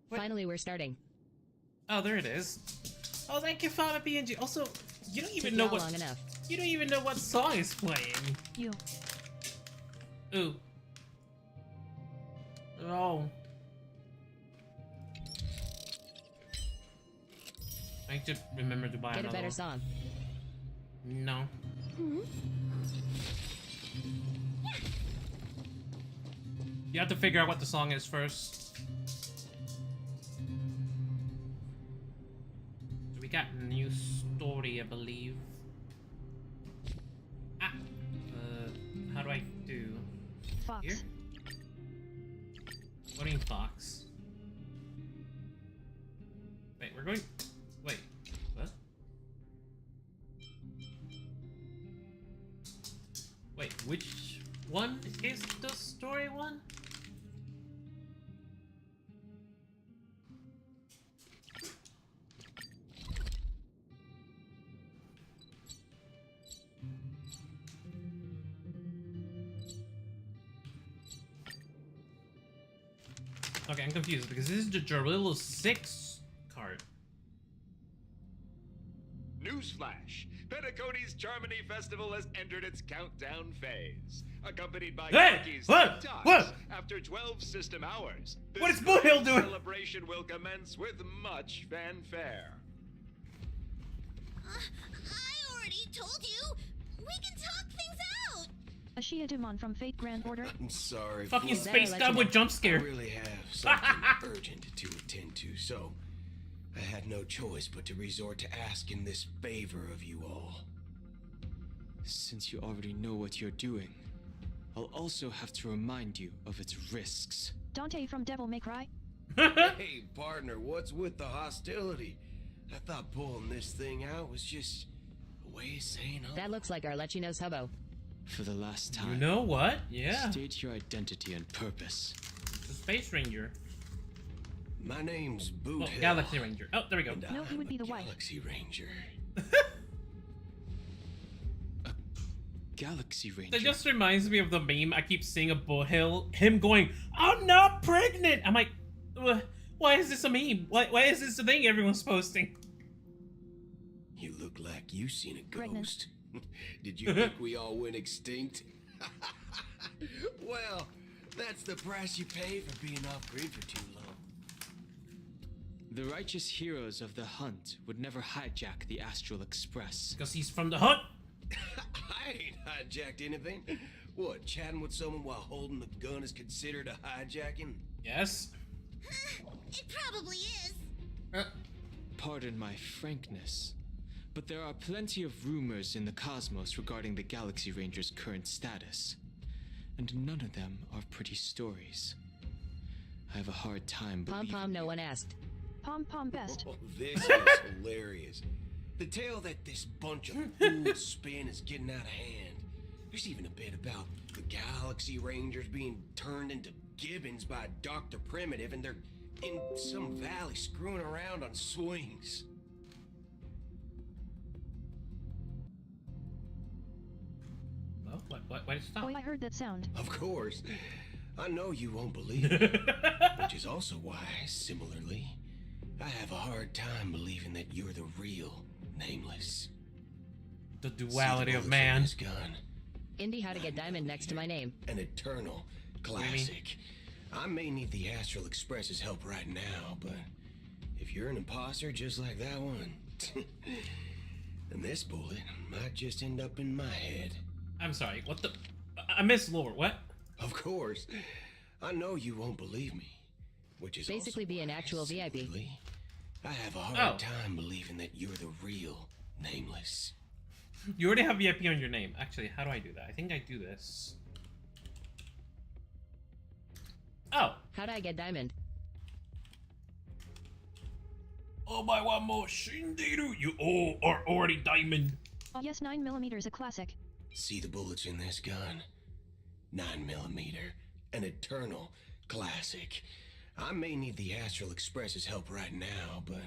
What? Finally, we're starting. Oh, there it is. Oh, thank you, Father PNG. Also, you don't even Took know y'all what. long enough. You don't even know what song is playing. You. Ooh. Oh. I need to remember to buy Get a another better one. song. No. You have to figure out what the song is first. So we got a new story, I believe. Ah. How do I do? Fox. Here? What do you mean, Fox? Wait, we're going. Wait, what? Wait, which one is the story one? Okay, I'm confused because this is the Jarrillo 6 card. Newsflash! Penacony's Germany Festival has entered its countdown phase. Accompanied by Hey! Yankees What? TikToks, What? after 12 system hours, this What is Boothill doing? celebration will commence with much fanfare. I already told you. We can talk things out. Ashia Dumon from Fate Grand Order. I'm sorry. Fucking Flo. space let gun you with know. jump I scare. really have something urgent to attend to, so I had no choice but to resort to asking this favor of you all. Since you already know what you're doing, I'll also have to remind you of its risks. Dante from Devil May Cry. Hey, partner, what's with the hostility? I thought pulling this thing out was just a way of saying hello. That looks like our let you know's hobo. For the last time, You know what? Yeah. state your identity and purpose. It's a Space Ranger. My name's Boot Oh, Hill, Galaxy Ranger. Oh, there we go. and No, he would be the wife. Galaxy Ranger. Galaxy Ranger. That just reminds me of the meme I keep seeing of Boothill. Him going, I'm not pregnant! I'm like, why is this a meme? Why is this a thing everyone's posting? You look like you seen a Pregnant. ghost. Did you think we all went extinct? Well, that's the price you pay for being off grid for too long. The righteous heroes of the hunt would never hijack the Astral Express. Because he's from the hunt. I ain't hijacked anything. What, chatting with someone while holding the gun is considered a hijacking? Yes. It probably is. Pardon my frankness, but there are plenty of rumors in the cosmos regarding the Galaxy Ranger's current status, and none of them are pretty stories. I have a hard time Pom believing pom, no you. one asked. Pom Pom Best. Oh, this is hilarious. The tale that this bunch of fools spin is getting out of hand. There's even a bit about the Galaxy Rangers being turned into gibbons by Dr. Primitive, and they're in some valley screwing around on swings. Well, why did it stop? Oh, I heard that sound. Of course. I know you won't believe it, which is also why, similarly, I have a hard time believing that you're the real Nameless. The See the duality of bullets in man. this gun? Indy, how to get diamond next to my name. An eternal do you mean? classic. I may need the Astral Express's help right now, but if you're an imposter just like that one, then this bullet might just end up in my head. I'm sorry, what the? I missed lore, what? Of course, I know you won't believe me, which is Basically also be an why, actual VIP. similarly, I have a hard Oh. time believing that you're the real Nameless. You already have VIP on your name. Actually, how do I do that? I think I do this. Oh! How'd I get diamond? Oh my one more Shindiru! You all are already diamond! Oh yes, 9mm a classic. See the bullets in this gun? 9mm, an eternal classic. I may need the Astral Express's help right now, but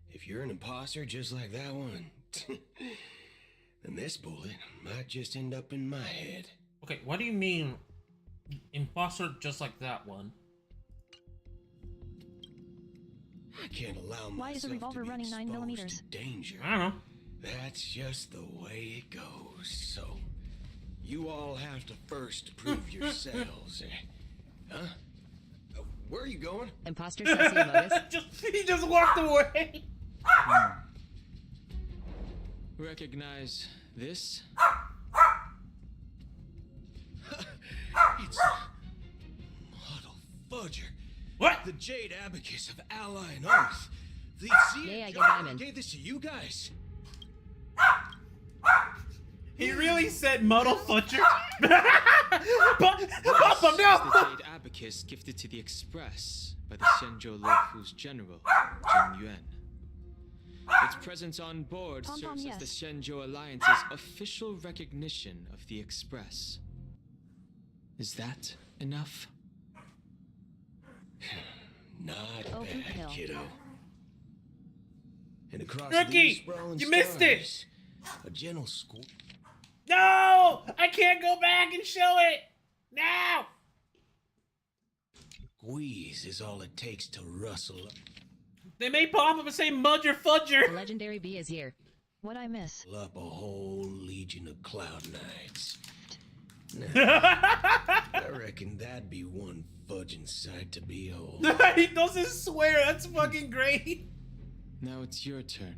if you're an imposter just like that one, then this bullet might just end up in my head. Okay, what do you mean imposter just like that one? I can't allow myself Why is a revolver to be running 9 exposed millimeters? to danger. I don't know. That's just the way it goes. So, you all have to first prove yourselves. Huh? Where are you going? Imposter Sociomotus. He just walked away. Recognize this? It's Muddle Fudger. What? The Jade Abacus of Ally and Oath. The Yay, I get diamond. gave this to you guys. He really said muddle fudger. Pop him, The no! Jade Abacus gifted to the Express by the Shenzhou Luofu's general, Jing Yuan. Its presence on board Pom-pom, serves as yes. the Shenzhou Alliance's official recognition of the Express. Is that enough? Not Open bad, kill. kiddo. And across Rookie, these sprawling you missed it. stars, a gentle squeeze. No! I can't go back and show it! No! Squeeze is all it takes to rustle They made Pop Up say Mudger The Fudger! legendary bee is here. What I miss? up a whole legion of Cloud Knights. Now, I reckon that'd be one fudging sight to behold. He doesn't swear, that's fucking great! Now it's your turn.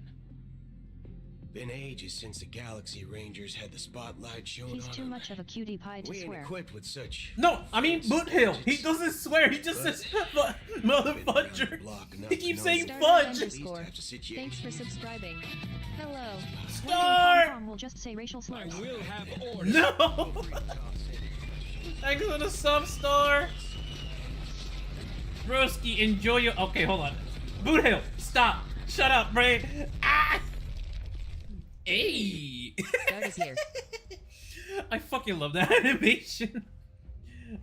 Been ages since the Galaxy Rangers had the spotlight shown He's on too them. much of a cutie pie to We ain't swear. equipped with such. No, I mean fancy Boothill. He gadgets. doesn't swear, he just says mother Been around the fudger. block enough He to keeps know saying that Start fudge! these underscore. types of Thanks for situations- subscribing. Hello. One day Star! Pom Pom will just say racial slurs. We'll have order. No! Thanks for the sub star! Broski, enjoy your. Okay, hold on. Boothill, stop! Shut up, Bray! Ah! Hey! Start is here. I fucking love that animation.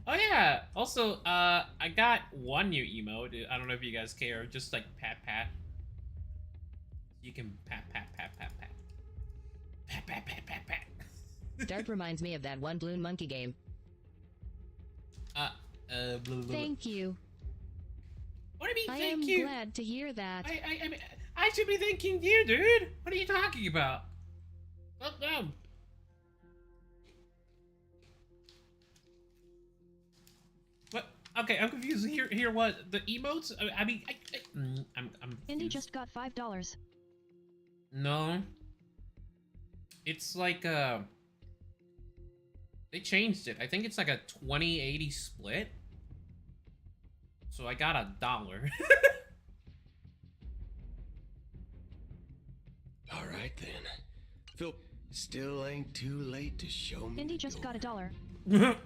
Oh yeah. Also, I got one new emote. I don't know if you guys care. Just like pat pat. You can pat pat pat pat pat. Pat pat pat pat pat. Dart reminds me of that one balloon monkey game. Blah, blah, blah. Thank you. What do you I mean? am Thank you. glad to hear that. I mean, I should be thanking you, dude. What are you talking about? Fuck them. What? Okay, I'm confused. Here, what? The emotes? I mean, I'm Indy confused. just got $5. No. It's like, they changed it. I think it's like a 20-80 split. So I got $1. All right then. Phil, still ain't too late to show me. Indy the just got door. $1.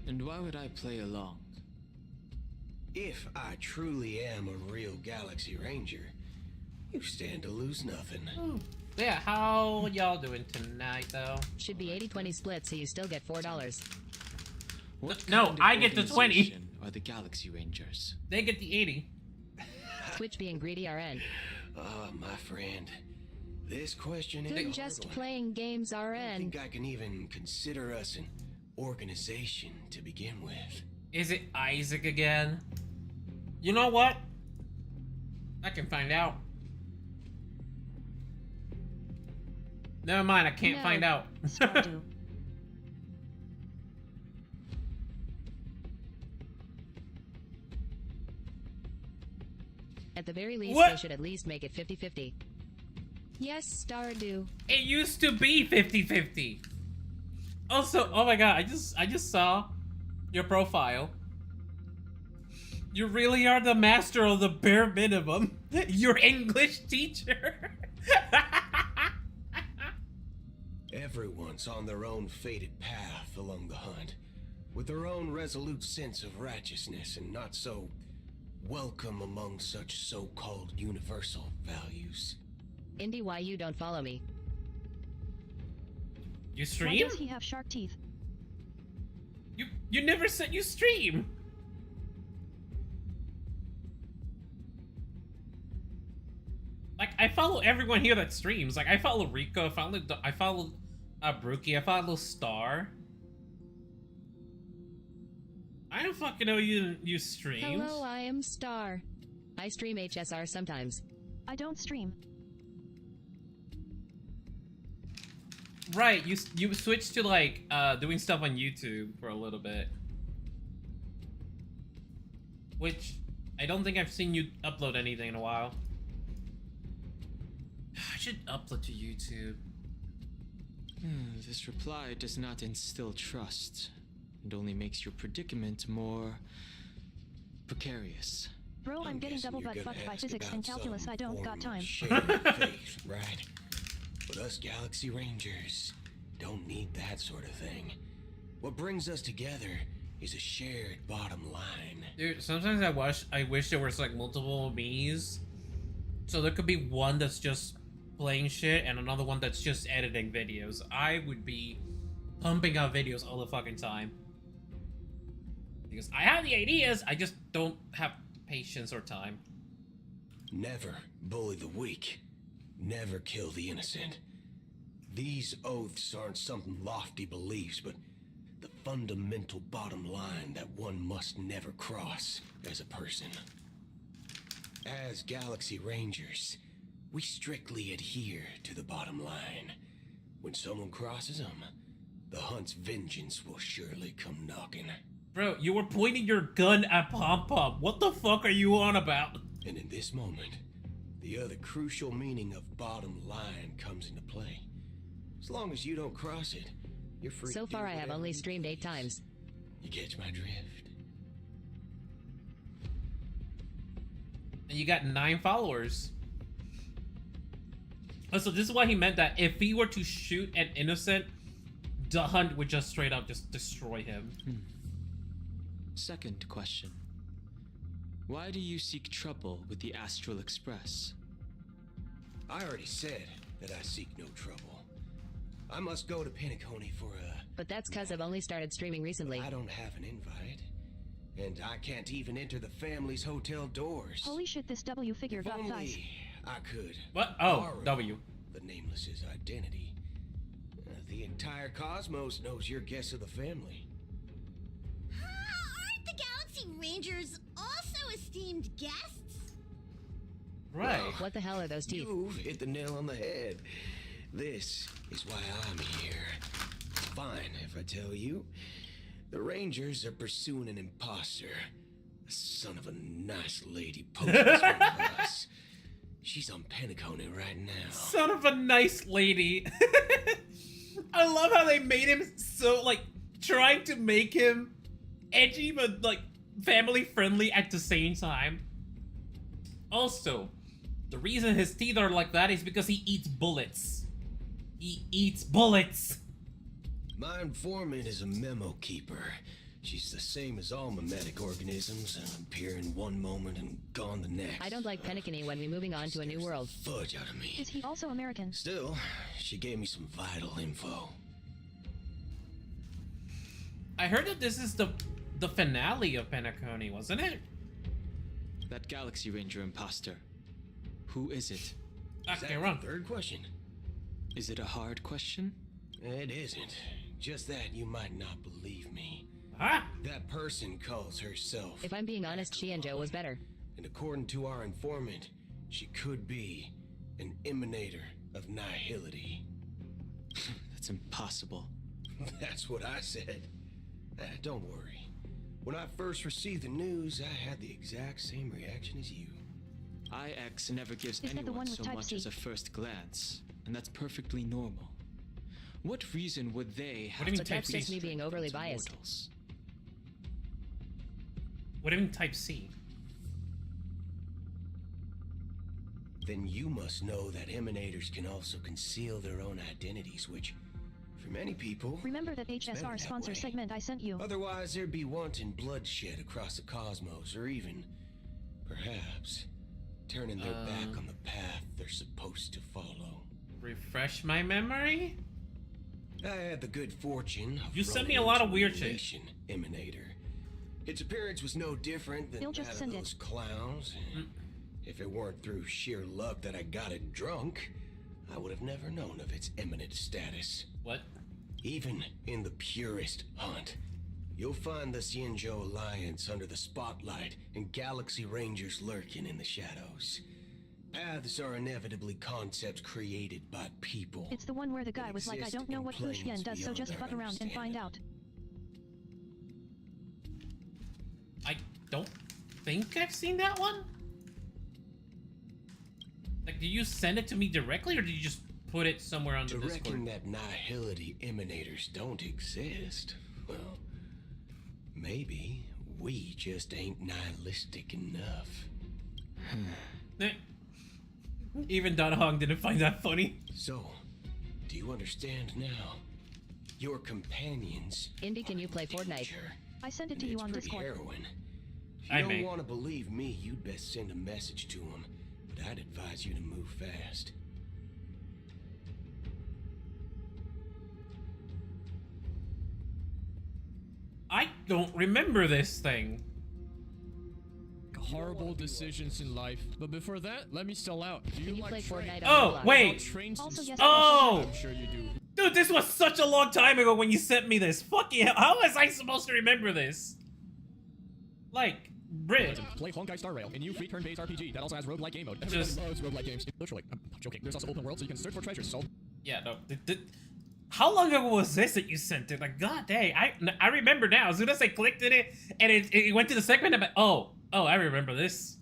And why would I play along? If I truly am a real Galaxy Ranger, you stand to lose nothing. Yeah, how y'all doing tonight, though? Should be 80-20 split, so you still get $4. What No, kind of I get the 20. organization Are the Galaxy Rangers? They get the 80. Twitch being greedy RN. Ah, my friend. This question is Good a just hard one. playing games I don't RN. think I can even consider us an organization to begin with. Is it Isaac again? You know what? I can find out. Never mind, I can't No. find out. Stardew. At the very least, What? they should at least make it 50-50. Yes, Stardew. It used to be 50-50. Also, oh my god, I just saw your profile. You really are the master of the bare minimum. Your English teacher. Everyone's on their own fated path along the hunt, with their own resolute sense of righteousness and not so welcome among such so-called universal values. Indy, why you don't follow me? You Why stream? does he have shark teeth? You never said you stream. Like, I follow everyone here that streams. Like, I follow Rico, I follow Brookie, I follow Star. I don't fucking know you streamed. Hello, I am Star. I stream HSR sometimes. I don't stream. Right, you switched to like doing stuff on YouTube for a little bit. Which I don't think I've seen you upload anything in a while. I should upload to YouTube. This reply does not instill trust and only makes your predicament more precarious. Bro, I'm getting guessing double you're butt gonna fucked by ask physics about and calculus. some I don't form got of time. shared faith, right? But us Galaxy Rangers don't need that sort of thing. What brings us together is a shared bottom line. Dude, sometimes I wish there was like multiple me's. So there could be one that's just playing shit and another one that's just editing videos. I would be pumping out videos all the fucking time. Because I have the ideas, I just don't have patience or time. Never bully the weak. Never kill the innocent. These oaths aren't some lofty beliefs, but the fundamental bottom line that one must never cross as a person. As Galaxy Rangers, we strictly adhere to the bottom line. When someone crosses them, the hunt's vengeance will surely come knocking. Bro, you were pointing your gun at Pom Pom. What the fuck are you on about? And in this moment, the other crucial meaning of bottom line comes into play. As long as you don't cross it, you're free So to do far, I have whatever only you streamed 8 please. times. You catch my drift? And you got 9 followers. Oh, so this is why he meant that if he were to shoot an innocent, the hunt would just straight up just destroy him. Second question. Why do you seek trouble with the Astral Express? I already said that I seek no trouble. I must go to Penacony for a... But that's cause I've only started streaming recently. I don't have an invite. And I can't even enter the family's hotel doors. Holy shit, this W figure If got thighs. only I could. What? Oh, borrow W. The Nameless's identity. The entire cosmos knows you're guests of the family. Aren't the Galaxy Rangers also esteemed guests? Right. What the hell are those teeth? You've hit the nail on the head. This is why I'm here. It's fine if I tell you. The Rangers are pursuing an imposter. A son of a nice lady posing as one of us. She's on Penacony right now. Son of a nice lady. I love how they made him so, like, trying to make him edgy but, like, family friendly at the same time. Also, the reason his teeth are like that is because he eats bullets. He eats bullets. My informant is a memo keeper. She's the same as all mimetic organisms, appear in one moment and gone the next. I don't like Penacony when we're moving on to a new world. Fudge out of me. Is he also American? Still, she gave me some vital info. I heard that this is the finale of Penacony, wasn't it? That Galaxy Ranger imposter. Who is it? Is Okay, that wrong. the third question? Is it a hard question? It isn't. Just that you might not believe me. Huh? That person calls herself. If I'm being honest, she and Joe was better. And according to our informant, she could be an emanator of nihility. That's impossible. That's what I said. Don't worry. When I first received the news, I had the exact same reaction as you. IX never gives Is that the anyone one with so type much C? as a first glance, and that's perfectly normal. What reason would they have What do you mean But to that's type just C? me being overly to biased. mortals? What do you mean type C? Then you must know that emanators can also conceal their own identities, which, for many people, Remember that better HSR that sponsor way. segment I sent you? Otherwise, there'd be wanton bloodshed across the cosmos, or even, perhaps, turning their back on the path they're supposed to follow. Refresh my memory? I had the good fortune of You sent running me a lot of into weird a shit. nation emanator. Its appearance was no different than He'll just that of send it. those clowns. If it weren't through sheer luck that I got it drunk, I would have never known of its eminent status. What? Even in the purest hunt, You'll find the Xianzhou Alliance under the spotlight and Galaxy Rangers lurking in the shadows. Paths are inevitably concepts created by people. It's the one where the guy was like, I don't know what Hu Xian does, so just fuck around and find out. I don't think I've seen that one. Like, did you send it to me directly, or did you just put it somewhere on the To Discord? reckon that Nihility emanators don't exist, well, maybe we just ain't nihilistic enough. Eh. Even Donahong didn't find that funny. So, do you understand now? Your companions. Indy, can you play Fortnite? Future. I sent it And to you it's on pretty Discord. harrowing. If I you may. don't want to believe me, you'd best send a message to them. But I'd advise you to move fast. I don't remember this thing. Horrible decisions in life. But before that, let me still out. Do you Can you like play trains? Fortnite on Oh, Roblox? wait. Trains Also, and yes, stuff? Oh! I'm sure you do. Dude, this was such a long time ago when you sent me this. Fucking hell, how was I supposed to remember this? Like, Brit. Play Honkai Star Rail, a new free turn-based RPG that also has roguelike game mode. Just- Everybody loves roguelike games. Literally, I'm joking. There's also open world, so you can search for treasures. So Yeah, no. How long ago was this that you sent it? Like, god dang, I remember now. As soon as I clicked in it and it went to the segment, I'm like, oh, I remember this.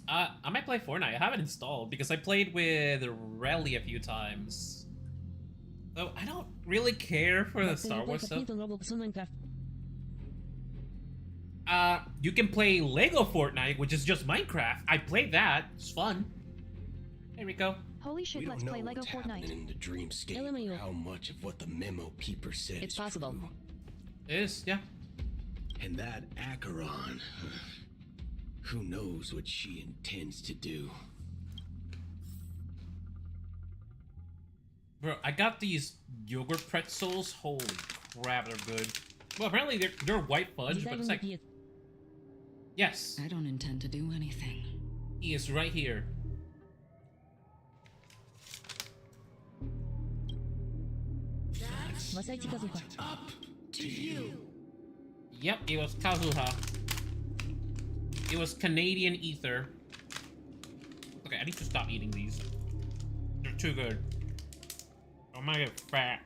I might play Fortnite. I have it installed because I played with Relly a few times. So I don't really care for the Star Wars stuff. You can play Lego Fortnite, which is just Minecraft. I played that. It's fun. There we go. Holy shit, We let's don't know play Lego what's happening Fortnite. in the dreamscape. LMAO. Or how much of what the memo peeper said It's is possible. true. It is, yeah. And that Acheron, who knows what she intends to do? Bro, I got these yogurt pretzels. Holy crap, they're good. Well, apparently they're white fudge, but it's like... Yes, I don't intend to do anything. he is right here. Up to you. Yep, it was Kazuha. It was Canadian ether. Okay, I need to stop eating these. They're too good. I'm gonna get fat.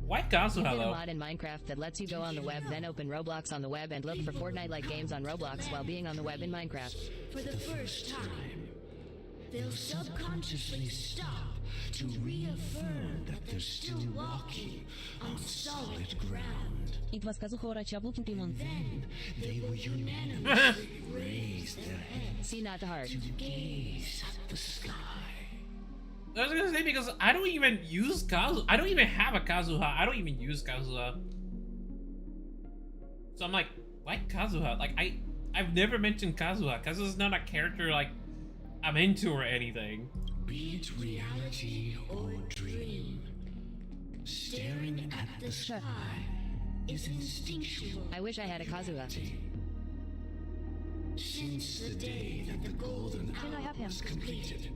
Why Kazuha You did a though? mod in Minecraft that lets you go on the web, then open Roblox on the web and look for Fortnite-like games on Roblox while being on the web in Minecraft. For the first time, they'll subconsciously stop to reaffirm that they're still walking on solid ground. It was Kazuhora Chablukin Then they will unanimously raise their heads See not the heart. to gaze at the sky. I was gonna say because I don't even use Kazuha. I don't even have a Kazuha. I don't even use Kazuha. So I'm like, why Kazuha? Like I've never mentioned Kazuha. Kazuha's not a character like I'm into or anything. Be it reality or dream, staring at the sky is instinctual. I wish I had a Kazuha. Since the day that the golden Can I have him? was completed,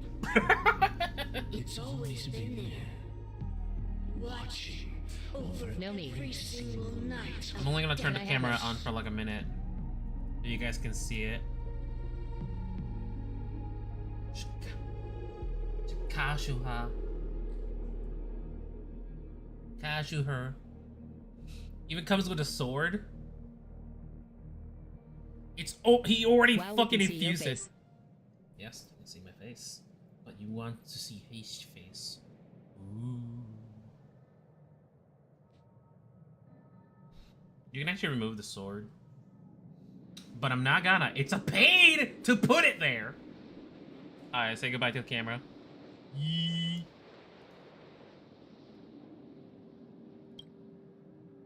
It's always been there, watching over No need. every single night. I'm only gonna turn the Can I have camera this? on for like a minute, so you guys can see it. Kazuha. Kazuha. Even comes with a sword. It's he already Wow, we fucking can see your infused it. face. Yes, you can see my face, but you want to see his face. Ooh. You can actually remove the sword, but I'm not gonna. It's a pain to put it there. All right, say goodbye to the camera. Yee.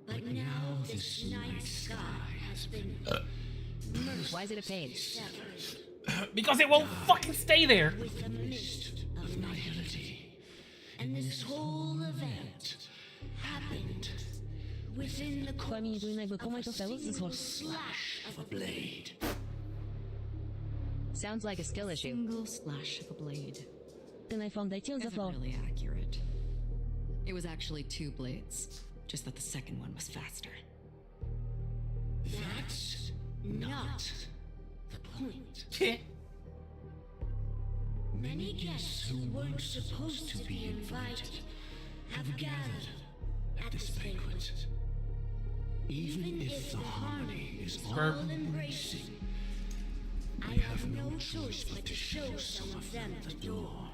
But now this night sky has been Why is it a pain? severed Because it won't fucking stay there. with a mist of nihility. And this whole event happened within the course of a single slash of a blade. Sounds like a skill issue. Single slash of a blade. Then I found that Isn't really accurate. It was actually 2 blades, just that the second one was faster. That's not the point. Many guests who weren't supposed to be invited have gathered at this banquet. Even if the harmony is all embracing, I have no choice but to show some of them the door.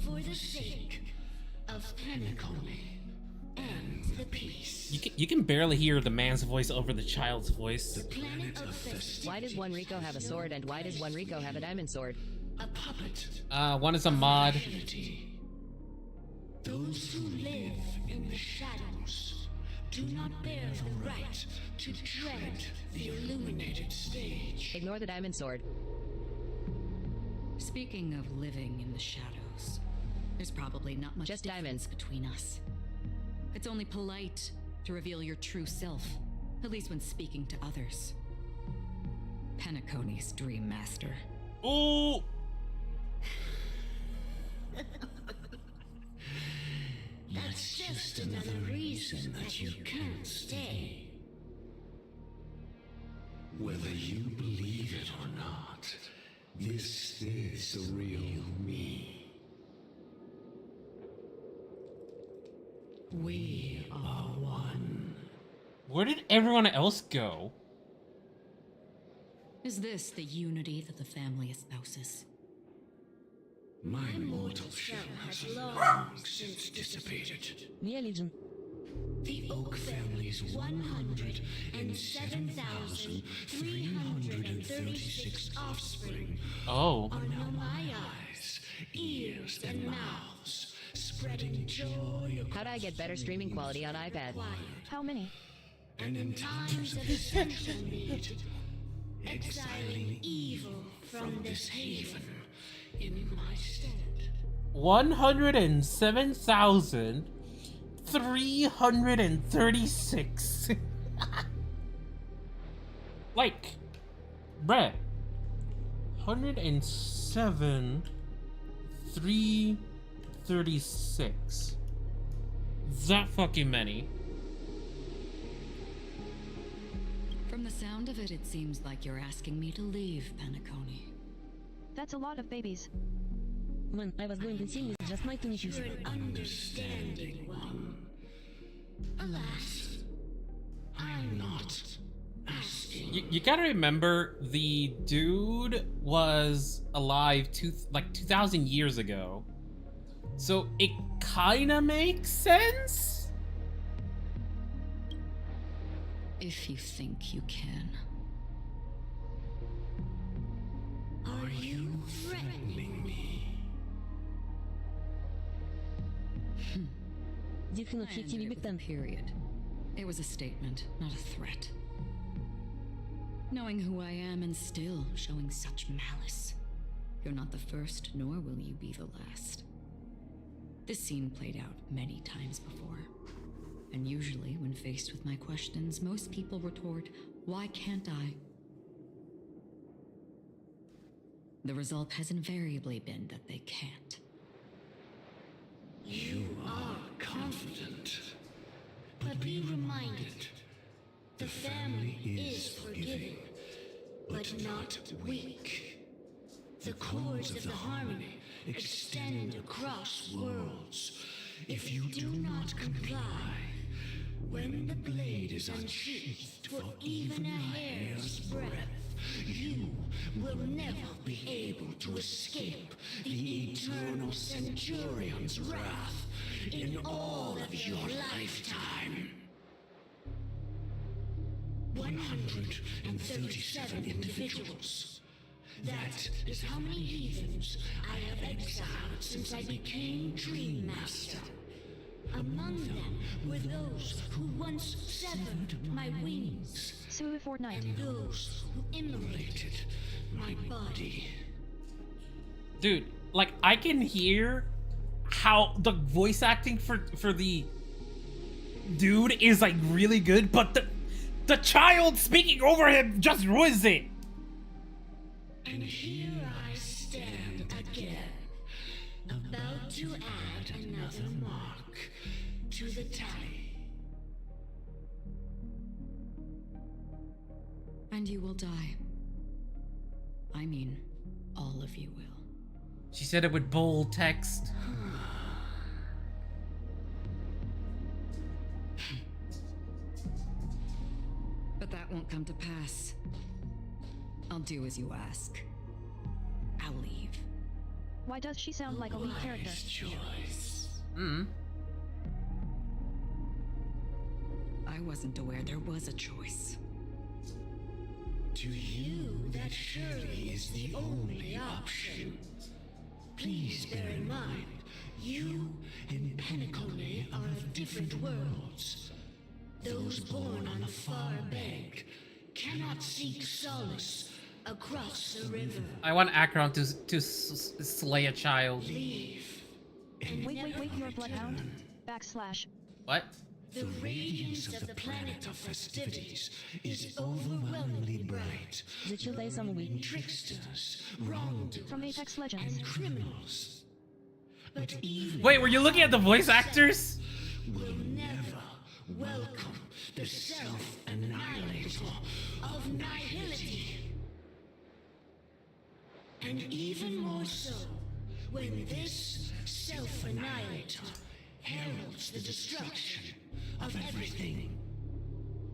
For the sake of Penacony and the peace. You can barely hear the man's voice over the child's voice. The planet of festivity. Why does one Rico have a sword and why does one Rico have a diamond sword? A puppet. One is a mod. Those who live in the shadows do not bear the right to tread the illuminated stage. Ignore the diamond sword. Speaking of living in the shadows, there's probably not much Just difference diamonds. between us. It's only polite to reveal your true self, at least when speaking to others. Penacony's Dream Master. Ooh! That's just another reason that you can't stay. Whether you believe it or not, this is the real me. We are one. Where did everyone else go? Is this the unity that the family espouses? My mortal shell has long since dissipated. Realism. The Oak family's 107,336 offspring Oh. are now my eyes, ears, and mouths, spreading joy How'd I get better streaming quality on iPad? How many? and in times of essential need, exiling evil from this haven in my stead. 107,336. Like, bruh. 107,336. That fucking many. From the sound of it, it seems like you're asking me to leave Penacony. That's a lot of babies. Man, I was going to sing with just my tinnitus. You're an understanding one. Alas, I'm not asking. You gotta remember, the dude was alive 2,000 years ago. So it kinda makes sense? If you think you can. Are you threatening me? I ended it with a period. It was a statement, not a threat. Knowing who I am and still showing such malice. You're not the first, nor will you be the last. This scene played out many times before. And usually, when faced with my questions, most people retort, "Why can't I?" The result has invariably been that they can't. You are confident, But be reminded, the family is forgiving, but not weak. The cords of the harmony extend across worlds. If you do not comply, when the blade is unsheathed for even a hair's breadth, you will never be able to escape the eternal Centurion's wrath in all of your lifetime. 137 individuals. That is how many heathens I have exiled since I became Dream Master. Among them were those who once severed my wings, Sue Fortnite. and those who immolated my body. Dude, like, I can hear how the voice acting for the dude is, like, really good, but the child speaking over him just ruins it. And here I stand again, about to add another mark to the tally. And you will die. I mean, all of you will. She said it with bold text. But that won't come to pass. I'll do as you ask. I'll leave. Why does she sound like a lead character? Choice. I wasn't aware there was a choice. To you, that surely is the only option. Please bear in mind, you and Penacony are of different worlds. Those born on the far bank cannot seek solace across the river. I want Akron to slay a child. Leave. And Wait, never your bloodhound. return. / What? The radiance of the planet of festivities is overwhelmingly bright. Tricksters, wrongdoers, From Apex Legends. and criminals. But even Wait, were you looking at the voice actors? will never welcome the self-annihilator of nihility. And even more so, when this self-annihilator heralds the destruction of everything.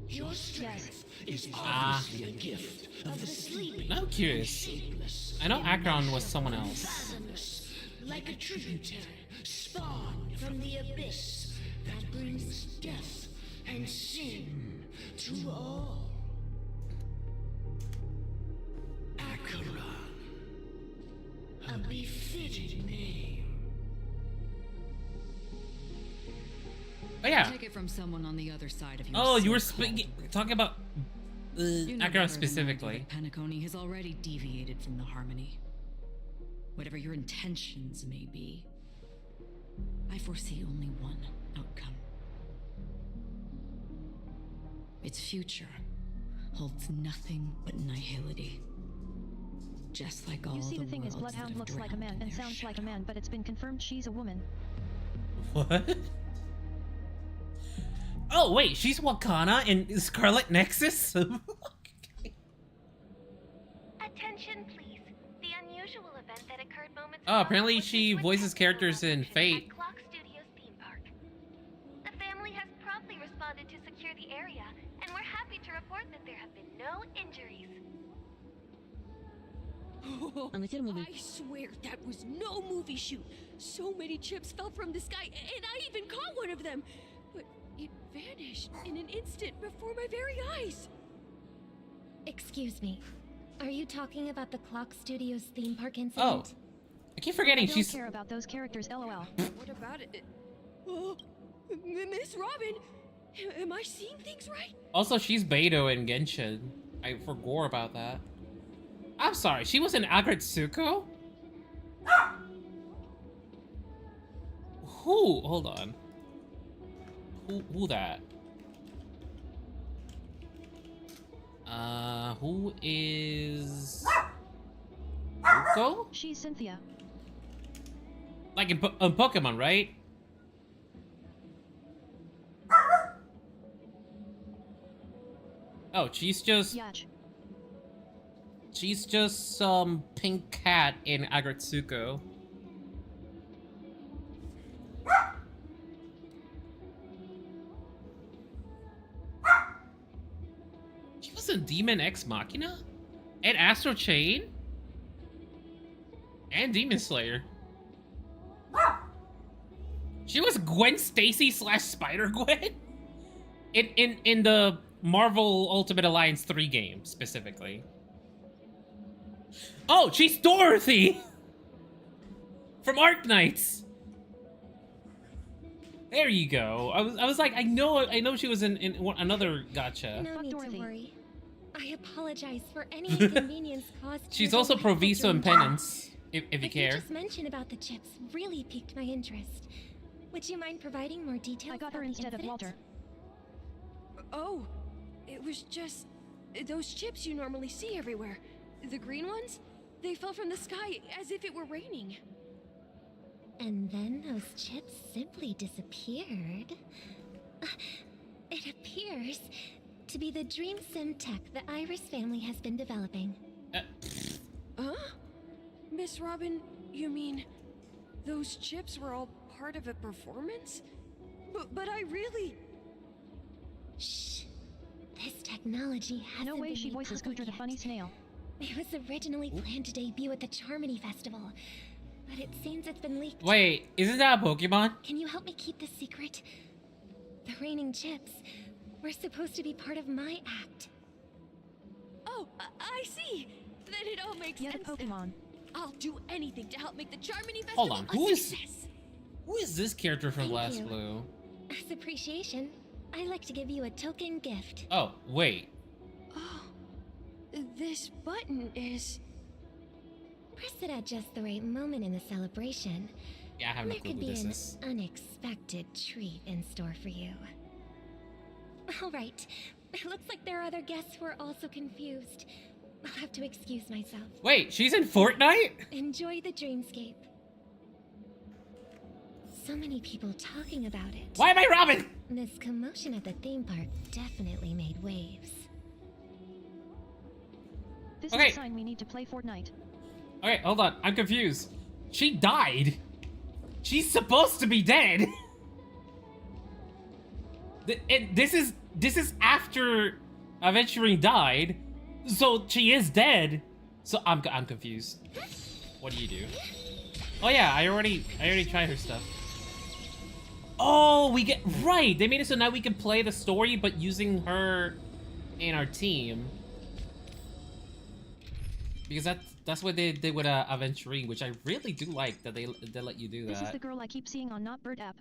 Your strength is obviously a gift of the sleeping. I'm curious. Shapeless, I know Akron was someone else. fathomless, like a tributary spawned from the abyss that brings death and sin to all. Acheron, a befitting name. Oh yeah. Take it from someone on the other side of you. Oh, you were talking about You know Akron better than I do specifically. that Penacony has already deviated from the harmony. Whatever your intentions may be, I foresee only one outcome. Its future holds nothing but nihility. Just like all You see, the thing is, worlds that Bloodhound have looks like a man drowned in and their sounds like a shadow. man, but it's been confirmed she's a woman. What? Oh wait, she's Wakana in Scarlet Nexus? Attention, please. The unusual event that occurred moments Oh, ago apparently was she the voices Twin characters in Temple Fate. at Clock Studios theme park. The family has promptly responded to secure the area, and we're happy to report that there have been no injuries. I swear that was no movie shoot. So many chips fell from the sky, and I even caught one of them. But it vanished in an instant before my very eyes. Excuse me. Are you talking about the Clock Studios theme park Oh. incident? I keep forgetting I don't she's care about those characters, lol. What about it? Oh, Miss Robin, am I seeing things right? also she's Beidou in Genshin. I forgot about that. I'm sorry, she was in Agretsuko? Who? Hold on. Who that? Who is... Yuko? She's Cynthia. Like in Pokemon, right? Oh, she's just... Yach. She's just some pink cat in Agretsuko. She was in Demon X Machina? And Astro Chain? And Demon Slayer. She was Gwen Stacy / Spider-Gwen? In the Marvel Ultimate Alliance 3 game, specifically. Oh, she's Dorothy! From Arknights! There you go. I was like, I know she was in another gacha. No Fuck need Dorothy. to worry. I apologize for any inconvenience caused. to She's your also beloved Proviso and Joan. Penance, if you What you care. just mentioned about the chips really piqued my interest. Would you mind providing more details? I got about her the instead of incident? Walter. Oh, it was just those chips you normally see everywhere. The green ones? They fell from the sky as if it were raining. And then those chips simply disappeared. It appears to be the Dream Sim tech the Iris family has been developing. Huh? Miss Robin, you mean those chips were all part of a performance? But I really... Shh. This technology hasn't No way been she made voices public Scooter the yet. funny snail. It was originally planned to debut at the Charmony Festival, but it seems it's been leaked. Wait, isn't that a Pokemon? Can you help me keep this secret? The raining chips were supposed to be part of my act. Oh, I see. Then it all makes Yeah, sense. the Pokemon. I'll do anything to help make the Charmony Festival Hold on, a who is success. this character from Thank Last you. Blue? As appreciation, I'd like to give you a token gift. Oh, wait. Oh, this button is... Press it at just the right moment in the celebration. Yeah, I have no There clue could who be this an is. unexpected treat in store for you. All right. It looks like there are other guests who are also confused. I'll have to excuse myself. Wait, she's in Fortnite? Enjoy the dreamscape. So many people talking about it. Why am I Robin? This commotion at the theme park definitely made waves. This Okay. is a sign we need to play Fortnite. Okay, hold on. I'm confused. She died. She's supposed to be dead. This is after Aventurine died, so she is dead. So I'm confused. What do you do? Oh yeah, I already tried her stuff. Oh, we get right. They made it so now we can play the story, but using her in our team. Because that's what they did with Aventurine, which I really do like that they let you do that. This is the girl I keep seeing on Not Bird app.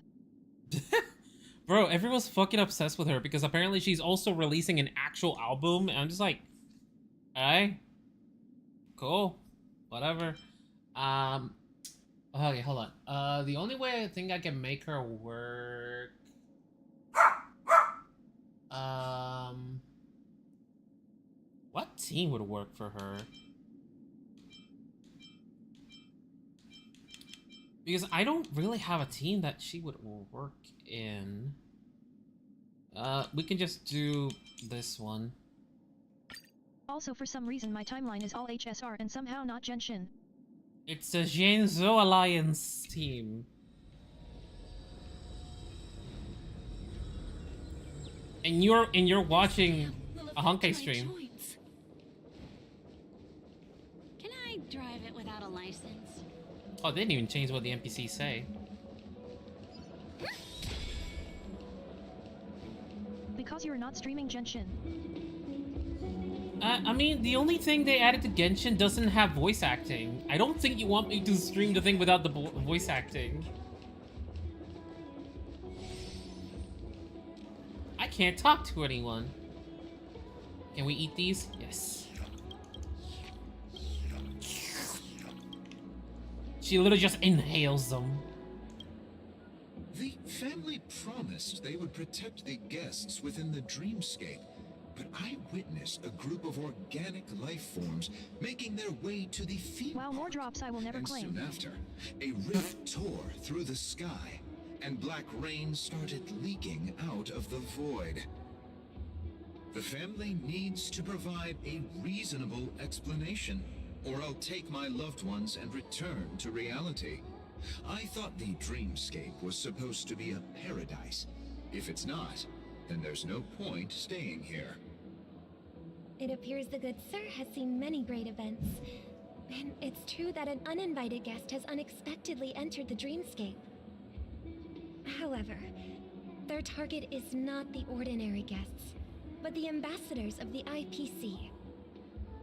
Bro, everyone's fucking obsessed with her because apparently she's also releasing an actual album, and I'm just like, alright, cool, whatever. Okay, hold on. The only way I think I can make her work, what team would work for her? Because I don't really have a team that she would work in. We can just do this one. Also, for some reason, my timeline is all HSR and somehow not Genshin. It's a Genzo Alliance team. And you're watching a Honkai stream. Can I drive it without a license? Oh, they didn't even change what the NPCs say. Because you're not streaming Genshin. I mean, the only thing they added to Genshin doesn't have voice acting. I don't think you want me to stream the thing without the voice acting. I can't talk to anyone. Can we eat these? Yes. She literally just inhales them. The family promised they would protect the guests within the dreamscape, but I witnessed a group of organic life forms making their way to the theme Wow, more park. drops I will never And claim. soon after, a rift tore through the sky, and black rain started leaking out of the void. The family needs to provide a reasonable explanation, or I'll take my loved ones and return to reality. I thought the dreamscape was supposed to be a paradise. If it's not, then there's no point staying here. It appears the good sir has seen many great events. And it's true that an uninvited guest has unexpectedly entered the dreamscape. However, their target is not the ordinary guests, but the ambassadors of the IPC.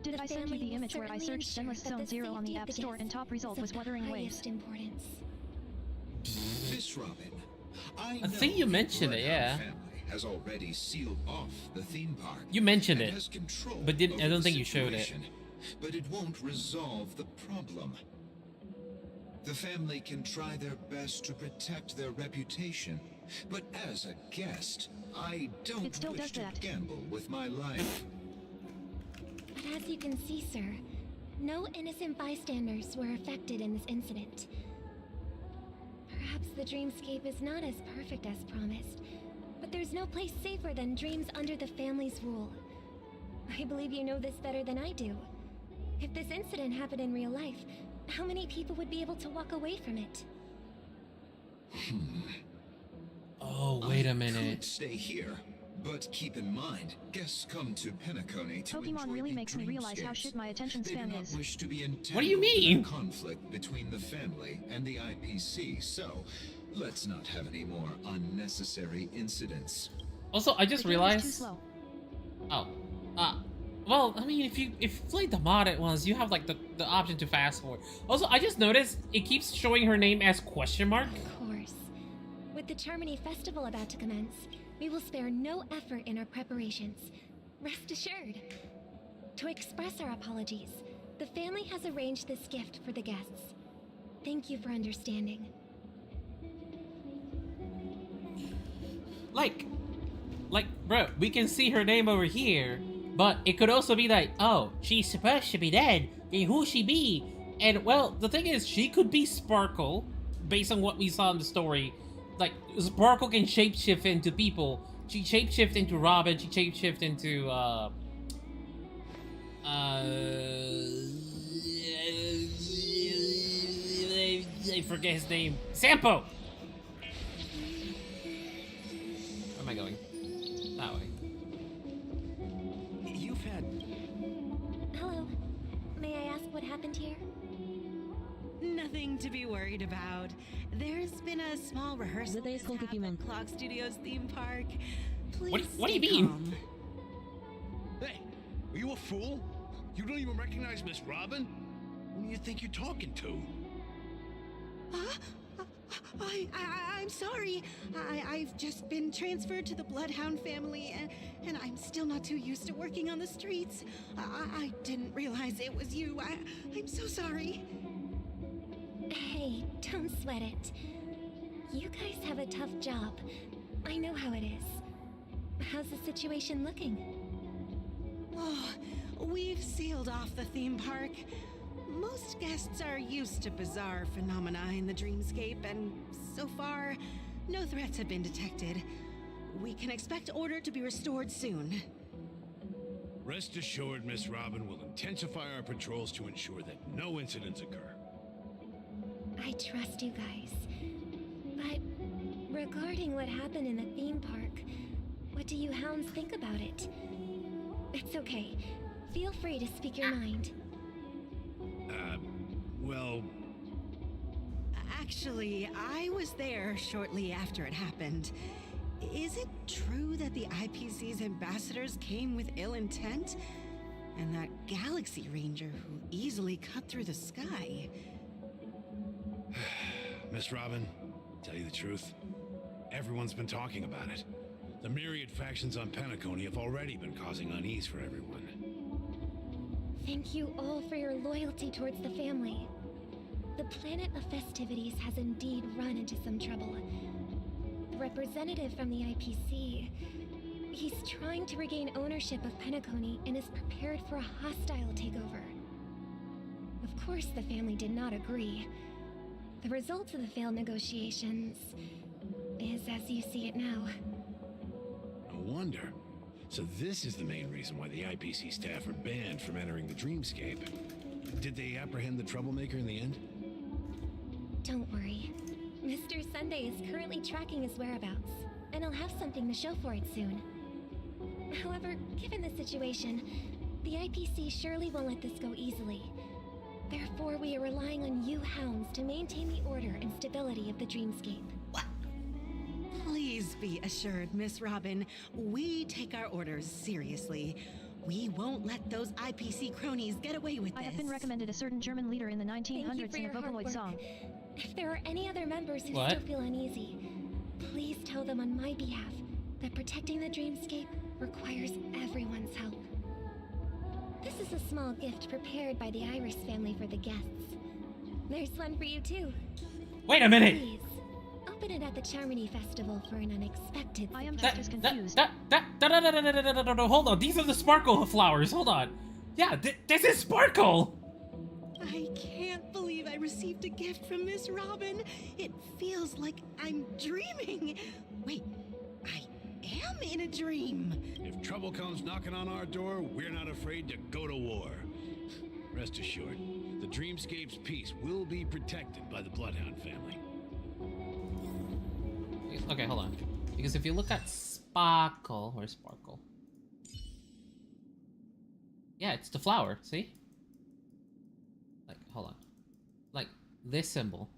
Did I send you the image where I searched Zenless Zone 0 on the App Store and top result was Wuthering Waves? Importance. Miss Robin, I think you mentioned it, yeah. family has already sealed off the theme park. You mentioned and it, has control but I over don't the think you showed it. situation, But it won't resolve the problem. The family can try their best to protect their reputation, but as a guest, I don't It still wish does to that. gamble with my life. But as you can see, sir, no innocent bystanders were affected in this incident. Perhaps the dreamscape is not as perfect as promised, but there's no place safer than dreams under the family's rule. I believe you know this better than I do. If this incident happened in real life, how many people would be able to walk away from it? Oh, wait a I minute. could stay here, but keep in mind, guests come to Penacony to Pokemon enjoy really the makes me realize how dreamscapes. shit my attention They do span not is. wish to be What do you entangled mean? in a conflict between the family and the IPC, so let's not have any more unnecessary incidents. Also, I just The game is too realized. slow. Oh, well, I mean, if you played the modded ones, you have like the option to fast forward. Also, I just noticed it keeps showing her name as question mark. Of course. With the Charmony Festival about to commence, we will spare no effort in our preparations. Rest assured. To express our apologies, the family has arranged this gift for the guests. Thank you for understanding. Like, bro, we can see her name over here, but it could also be like, oh, she's supposed to be dead, then who she be? And, well, the thing is, she could be Sparkle, based on what we saw in the story. Like, Sparkle can shapeshift into people. She shapeshift into Robin, she shapeshift into, I forget his name. Sampo! Where am I going? That way. You've had... Hello. May I ask what happened here? Nothing to be worried about. There's been a small rehearsal mishap at Clock Studios theme park. Please What do you stay mean? calm. Hey, are you a fool? You don't even recognize Miss Robin? Who do you think you're talking to? I'm sorry. I've just been transferred to the Bloodhound family, and I'm still not too used to working on the streets. I didn't realize it was you. I'm so sorry. Hey, don't sweat it. You guys have a tough job. I know how it is. How's the situation looking? Oh, we've sealed off the theme park. Most guests are used to bizarre phenomena in the dreamscape, and so far, no threats have been detected. We can expect order to be restored soon. Rest assured, Miss Robin will intensify our patrols to ensure that no incidents occur. I trust you guys. But regarding what happened in the theme park, what do you hounds think about it? It's okay. Feel free to speak your mind. Well... Actually, I was there shortly after it happened. Is it true that the IPC's ambassadors came with ill intent? And that Galaxy Ranger who easily cut through the sky? Miss Robin, tell you the truth, everyone's been talking about it. The myriad factions on Penacony have already been causing unease for everyone. Thank you all for your loyalty towards the family. The planet of festivities has indeed run into some trouble. The representative from the IPC, he's trying to regain ownership of Penacony and is prepared for a hostile takeover. Of course, the family did not agree. The result of the failed negotiations is as you see it now. No wonder. So this is the main reason why the IPC staff are banned from entering the dreamscape. Did they apprehend the troublemaker in the end? Don't worry. Mr. Sunday is currently tracking his whereabouts, and he'll have something to show for it soon. However, given the situation, the IPC surely won't let this go easily. Therefore, we are relying on you hounds to maintain the order and stability of the dreamscape. Please be assured, Miss Robin, we take our orders seriously. We won't let those IPC cronies get away with this. I have been recommended a certain German leader in the Thank you 1900s for in a your hard Vocaloid work. song. If there are any other members who What? still feel uneasy, please tell them on my behalf that protecting the dreamscape requires everyone's help. This is a small gift prepared by the Iris family for the guests. There's one for you too. Wait a minute! Please, open it at the Charmony Festival for an unexpected I am surprise. just as confused. Hold on, these are the Sparkle flowers, hold on. Yeah, this is Sparkle! I can't believe I received a gift from Miss Robin. It feels like I'm dreaming. Wait, I am in a dream. If trouble comes knocking on our door, we're not afraid to go to war. Rest assured, the Dreamscape's peace will be protected by the Bloodhound family. Okay, hold on. Because if you look at Sparkle, where's Sparkle? Yeah, it's the flower, see? Like, hold on. Like, this symbol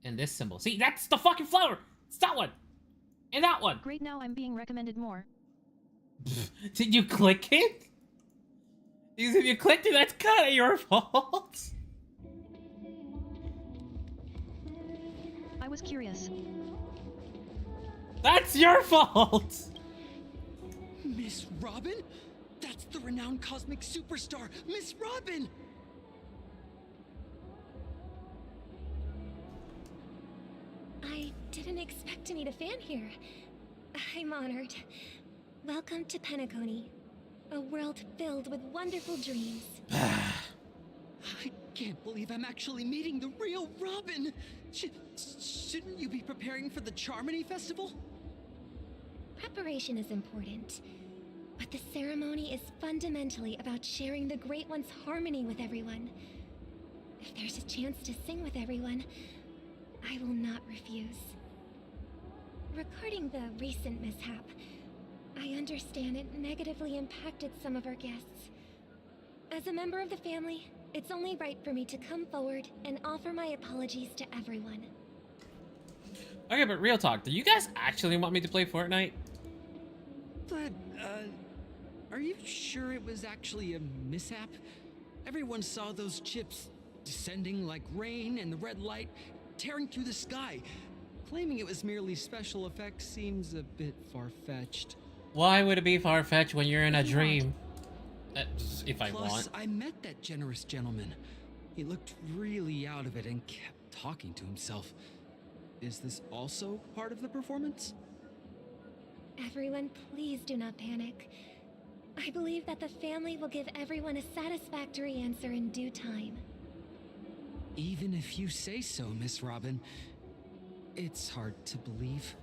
and this symbol. See, that's the fucking flower! It's that one! And that one! Great, now I'm being recommended more. Did you click it? Because if you clicked it, that's kind of your fault. I was curious. That's your fault! Miss Robin? That's the renowned cosmic superstar, Miss Robin! I didn't expect to meet a fan here. I'm honored. Welcome to Penacony, a world filled with wonderful dreams. I can't believe I'm actually meeting the real Robin! Shouldn't you be preparing for the Charmony Festival? Preparation is important, but the ceremony is fundamentally about sharing the Great One's harmony with everyone. If there's a chance to sing with everyone, I will not refuse. Regarding the recent mishap, I understand it negatively impacted some of our guests. As a member of the family, it's only right for me to come forward and offer my apologies to everyone. Okay, but real talk, do you guys actually want me to play Fortnite? But, are you sure it was actually a mishap? Everyone saw those chips descending like rain and the red light tearing through the sky. Claiming it was merely special effects seems a bit far-fetched. Why would it be far-fetched when you're in a dream? If I Plus, want. I met that generous gentleman. He looked really out of it and kept talking to himself. Is this also part of the performance? Everyone, please do not panic. I believe that the family will give everyone a satisfactory answer in due time. Even if you say so, Miss Robin, it's hard to believe.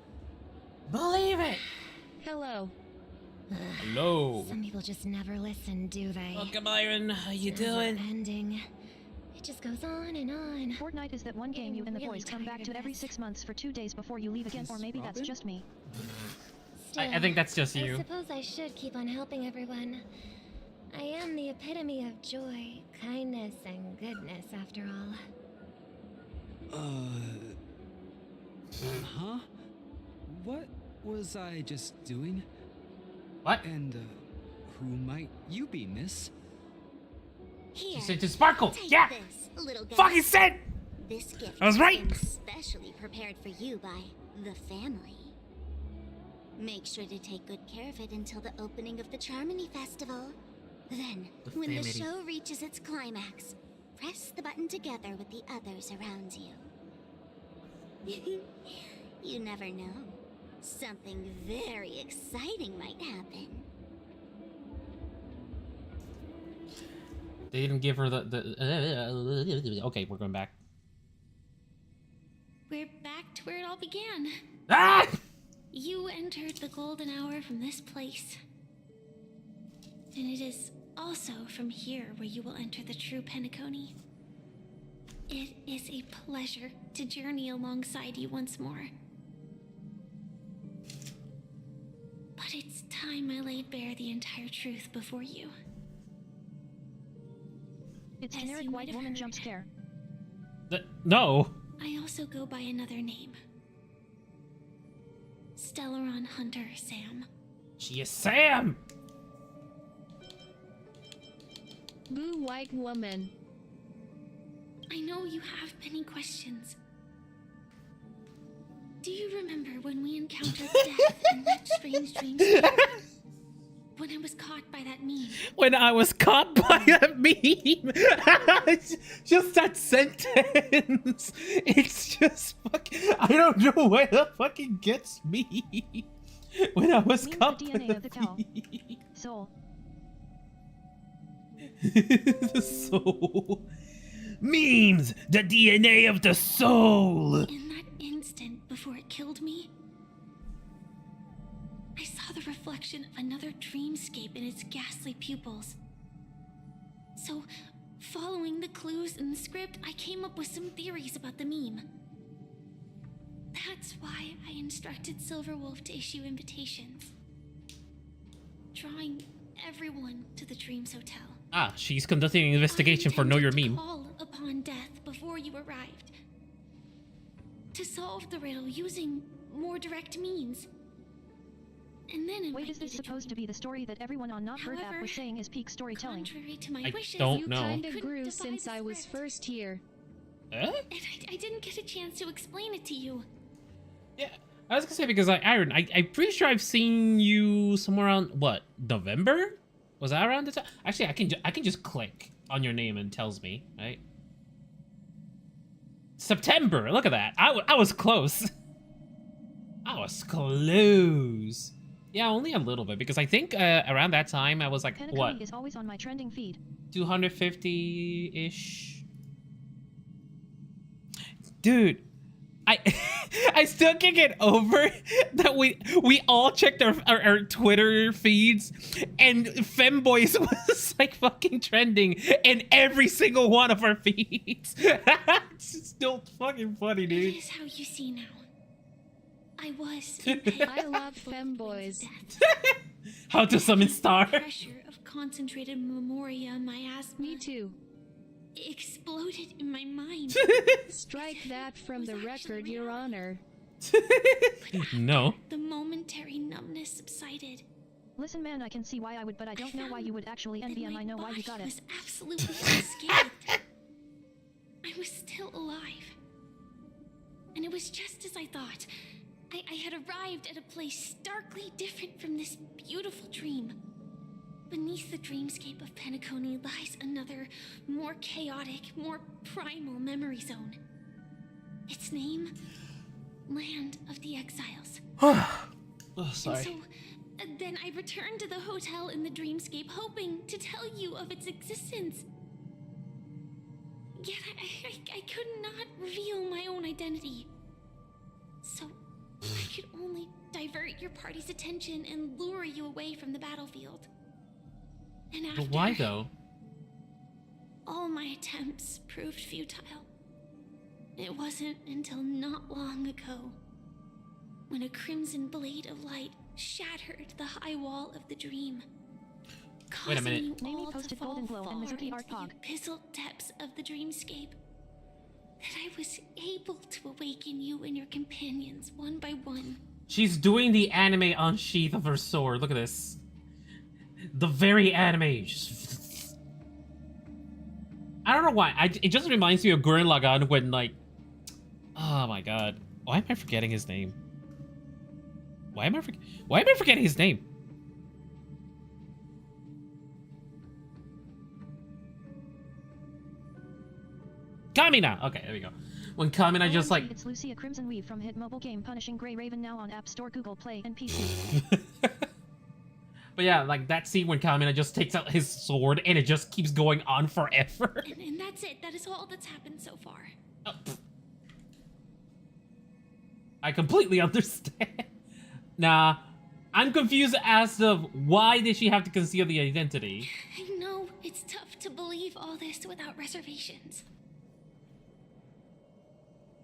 Believe it! Hello. Hello. Some people just never listen, do they? Welcome, Iron. How you It's never doing? ending. It just goes on and on. Fortnite is that one game you and the Really boys come back tired to of every this. 6 months for 2 days before you leave again, or maybe that's just me. I think that's just I you. suppose I should keep on helping everyone. I am the epitome of joy, kindness, and goodness, after all. Huh? What was I just doing? What? And, who might you be, miss? Here. She said to Sparkle. Take Yeah. This, little guy. Fucking said. This gift I was right. has been specially prepared for you by the family. Make sure to take good care of it until the opening of the Charmony Festival. Then, when the show reaches its climax, press the button together with the others around you. You never know. Something very exciting might happen. They didn't give her the okay, we're going back. We're back to where it all began. Ah! You entered the golden hour from this place. And it is also from here where you will enter the true Penacony. It is a pleasure to journey alongside you once more. But it's time I laid bare the entire truth before you. It's As generic you white might have woman heard. jump scare. No. I also go by another name. Stellaron Hunter Sam. She is Sam. Boo white woman. I know you have many questions. Do you remember when we encountered death in that strange dreamscape? When I was caught by that meme. When I was caught by that meme. Just that sentence. It's just fucking. I don't know why that fucking gets me. When I was Means caught the by DNA that of the cow. meme. Soul. The soul. Memes, the DNA of the soul. In that instant before it killed me, I saw the reflection of another dreamscape in its ghastly pupils. So, following the clues in the script, I came up with some theories about the meme. That's why I instructed Silverwolf to issue invitations, drawing everyone to the Dreams Hotel. Ah, she's conducting an investigation for Know Your Meme. Call upon death before you arrived. To solve the riddle using more direct means. And then Wait, is this supposed to be the story that everyone on Not Bird app was saying is peak storytelling? Contrary to my I wishes, don't you know. Kinda couldn't grew devise since a I was script. first here. Eh? And I didn't get a chance to explain it to you. Yeah, I was gonna say because Iron, I'm pretty sure I've seen you somewhere around what, November? Was that around the time? Actually, I can just click on your name and it tells me, right? September. Look at that. I was close. I was close. Yeah, only a little bit because I think around that time I was like Penacony what, is always on my trending feed. 250-ish. Dude, I still can't get over that we all checked our Twitter feeds and Femboys was like fucking trending in every single one of our feeds. It's still fucking funny, dude. It is how you see now. I was. I love femboys. How to summon star. Pressure of concentrated memoria in my asthma. Me too. Exploded in my mind. Strike that from the record, Your Honor. No. The momentary numbness subsided. Listen, man, I can see why I would, but I don't know why you would actually envy, and I know why you got I it. was absolutely unscathed. I was still alive. And it was just as I thought. I had arrived at a place starkly different from this beautiful dream. Beneath the dreamscape of Penacony lies another, more chaotic, more primal memory zone. Its name? Land of the Exiles. Oh, sorry. And so, then I returned to the hotel in the dreamscape, hoping to tell you of its existence. Yet I could not reveal my own identity. So, I could only divert your party's attention and lure you away from the battlefield. And after But why though? all my attempts proved futile. It wasn't until not long ago when a crimson blade of light shattered the high wall of the dream. Wait a minute. Causing you Namie all posted to fall Golden Glow and far Mizuki into Art the Pog. abyssal depths of the dreamscape. That I was able to awaken you and your companions one by one. She's doing the anime unsheath of her sword. Look at this. The very anime. I don't know why. It just reminds me of Gurren Lagann when like... Oh my god. Why am I forgetting his name? Why am I forgetting his name? Kamina! Okay, there we go. When Kamina just like... It's Lucia Crimson Weave from hit mobile game Punishing Grey Raven, now on App Store, Google Play, and PC. But yeah, like that scene when Kamina just takes out his sword and it just keeps going on forever. And that's it. That is all that's happened so far. Oh, I completely understand. Nah, I'm confused as to why did she have to conceal the identity. I know it's tough to believe all this without reservations.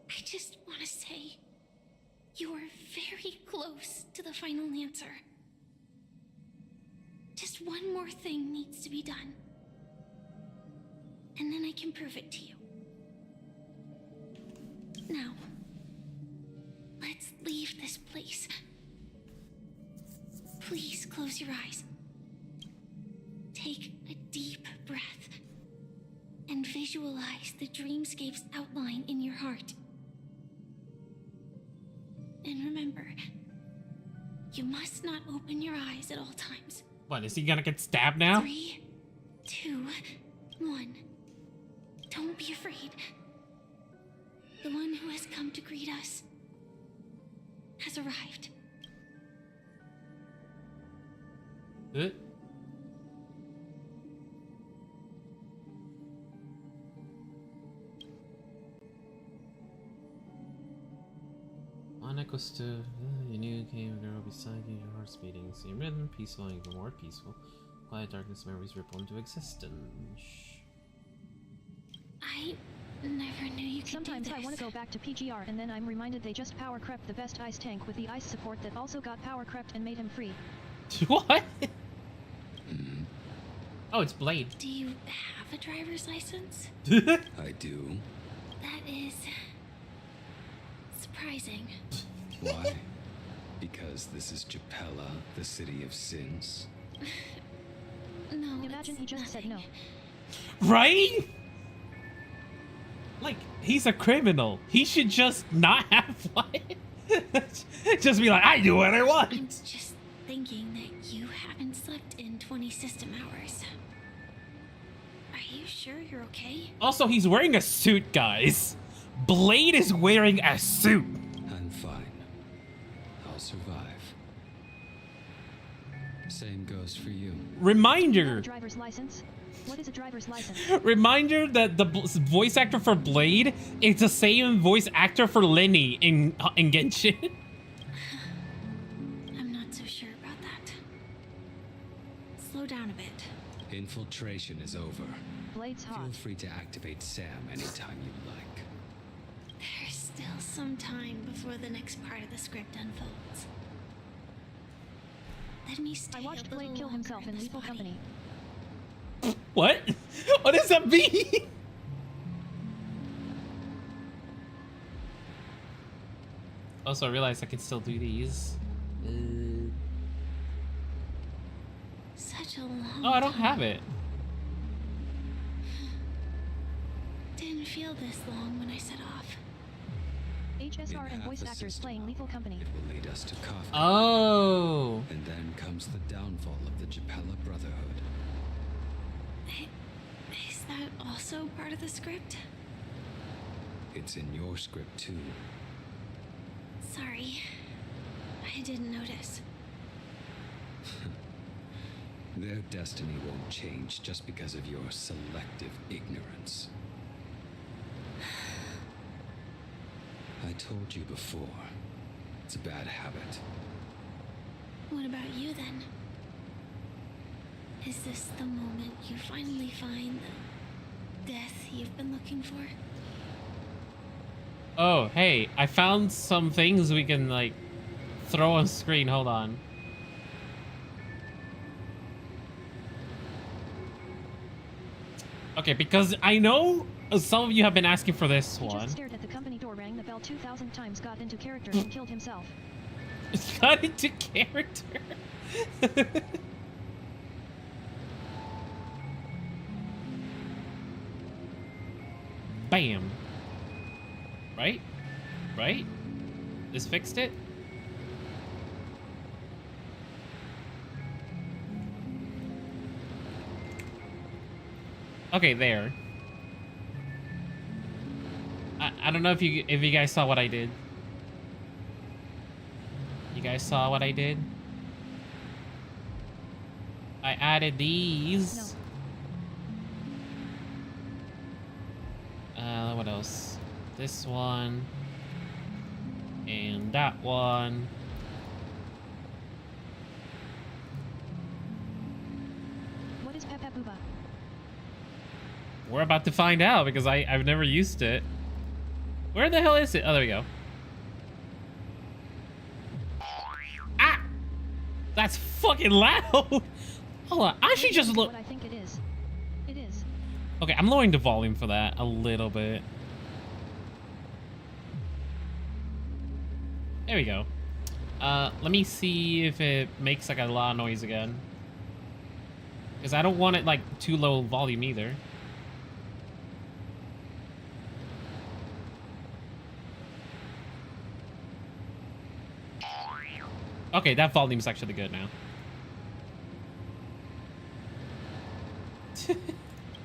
I just want to say, you are very close to the final answer. Just one more thing needs to be done. And then I can prove it to you. Now, let's leave this place. Please close your eyes. Take a deep breath and visualize the dreamscape's outline in your heart. And remember, you must not open your eyes at all times. What, is he gonna get stabbed now? 3, 2, 1. Don't be afraid. The one who has come to greet us has arrived. equals to you knew came a girl beside you, your heart's beating, same rhythm, peaceful and even more peaceful. Quiet darkness memories ripple into existence. I never knew you could Sometimes do I this. want to go back to PGR and then I'm reminded they just power crept the best ice tank with the ice support that also got power crept and made him free. What? Oh, it's Blade. Do you have a driver's license? I do. That is surprising. Why? Because this is Japella, the city of sins. No. Imagine he just said no. Right? Like, he's a criminal. He should just not have one. Just be like, I do what I want. I'm just thinking that you haven't slept in 20 system hours. Are you sure you're okay? Also, he's wearing a suit, guys. Blade is wearing a suit. I'm fine. I'll survive. Same goes for you. Reminder. Driver's license? What is a driver's license? Reminder that the voice actor for Blade is the same voice actor for Lenny in Genshin. I'm not so sure about that. Slow down a bit. Infiltration is over. Blade's hot. Feel free to activate Sam anytime you like. There's still some time before the next part of the script unfolds. Let me stay I watched a Blade little kill longer himself in this Lethal body. Company. What? What does that mean? Also, I realized I can still do these. Such a long Oh, I don't time. have it. Didn't feel this long when I set off. HSR and voice actors playing Lethal Company. It will lead us to Kafka. Oh. And then comes the downfall of the Japella Brotherhood. Is that also part of the script? It's in your script too. Sorry. I didn't notice. Their destiny won't change just because of your selective ignorance. I told you before, it's a bad habit. What about you then? Is this the moment you finally find the death you've been looking for? Oh, hey, I found some things we can, like, throw on screen. Hold on. Okay, because I know some of you have been asking for this He one. just stared at the company door, rang the bell 2,000 times, got into character, and killed himself. Got into character. Bam. Right? Right? This fixed it? Okay, there. I don't know if you guys saw what I did. You guys saw what I did? I added these. No. What else? This one. And that one. What is Pepe Booba? We're about to find out because I've never used it. Where the hell is it? Oh, there we go. Ah! That's fucking loud! Hold on, I should just look. What I think it is. It is. Okay, I'm lowering the volume for that a little bit. There we go. Let me see if it makes like a lot of noise again. Because I don't want it like too low volume either. Okay, that volume's actually good now.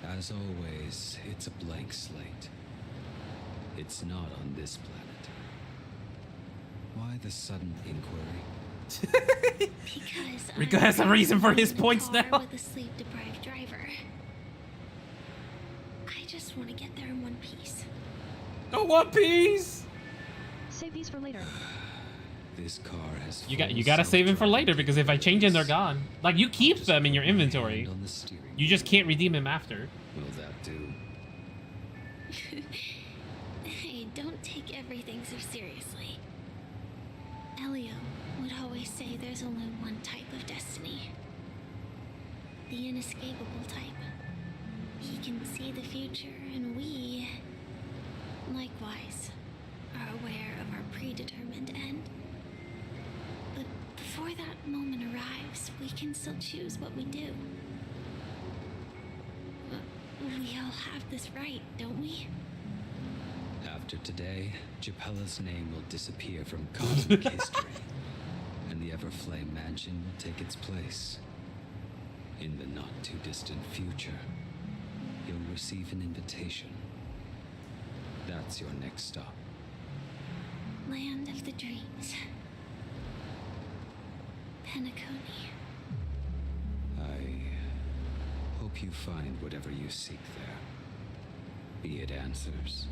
As always, it's a blank slate. It's not on this planet. Why the sudden inquiry? Because Rico has a reason for his points now. With a sleep-deprived driver. I just want to get there in one piece. Oh, One Piece! Save these for later. This car has You gotta save them for later, because if I change them, they're gone. Like, you keep them in your inventory. on the steering. You just can't redeem them after. Will that do? Hey, don't take everything so seriously. Elio would always say there's only one type of destiny. The inescapable type. He can see the future, and we, likewise, are aware of our predetermined end. But before that moment arrives, we can still choose what we do. We all have this right, don't we? After today, Japella's name will disappear from cosmic history, and the Everflame Mansion will take its place. In the not-too-distant future, you'll receive an invitation. That's your next stop. Land of the dreams. Penacony. I hope you find whatever you seek there. Be it answers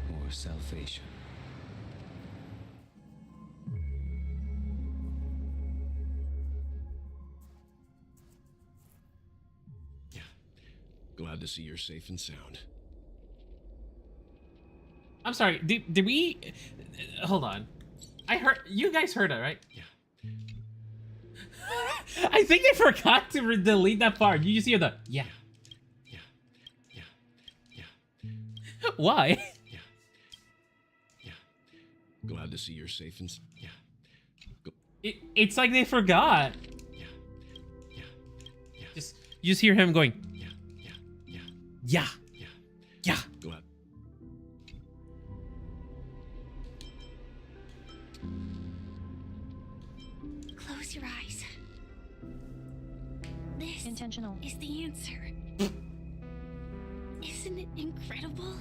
or salvation. Glad to see you're safe and sound. I'm sorry, did we... Hold on. I heard... You guys heard it, right? Yeah. I think they forgot to delete that part. You just hear the... Yeah. Why? Glad to see you're safe and... It's like they forgot. You just hear him going... Yeah. Glad. Close your eyes. This Intentional. is the answer. Isn't it incredible?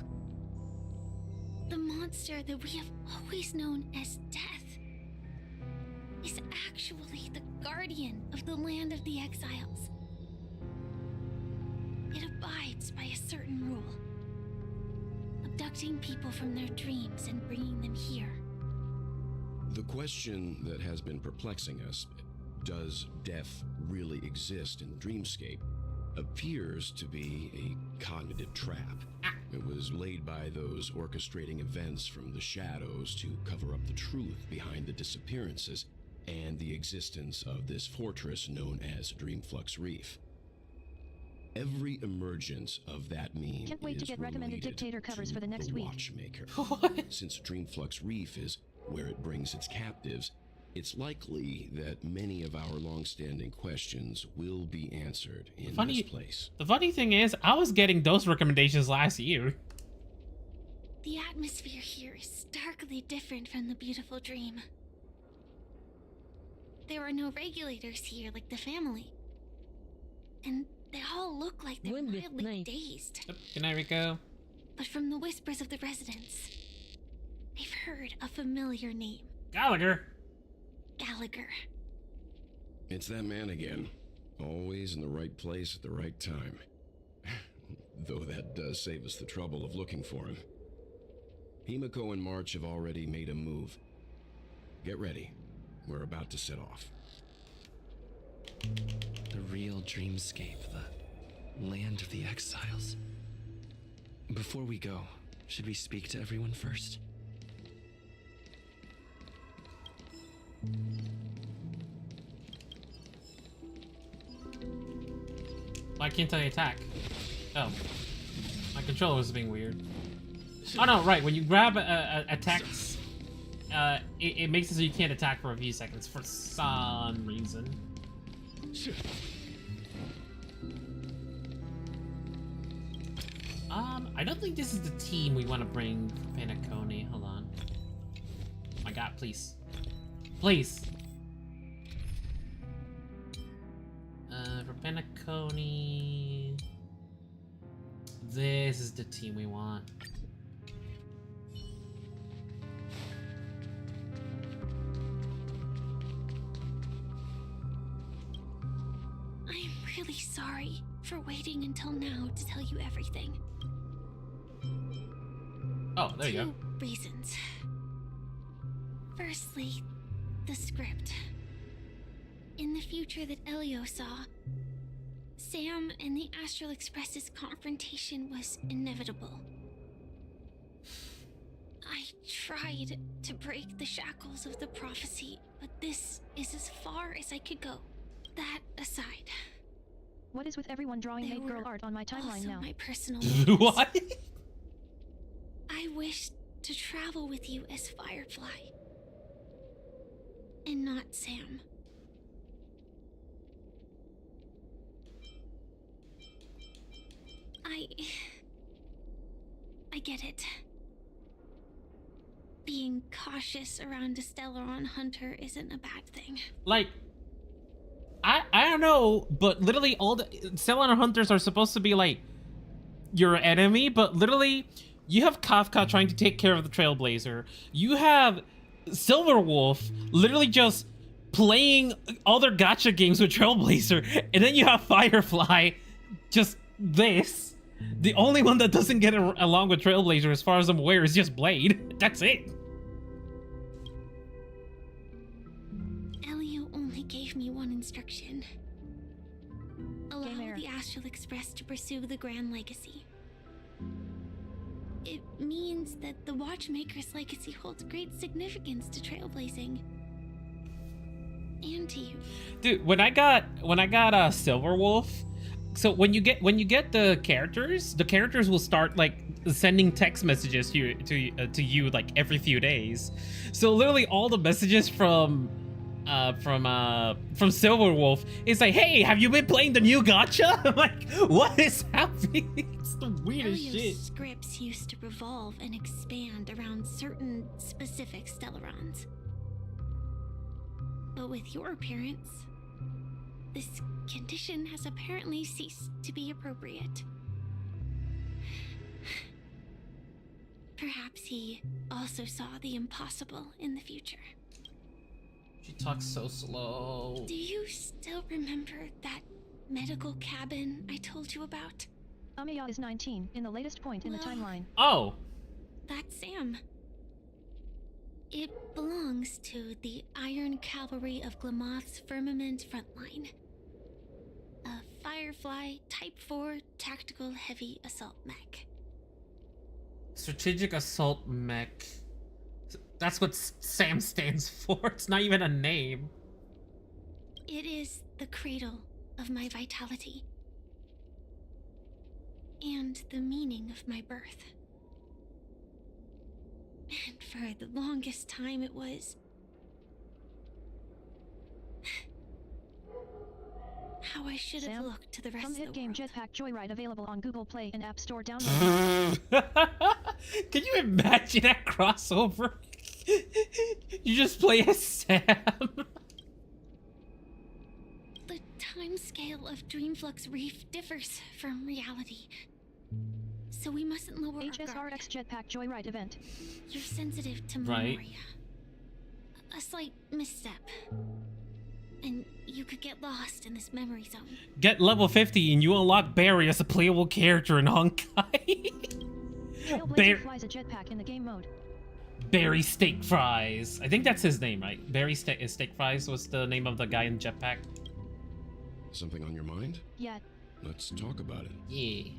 The monster that we have always known as Death is actually the guardian of the land of the exiles. It abides by a certain rule, abducting people from their dreams and bringing them here. The question that has been perplexing us, does death really exist in the dreamscape, appears to be a cognitive trap. It was laid by those orchestrating events from the shadows to cover up the truth behind the disappearances and the existence of this fortress known as Dreamflux Reef. Every emergence of that meme Can't wait to get recommended dictator covers for the next week. Watchmaker. Since Dreamflux Reef is where it brings its captives, it's likely that many of our long-standing questions will be answered in this place. The funny thing is, I was getting those recommendations last year. The atmosphere here is starkly different from the beautiful dream. There are no regulators here like the family. And they all look like they're mildly dazed. Good night, Rico. But from the whispers of the residents, they've heard a familiar name. Gallagher. Gallagher. It's that man again. Always in the right place at the right time. Though that does save us the trouble of looking for him. Himiko and March have already made a move. Get ready. We're about to set off. The real dreamscape, the land of the exiles. Before we go, should we speak to everyone first? Why can't I attack? Oh. My controller was being weird. Oh no, right, when you grab attacks, it makes it so you can't attack for a few seconds for some reason. I don't think this is the team we want to bring for Penacony. Hold on. Oh my god, please. Please. For Penacony, this is the team we want. I'm really sorry for waiting until now to tell you everything. Oh, there you go. 2 reasons. Firstly, the script. In the future that Elio saw, Sam and the Astral Express's confrontation was inevitable. I tried to break the shackles of the prophecy, but this is as far as I could go. That aside, What is with everyone drawing there hate girl were art on my timeline also now? my personal motives. What? I wished to travel with you as Firefly, and not Sam. I get it. Being cautious around a Stellaron hunter isn't a bad thing. Like, I don't know, but literally all the Stellar Hunters are supposed to be like your enemy, but literally you have Kafka trying to take care of the Trailblazer. You have Silverwolf literally just playing other gacha games with Trailblazer, and then you have Firefly just this. The only one that doesn't get along with Trailblazer, as far as I'm aware, is just Blade. That's it. Elio only gave me one instruction. Allow the Astral Express to pursue the Grand Legacy. It means that the Watchmaker's legacy holds great significance to trailblazing. And to you. Dude, when I got Silverwolf, so when you get the characters will start like sending text messages to you like every few days. So literally all the messages from Silverwolf is like, hey, have you been playing the new gacha? I'm like, what is happening? It's the weirdest Elio's shit. scripts used to revolve and expand around certain specific Stellarons. But with your appearance, this condition has apparently ceased to be appropriate. Perhaps he also saw the impossible in the future. She talks so slow. Do you still remember that medical cabin I told you about? Amiya is 19, in the latest point in the timeline. Oh. That's Sam. It belongs to the Iron Cavalry of Glamoth's Firmament Frontline. A Firefly Type 4 Tactical Heavy Assault Mech. Strategic Assault Mech. That's what SAM stands for. It's not even a name. It is the cradle of my vitality. And the meaning of my birth. And for the longest time it was how I should have looked to the rest of the hit game world. Jetpack Joyride available on Google Play and App Store download. Can you imagine that crossover? You just play as Sam. The time scale of Dreamflux Reef differs from reality. So we mustn't lower our guard. HSRX Jetpack Joyride event. You're sensitive to Right. memoria. A slight misstep. And you could get lost in this memory zone. Get level 50 and you unlock Barry as a playable character in Honkai. Trailblazer flies a jetpack in the game mode. Barry Steak Fries. I think that's his name, right? Barry Steak Fries was the name of the guy in Jetpack. Something on your mind? Yeah. Let's talk about it. Yeah.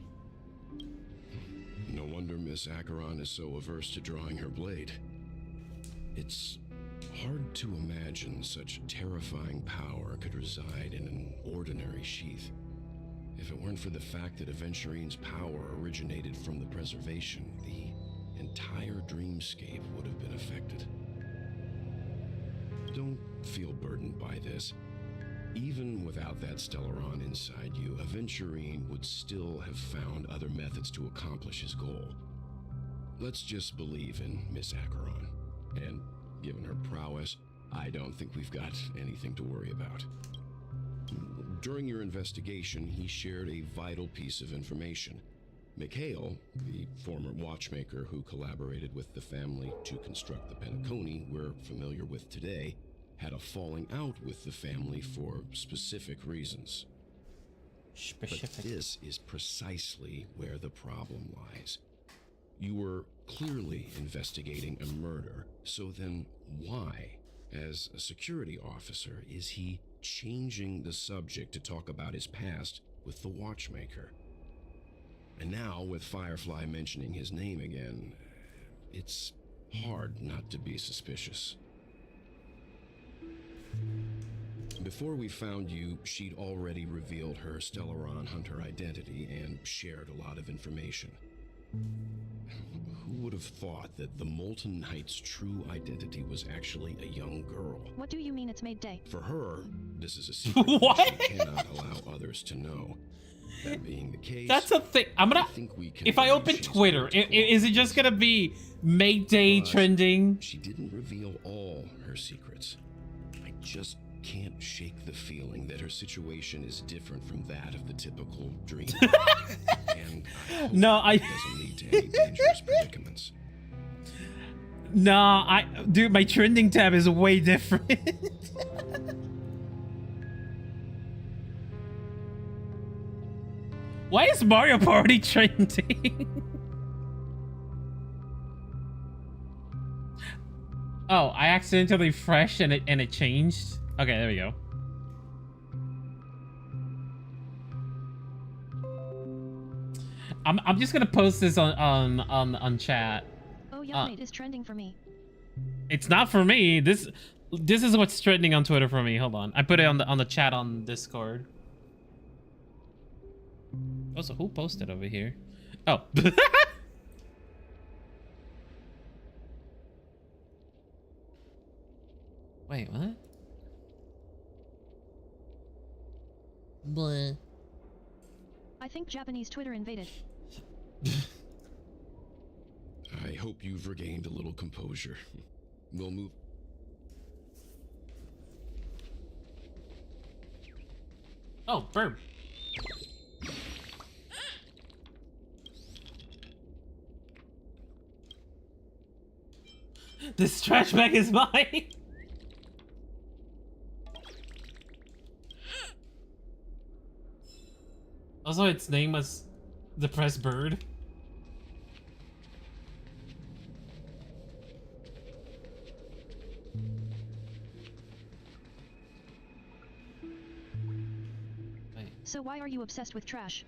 No wonder Miss Acheron is so averse to drawing her blade. It's hard to imagine such terrifying power could reside in an ordinary sheath. If it weren't for the fact that Aventurine's power originated from the preservation, the entire dreamscape would have been affected. Don't feel burdened by this. Even without that Stellaron inside you, Aventurine would still have found other methods to accomplish his goal. Let's just believe in Miss Acheron. And given her prowess, I don't think we've got anything to worry about. During your investigation, he shared a vital piece of information. Mikhail, the former watchmaker who collaborated with the family to construct the Penacony we're familiar with today, had a falling out with the family for specific reasons. But this is precisely where the problem lies. You were clearly investigating a murder. So then why, as a security officer, is he changing the subject to talk about his past with the watchmaker? And now, with Firefly mentioning his name again, it's hard not to be suspicious. Before we found you, she'd already revealed her Stellaron Hunter identity and shared a lot of information. Who would have thought that the Molten Knight's true identity was actually a young girl? What do you mean it's Maid Day? For her, this is a secret What? that she cannot allow others to know. That being the case, That's a thing. I'm gonna. If I open Twitter, is it just gonna be Maid Day trending? She didn't reveal all her secrets. I just can't shake the feeling that her situation is different from that of the typical dreamer. And I hope it doesn't lead to any dangerous predicaments. No, dude, my trending tab is way different. Why is Mario Party trending? Oh, I accidentally refreshed and it changed. Okay, there we go. I'm just gonna post this on chat. Oh, Yuckmate is trending for me. It's not for me. This is what's trending on Twitter for me. Hold on, I put it on the chat on Discord. Also, who posted over here? Oh. Wait, what? Bleh. I think Japanese Twitter invaded. I hope you've regained a little composure. We'll move. Oh, burp. This trash bag is mine. Also, its name was Depressed Bird. Wait. So why are you obsessed with trash?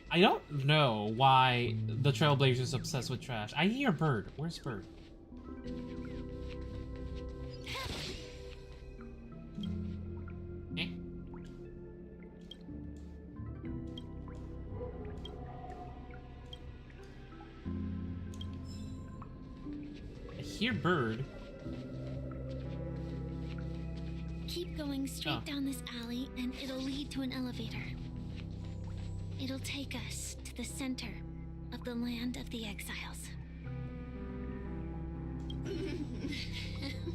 I don't know why the Trailblazers obsessed with trash. I hear Bird. Where's Bird? Eh? I hear Bird. Keep going straight down this alley and it'll lead to an elevator. It'll take us to the center of the land of the exiles.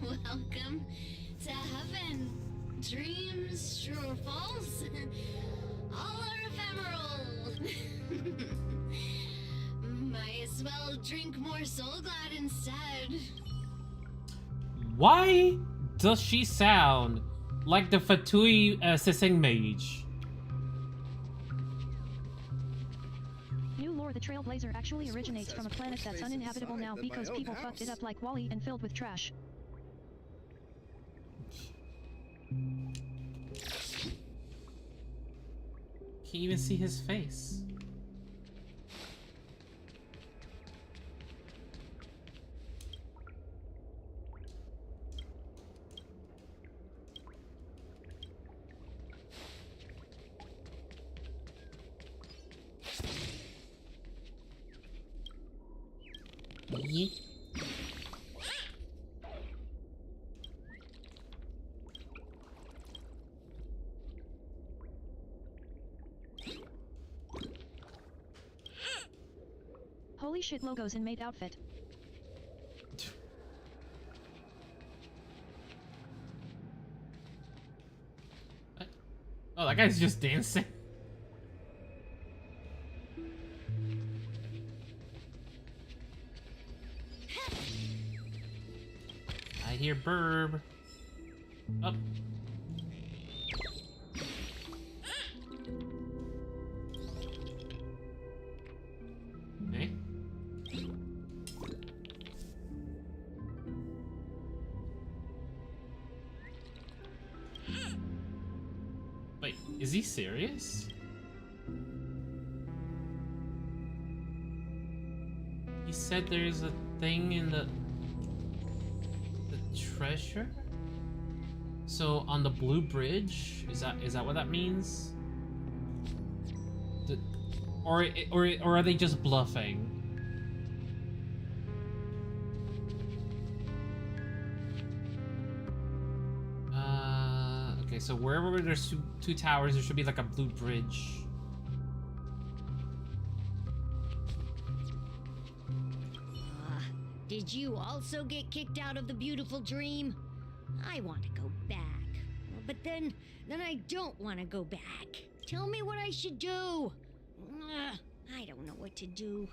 Welcome to heaven. Dreams, true or false, all are ephemeral. Might as well drink more Soul Glad instead. Why does she sound like the Fatui Sising Mage? The Trailblazer actually originates from a planet that's uninhabitable now because people fucked it up like Wall-E and filled with trash. Can't even see his face. Yeet. Holy shit, logos in maid outfit. Oh, that guy's just dancing. I hear burb. Up. Wait, is he serious? He said there's a thing in the treasure? So on the blue bridge, is that what that means? Or are they just bluffing? Okay, so wherever there's two towers, there should be like a blue bridge. Did you also get kicked out of the beautiful dream? I want to go back. But then I don't want to go back. Tell me what I should do. I don't know what to do.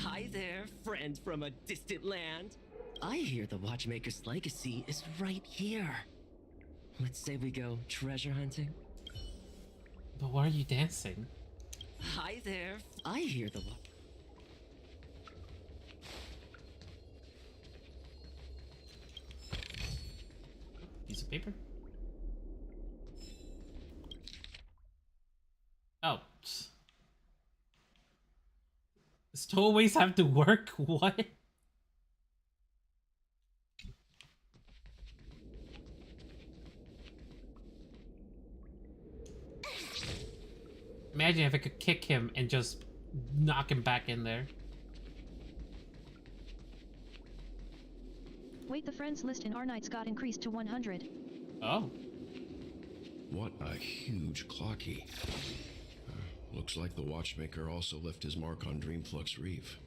Hi there, friend from a distant land. I hear the Watchmaker's legacy is right here. Let's say we go treasure hunting. But why are you dancing? Hi there. I hear the Piece of paper. Oh. Stowaways have to work? What? Imagine if I could kick him and just knock him back in there. Wait, the friends list in our nights got increased to 100. Oh. What a huge clocky. Looks like the Watchmaker also left his mark on Dreamflux Reef.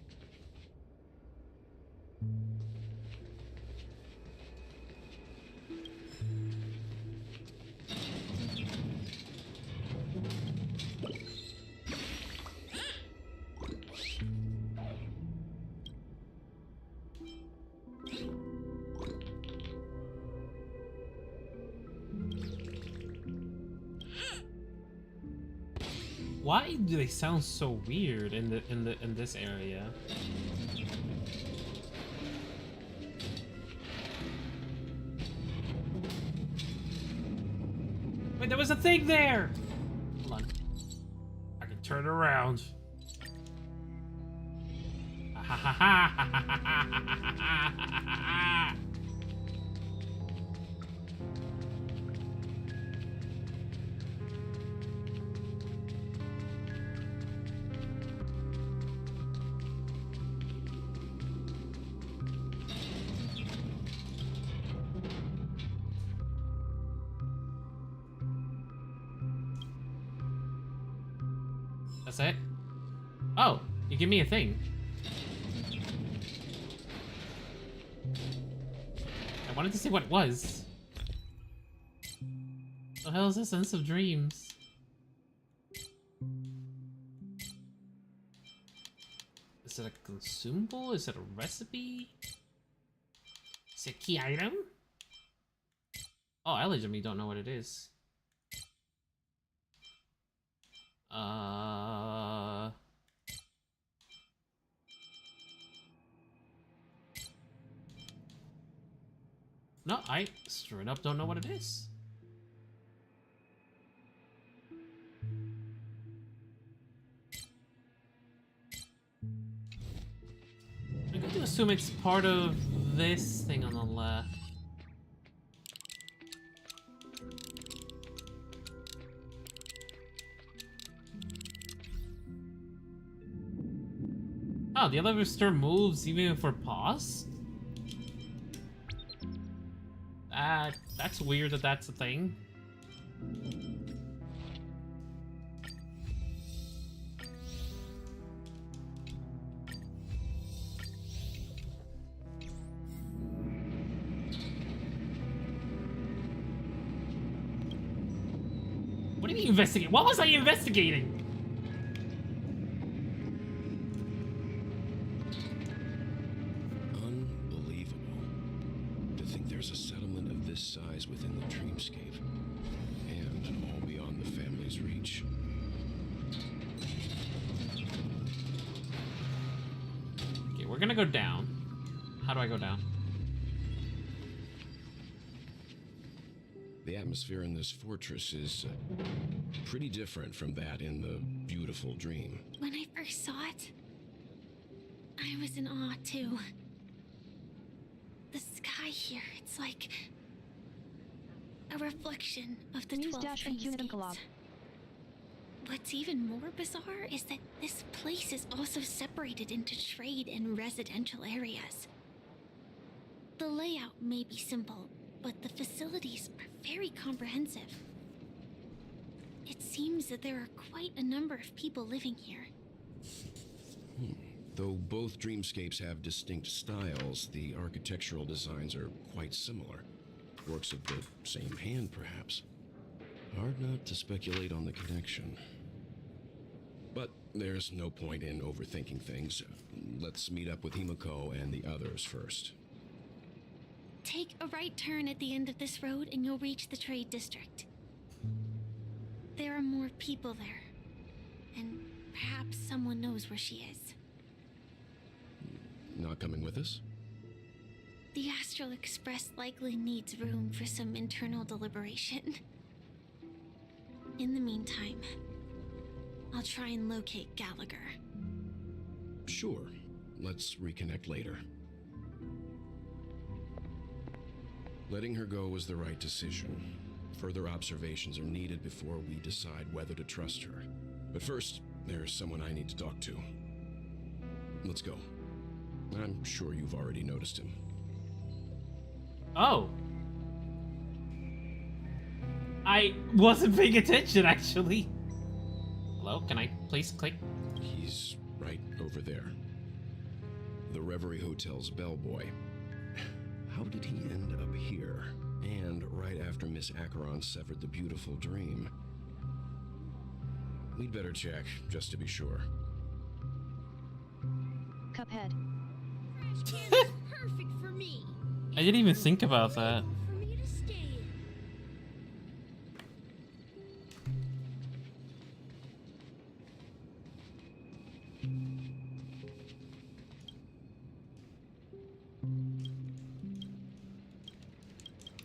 Why do they sound so weird in this area? Wait, there was a thing there! Hold on. I can turn around. Ha ha ha ha ha ha ha. That's it? Oh, you give me a thing. I wanted to see what it was. The hell is the sense of dreams? Is it a consumable? Is it a recipe? Is it a key item? Oh, I legitimately don't know what it is. No, I straight up don't know what it is. I'm going to assume it's part of this thing on the left. Oh, the elevator moves even if we're paused? That's weird that that's a thing. What do you mean investigate? What was I investigating? Size within the dreamscape, and all beyond the family's reach. Okay, we're gonna go down. How do I go down? The atmosphere in this fortress is pretty different from that in the beautiful dream. When I first saw it, I was in awe too. The sky here, it's like a reflection of the 12 dreamscapes. What's even more bizarre is that this place is also separated into trade and residential areas. The layout may be simple, but the facilities are very comprehensive. It seems that there are quite a number of people living here. Though both dreamscapes have distinct styles, the architectural designs are quite similar. Works of the same hand, perhaps. Hard not to speculate on the connection. But there's no point in overthinking things. Let's meet up with Himiko and the others first. Take a right turn at the end of this road and you'll reach the trade district. There are more people there, and perhaps someone knows where she is. Not coming with us? The Astral Express likely needs room for some internal deliberation. In the meantime, I'll try and locate Gallagher. Sure. Let's reconnect later. Letting her go was the right decision. Further observations are needed before we decide whether to trust her. But first, there's someone I need to talk to. Let's go. I'm sure you've already noticed him. Oh. I wasn't paying attention, actually. Hello, can I please click? He's right over there. The Reverie Hotel's bellboy. How did he end up here? And right after Miss Acheron severed the beautiful dream. We'd better check, just to be sure. Cuphead. Perfect for me. I didn't even think about that. For me to stay in.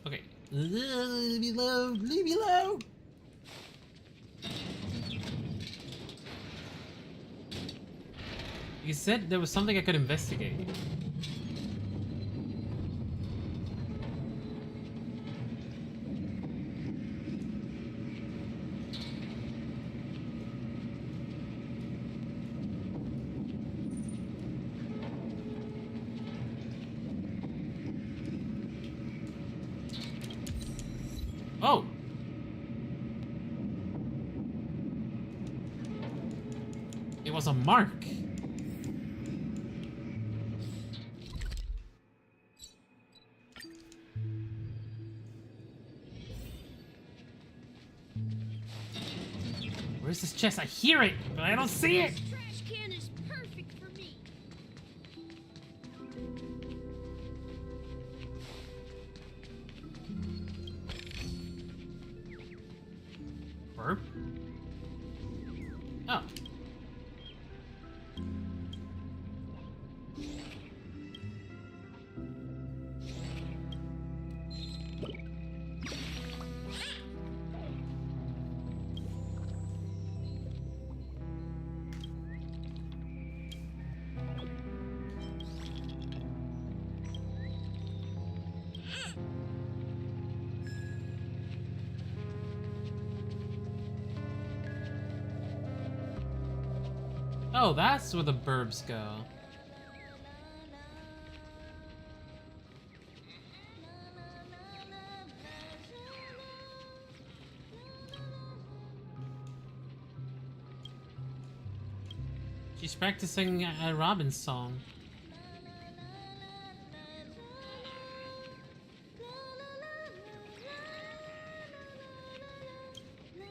Okay. Leave me alone. Leave me alone. You said there was something I could investigate. Oh! It was a mark. Where's this chest? I hear it, but I don't see it. This trash can is perfect for me. Burp? Oh. Oh, that's where the burbs go. She's practicing a Robin song.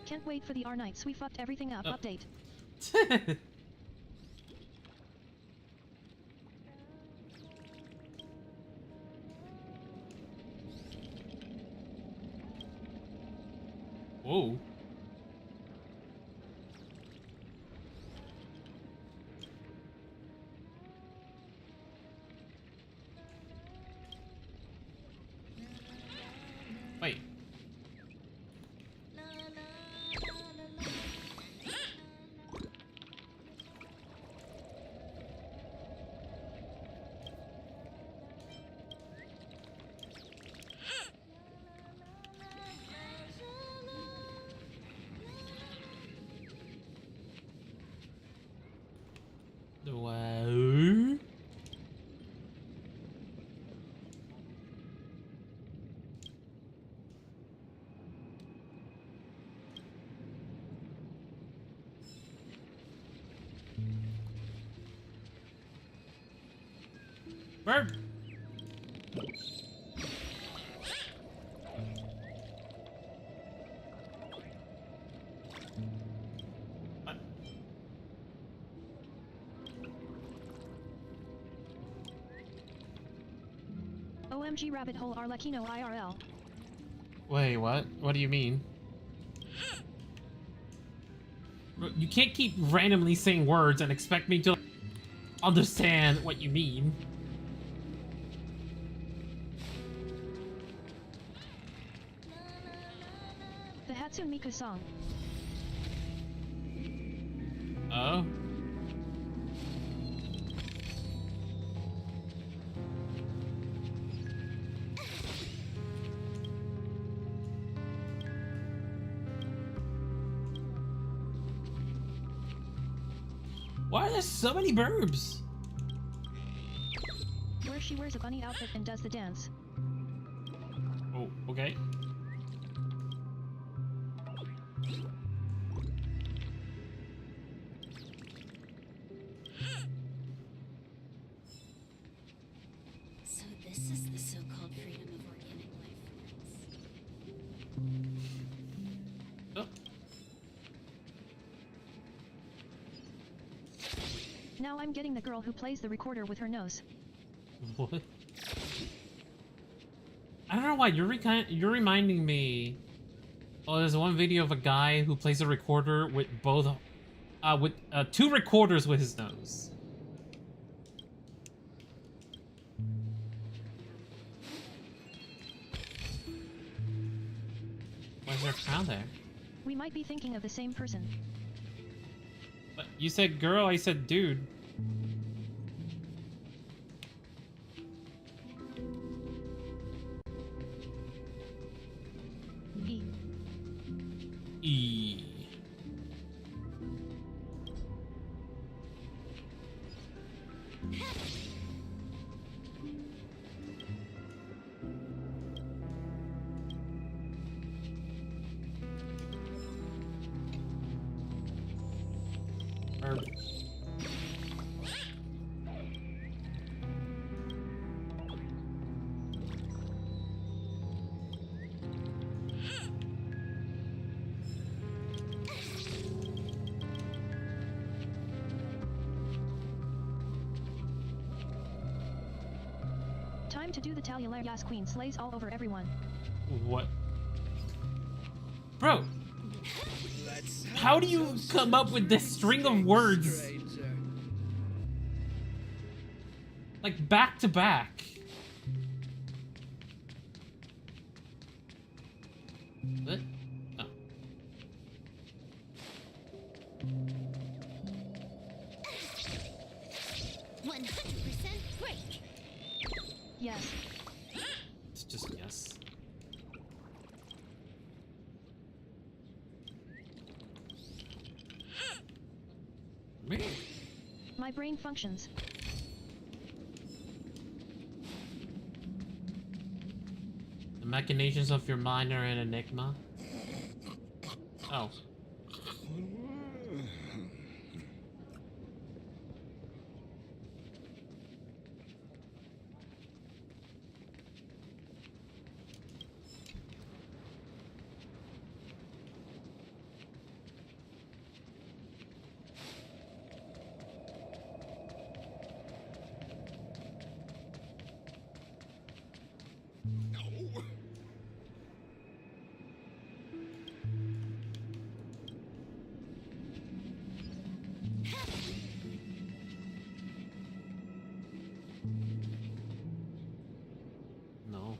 Can't wait for the R Nights. We fucked everything up. Oh. Update. Whoa. Wait. Bird. OMG rabbit hole Arlecchino IRL. Wait, what? What do you mean? You can't keep randomly saying words and expect me to understand what you mean. The Hatsune Miku song. Oh? Why are there so many burbs? Where she wears a bunny outfit and does the dance. Oh, okay. So this is the so-called freedom of organic life forms. Oh. Now I'm getting the girl who plays the recorder with her nose. What? I don't know why you're reminding me. Oh, there's one video of a guy who plays a recorder with both, two recorders with his nose. Why is there a crown there? We might be thinking of the same person. But you said girl, I said dude. E. Time to do the Talular Yas Queen slays all over everyone. What? Bro, how do you come up with this string of words? Like back to back. What? Oh. 100% break. Yes. It's just yes. Me? My brain functions. The machinations of your mind are an enigma. Oh. No.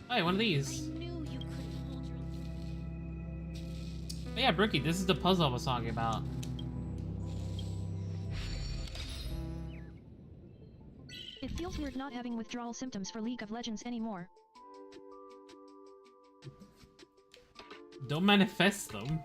Hey, one of these. Oh, yeah, Brookie, this is the puzzle I was talking about. It feels weird not having withdrawal symptoms for League of Legends anymore. Don't manifest them.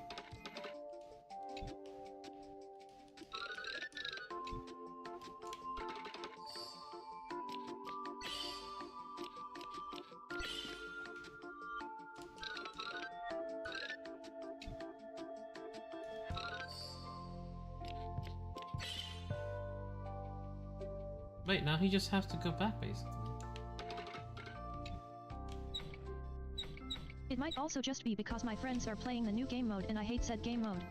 Wait, now he just has to go back, basically. It might also just be because my friends are playing the new game mode and I hate said game mode.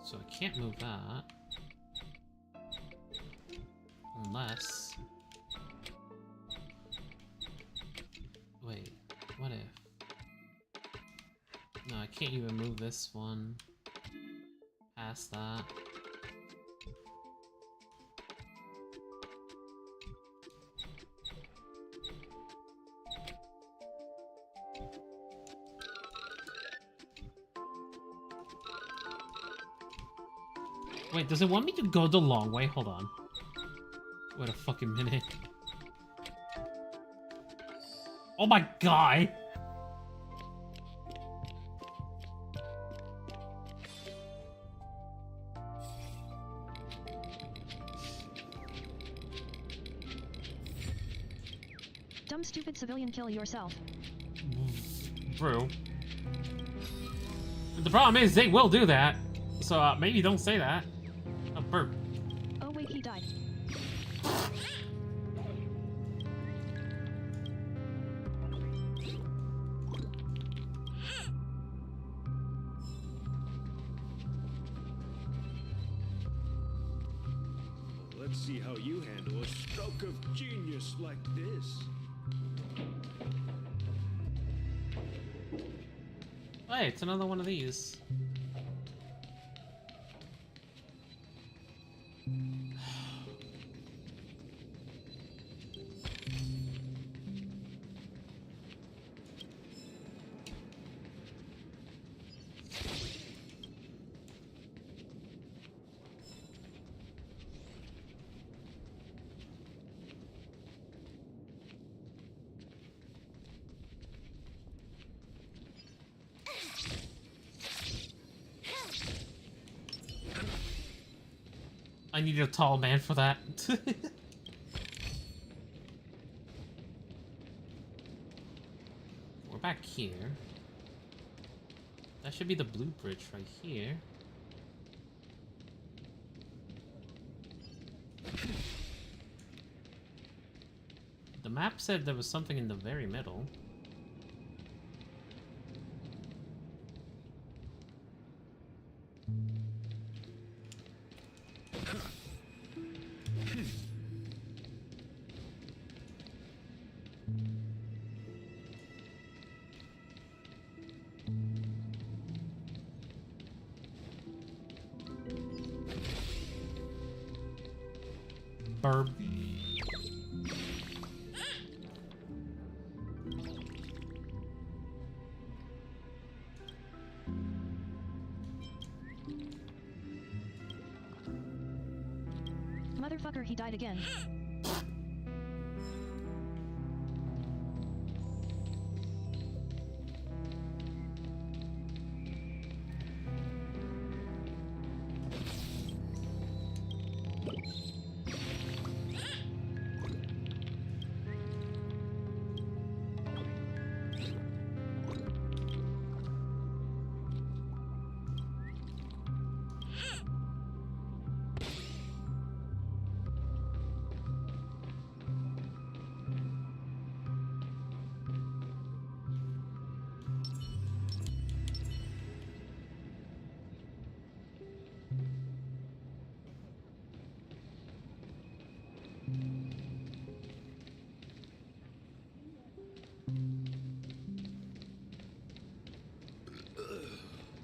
So I can't move that. Unless... Wait, what if... No, I can't even move this one past that. Wait, does it want me to go the long way? Hold on. Wait a fucking minute. Oh my god! Dumb stupid civilian, kill yourself. True. The problem is they will do that. So maybe don't say that. Oh, burp. Oh wait, he died. Let's see how you handle a stroke of genius like this. Hey, it's another one of these. I need a tall man for that. We're back here. That should be the blue bridge right here. The map said there was something in the very middle. Burb. Motherfucker, he died again.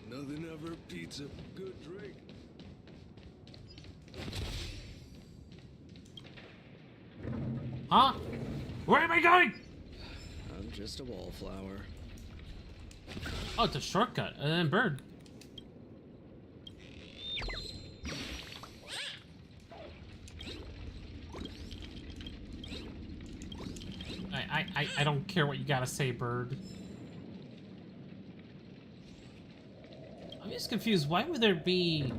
Nothing ever beats a good drink. Huh? Where am I going? I'm just a wallflower. Oh, it's a shortcut. And then bird. I don't care what you gotta say, bird. I'm just confused. Why would there be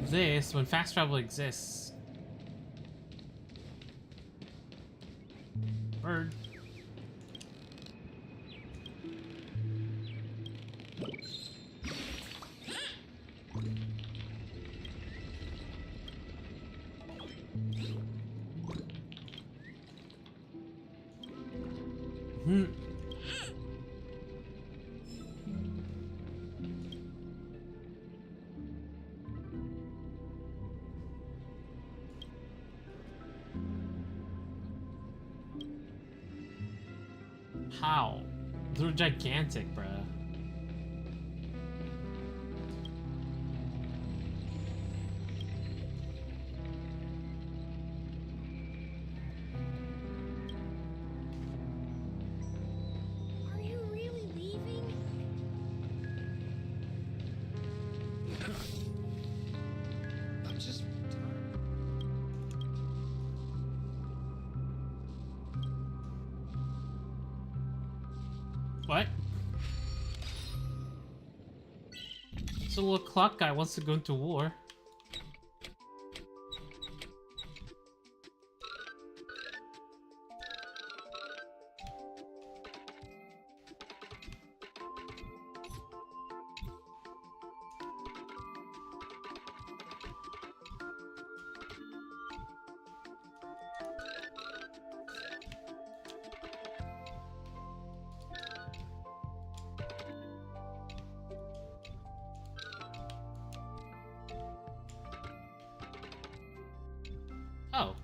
this when fast travel exists? Bird. Hmm. How? They're gigantic, bruh. Are you really leaving? I'm just What? So little clock guy wants to go into war. Oh.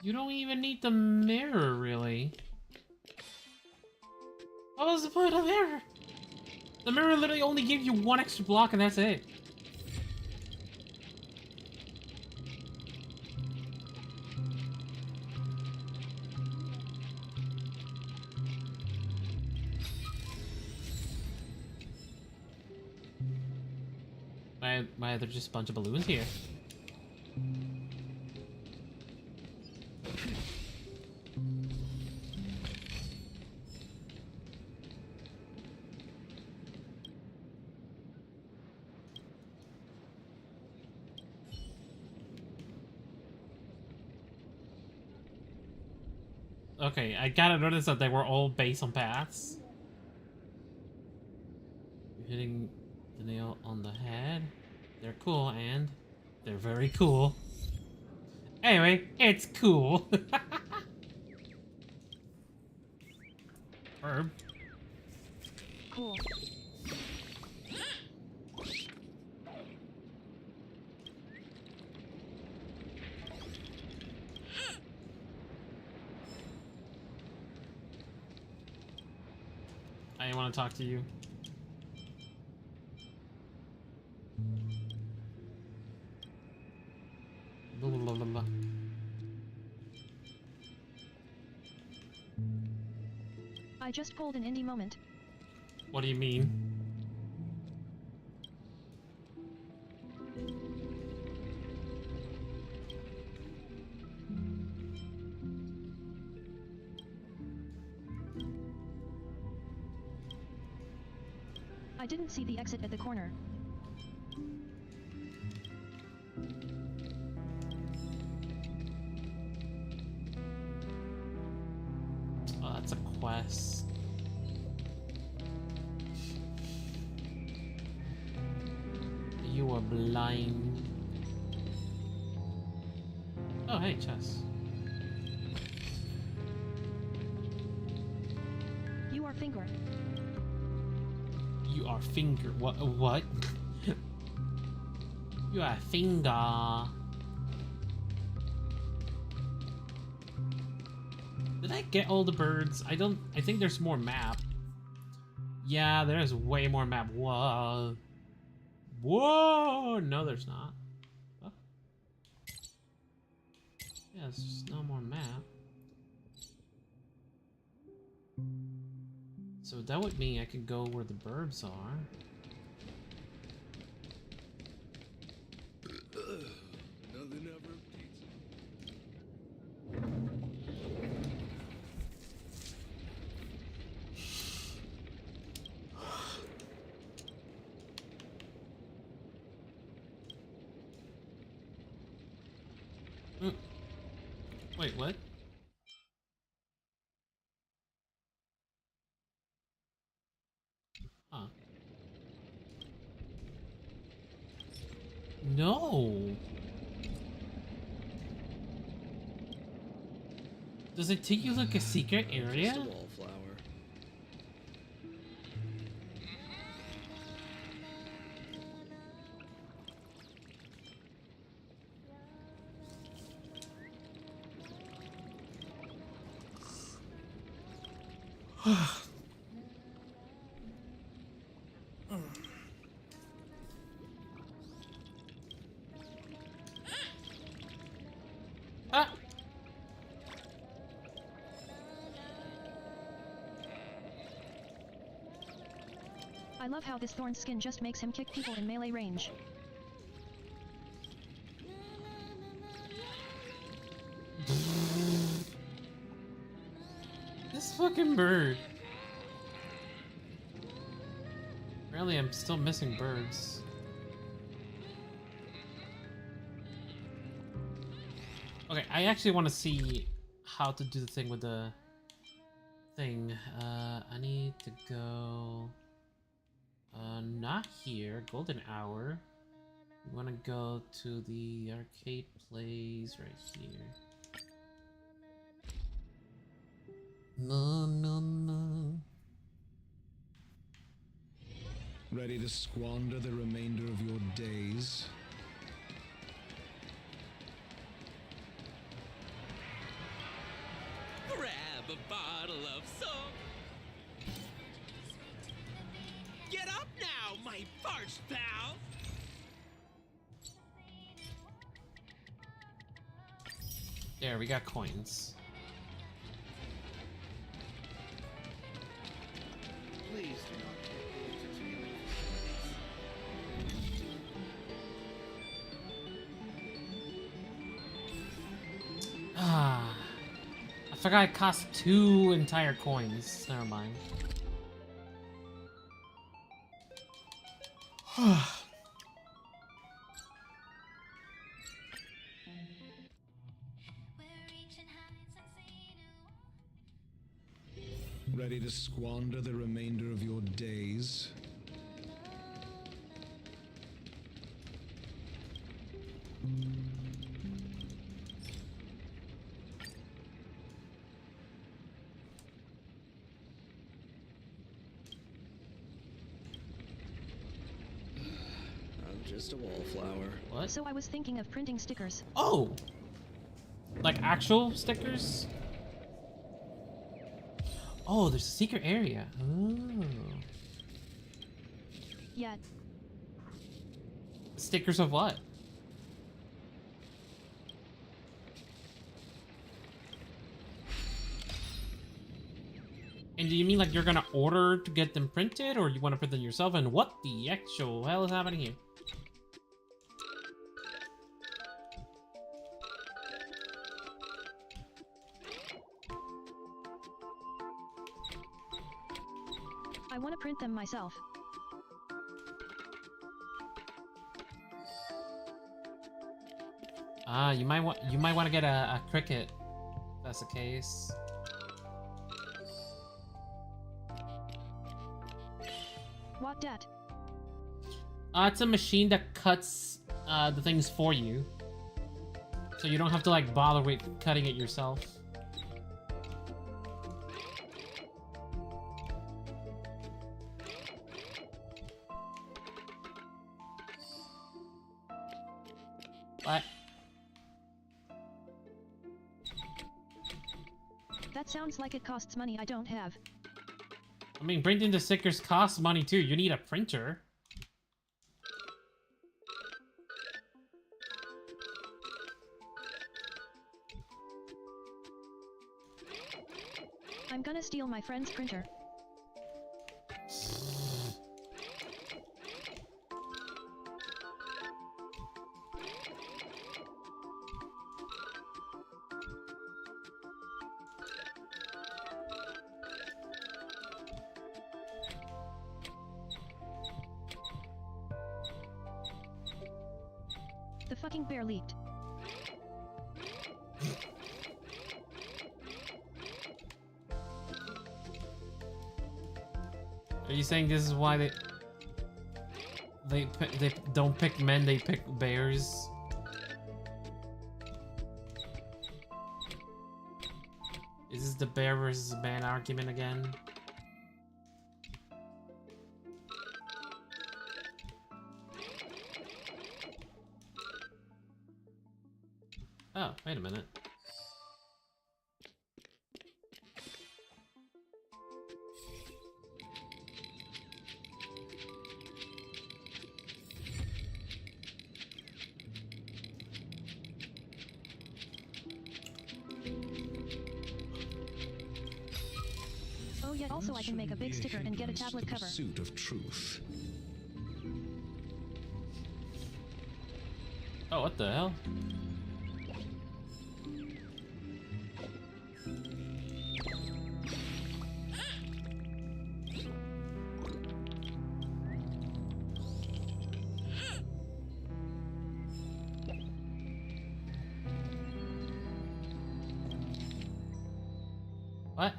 You don't even need the mirror, really. What was the point of the mirror? The mirror literally only gives you one extra block and that's it. Why are there just a bunch of balloons here? Okay, I gotta notice that they were all based on paths. You're hitting the nail on the head. They're cool, and they're very cool. Anyway, it's cool. Herb. Cool. I want to talk to you. Blah, blah, blah, blah. I just pulled an indie moment. What do you mean? I didn't see the exit at the corner. Oh, that's a quest. You are blind. Oh, hey, chess. You are finger. You are finger. What? You are finger. Did I get all the birds? I think there's more map. Yeah, there's way more map. Whoa. Whoa! No, there's not. Oh. Yeah, there's just no more map. So that would mean I could go where the birds are. Wait, what? Huh. No. Does it take you like a secret area? Just a wallflower. Ah! I love how this thorn skin just makes him kick people in melee range. This fucking bird. Apparently I'm still missing birds. Okay, I actually want to see how to do the thing with the thing. I need to go... not here. Golden Hour. We want to go to the arcade place right here. No, no, no. Ready to squander the remainder of your days? Grab a bottle of soap. Get up now, my parched pal. There, we got coins. Please do not get closer to me. Ah, I forgot it cost 2 entire coins. Never mind. Ready to squander the remainder of your days? I'm just a wallflower. What? So I was thinking of printing stickers. Oh! Like actual stickers? Oh, there's a secret area. Oh. Yeah. Stickers of what? And do you mean like you're gonna order to get them printed, or you want to print them yourself? And what the actual hell is happening here? I want to print them myself. Ah, you might want to get a cricket. If that's the case. What dat? It's a machine that cuts the things for you, so you don't have to like bother with cutting it yourself. What? That sounds like it costs money I don't have. I mean, printing the stickers costs money too. You need a printer. I'm gonna steal my friend's printer. The fucking bear leaked. Are you saying this is why they don't pick men, they pick bears? Is this the bear versus man argument again? Oh, wait a minute. Oh yeah, also I can make a big sticker and get a tablet cover. Pursuit of truth. Oh, what the hell? What?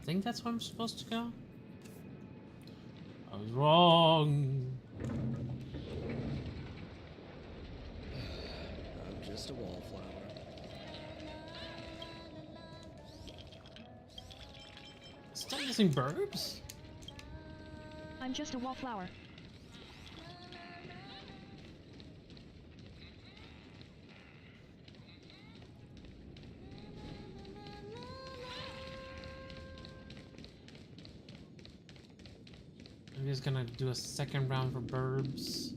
I think that's where I'm supposed to go. I was wrong. I'm just a wallflower. Stop using burbs? I'm just a wallflower. I'm just gonna do a second round for burbs.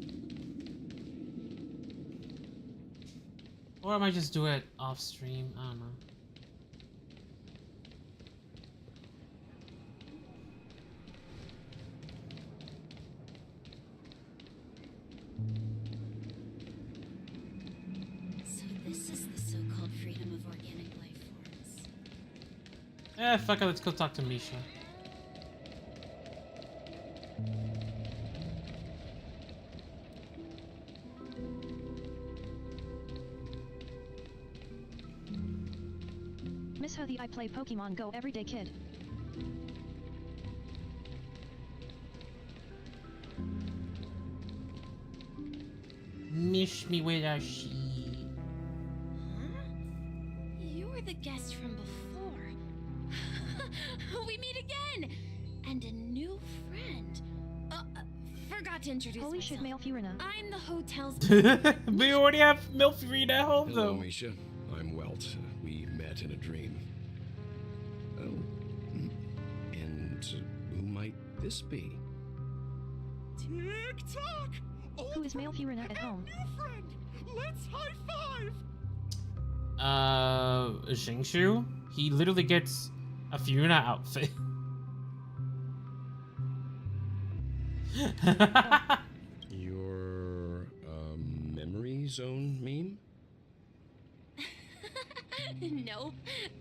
Or I might just do it off stream. I don't know. So this is the so-called freedom of organic life forms. Fuck it, let's go talk to Misha. Miss Hothy, I play Pokemon Go everyday kid. Mish me with a she. You were the guest from before. We meet again! And a new friend. Forgot to introduce Holy shit, myself. Malfurina. I'm the hotel's... We already have Milfreed at home, Hello, though. Misha. I'm Welt. We met in a dream. Oh. And who might this be? Tick-tock! Who is Malfurina at home? Let's high five! Xingshu? He literally gets a Fiona outfit. Your memory zone meme? No,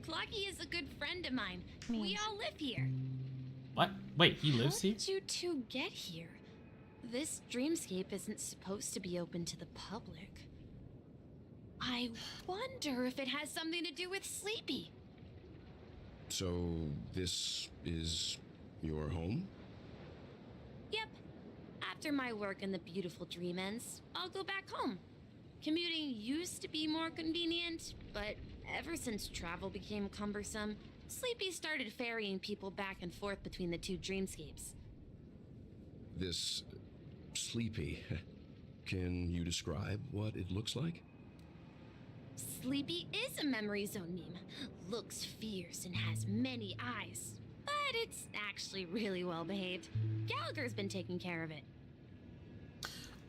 Clocky is a good friend of mine. We all live here. What? Wait, he lives here? How did you two get here? This dreamscape isn't supposed to be open to the public. I wonder if it has something to do with Sleepy. So this is your home? Yep. After my work in the beautiful dream ends, I'll go back home. Commuting used to be more convenient, but ever since travel became cumbersome, Sleepy started ferrying people back and forth between the two dreamscapes. This Sleepy. Can you describe what it looks like? Sleepy is a memory zone meme. Looks fierce and has many eyes. But it's actually really well behaved. Gallagher's been taking care of it.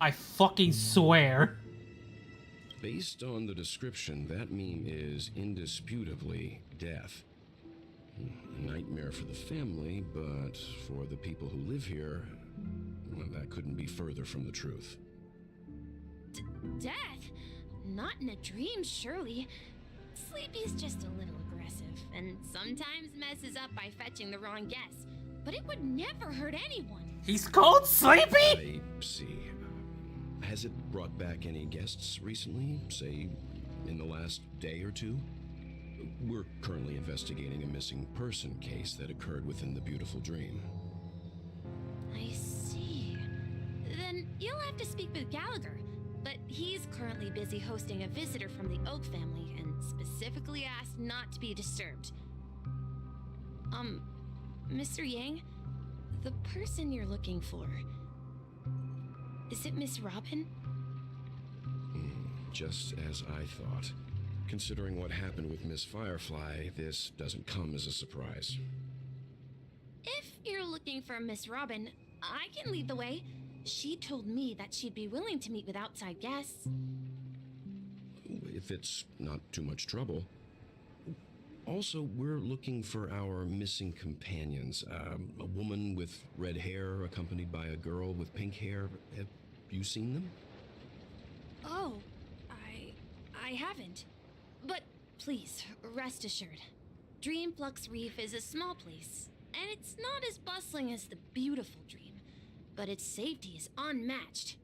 I fucking swear. Based on the description, that meme is indisputably death. A nightmare for the family, but for the people who live here, well, that couldn't be further from the truth. Death? Not in a dream, surely. Sleepy's just a little aggressive, and sometimes messes up by fetching the wrong guess. But it would never hurt anyone. He's called Sleepy? I see. Has it brought back any guests recently? Say, in the last day or two? We're currently investigating a missing person case that occurred within the beautiful dream. I see. Then you'll have to speak with Gallagher. But he's currently busy hosting a visitor from the Oak family and specifically asked not to be disturbed. Mr. Yang, the person you're looking for, is it Miss Robin? Just as I thought. Considering what happened with Miss Firefly, this doesn't come as a surprise. If you're looking for Miss Robin, I can lead the way. She told me that she'd be willing to meet with outside guests. If it's not too much trouble. Also, we're looking for our missing companions. A woman with red hair accompanied by a girl with pink hair. Have you seen them? Oh, I haven't. But please, rest assured. Dreamflux Reef is a small place, and it's not as bustling as the beautiful Dream, but its safety is unmatched.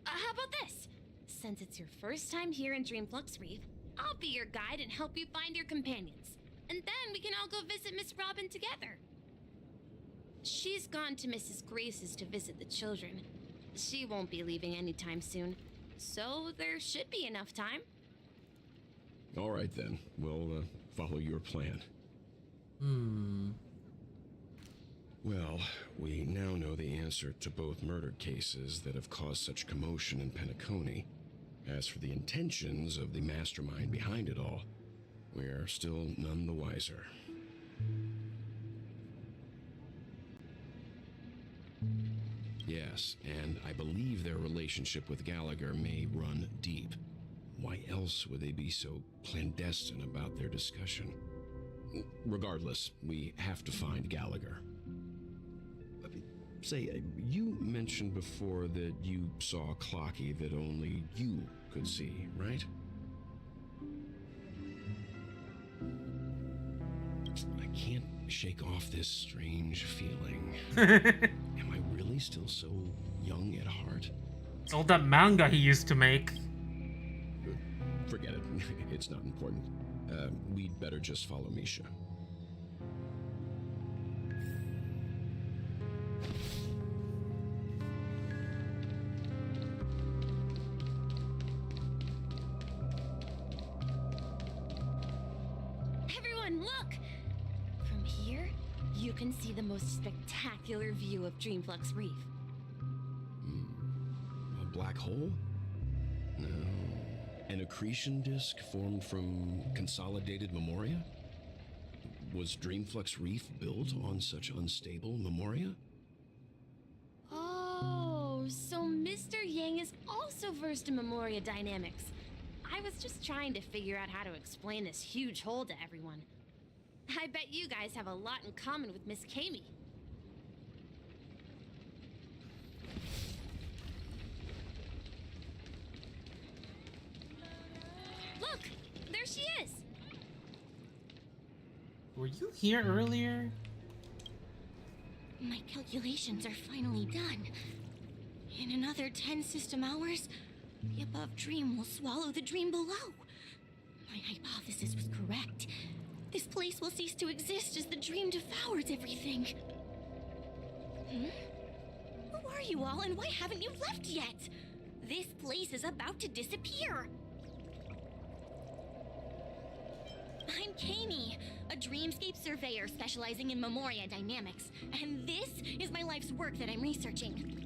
How about this? Since it's your first time here in Dreamflux Reef, I'll be your guide and help you find your companions. And then we can all go visit Miss Robin together. She's gone to Mrs. Grace's to visit the children. She won't be leaving anytime soon, so there should be enough time. All right then, we'll follow your plan. Well, we now know the answer to both murder cases that have caused such commotion in Penacony. As for the intentions of the mastermind behind it all, we're still none the wiser. Yes, and I believe their relationship with Gallagher may run deep. Why else would they be so clandestine about their discussion? Regardless, we have to find Gallagher. Say, you mentioned before that you saw a clocky that only you could see, right? I can't shake off this strange feeling. Am I really still so young at heart? It's all that manga he used to make. Forget it. It's not important. We'd better just follow Misha. Everyone, look! From here, you can see the most spectacular view of Dreamflux Reef. A black hole? No. An accretion disk formed from consolidated memoria? Was Dreamflux Reef built on such unstable memoria? Oh, so Mr. Yang is also versed in memoria dynamics. I was just trying to figure out how to explain this huge hole to everyone. I bet you guys have a lot in common with Miss Kami. Look, there she is. Were you here earlier? My calculations are finally done. In another 10 system hours, the above dream will swallow the dream below. My hypothesis was correct. This place will cease to exist as the dream devours everything. Who are you all, and why haven't you left yet? This place is about to disappear. I'm Kami, a dreamscape surveyor specializing in memoria dynamics, and this is my life's work that I'm researching.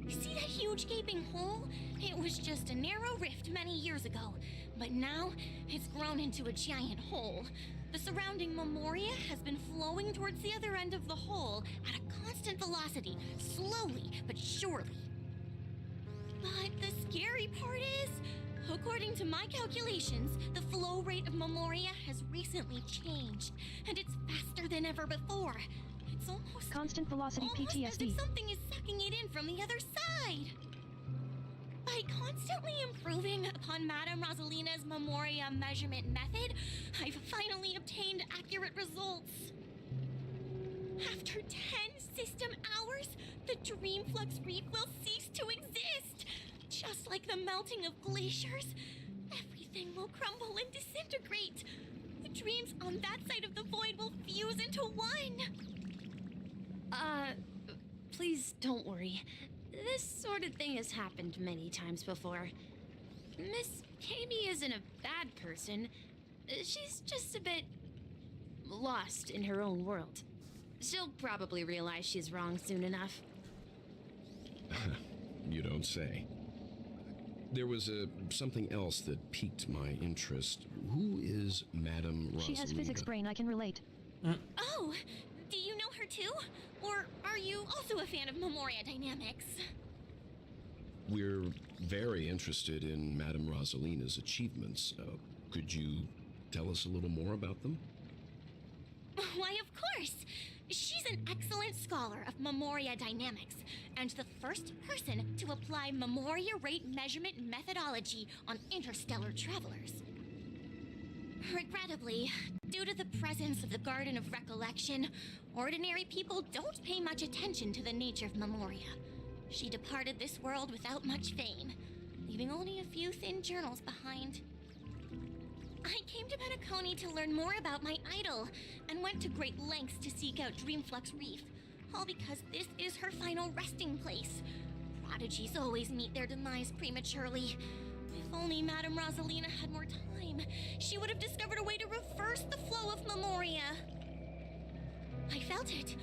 See that huge gaping hole? It was just a narrow rift many years ago, but now it's grown into a giant hole. The surrounding memoria has been flowing towards the other end of the hole at a constant velocity, slowly but surely. But the scary part is, according to my calculations, the flow rate of Memoria has recently changed, and it's faster than ever before. It's almost Constant velocity almost as PTSD. if something is sucking it in from the other side. By constantly improving upon Madame Rosalina's Memoria measurement method, I've finally obtained accurate results. After 10 system hours, the Dreamflux Reef will cease to exist. Just like the melting of glaciers, everything will crumble and disintegrate. The dreams on that side of the void will fuse into one. Please don't worry. This sort of thing has happened many times before. Miss Kami isn't a bad person. She's just a bit lost in her own world. She'll probably realize she's wrong soon enough. You don't say. There was something else that piqued my interest. Who is Madame Rosalina? She has physics brain, I can relate. Oh, do you know her too? Or are you also a fan of Memoria Dynamics? We're very interested in Madame Rosalina's achievements. Could you tell us a little more about them? Why, of course! She's an excellent scholar of Memoria Dynamics, and the first person to apply Memoria rate measurement methodology on interstellar travelers. Regrettably, due to the presence of the Garden of Recollection, ordinary people don't pay much attention to the nature of Memoria. She departed this world without much fame, leaving only a few thin journals behind. I came to Penacony to learn more about my idol, and went to great lengths to seek out Dreamflux Reef, all because this is her final resting place. Prodigies always meet their demise prematurely. If only Madame Rosalina had more time, she would have discovered a way to reverse the flow of Memoria. I felt it.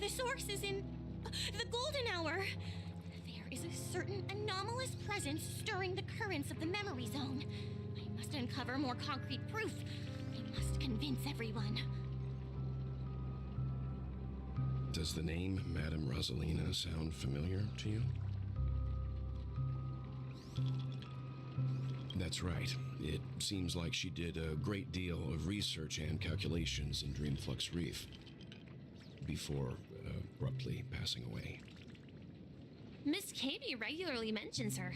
The source is in the Golden Hour. There is a certain anomalous presence stirring the currents of the memory zone. I must uncover more concrete proof. I must convince everyone. Does the name Madame Rosalina sound familiar to you? That's right. It seems like she did a great deal of research and calculations in Dreamflux Reef before abruptly passing away. Miss Kami regularly mentions her.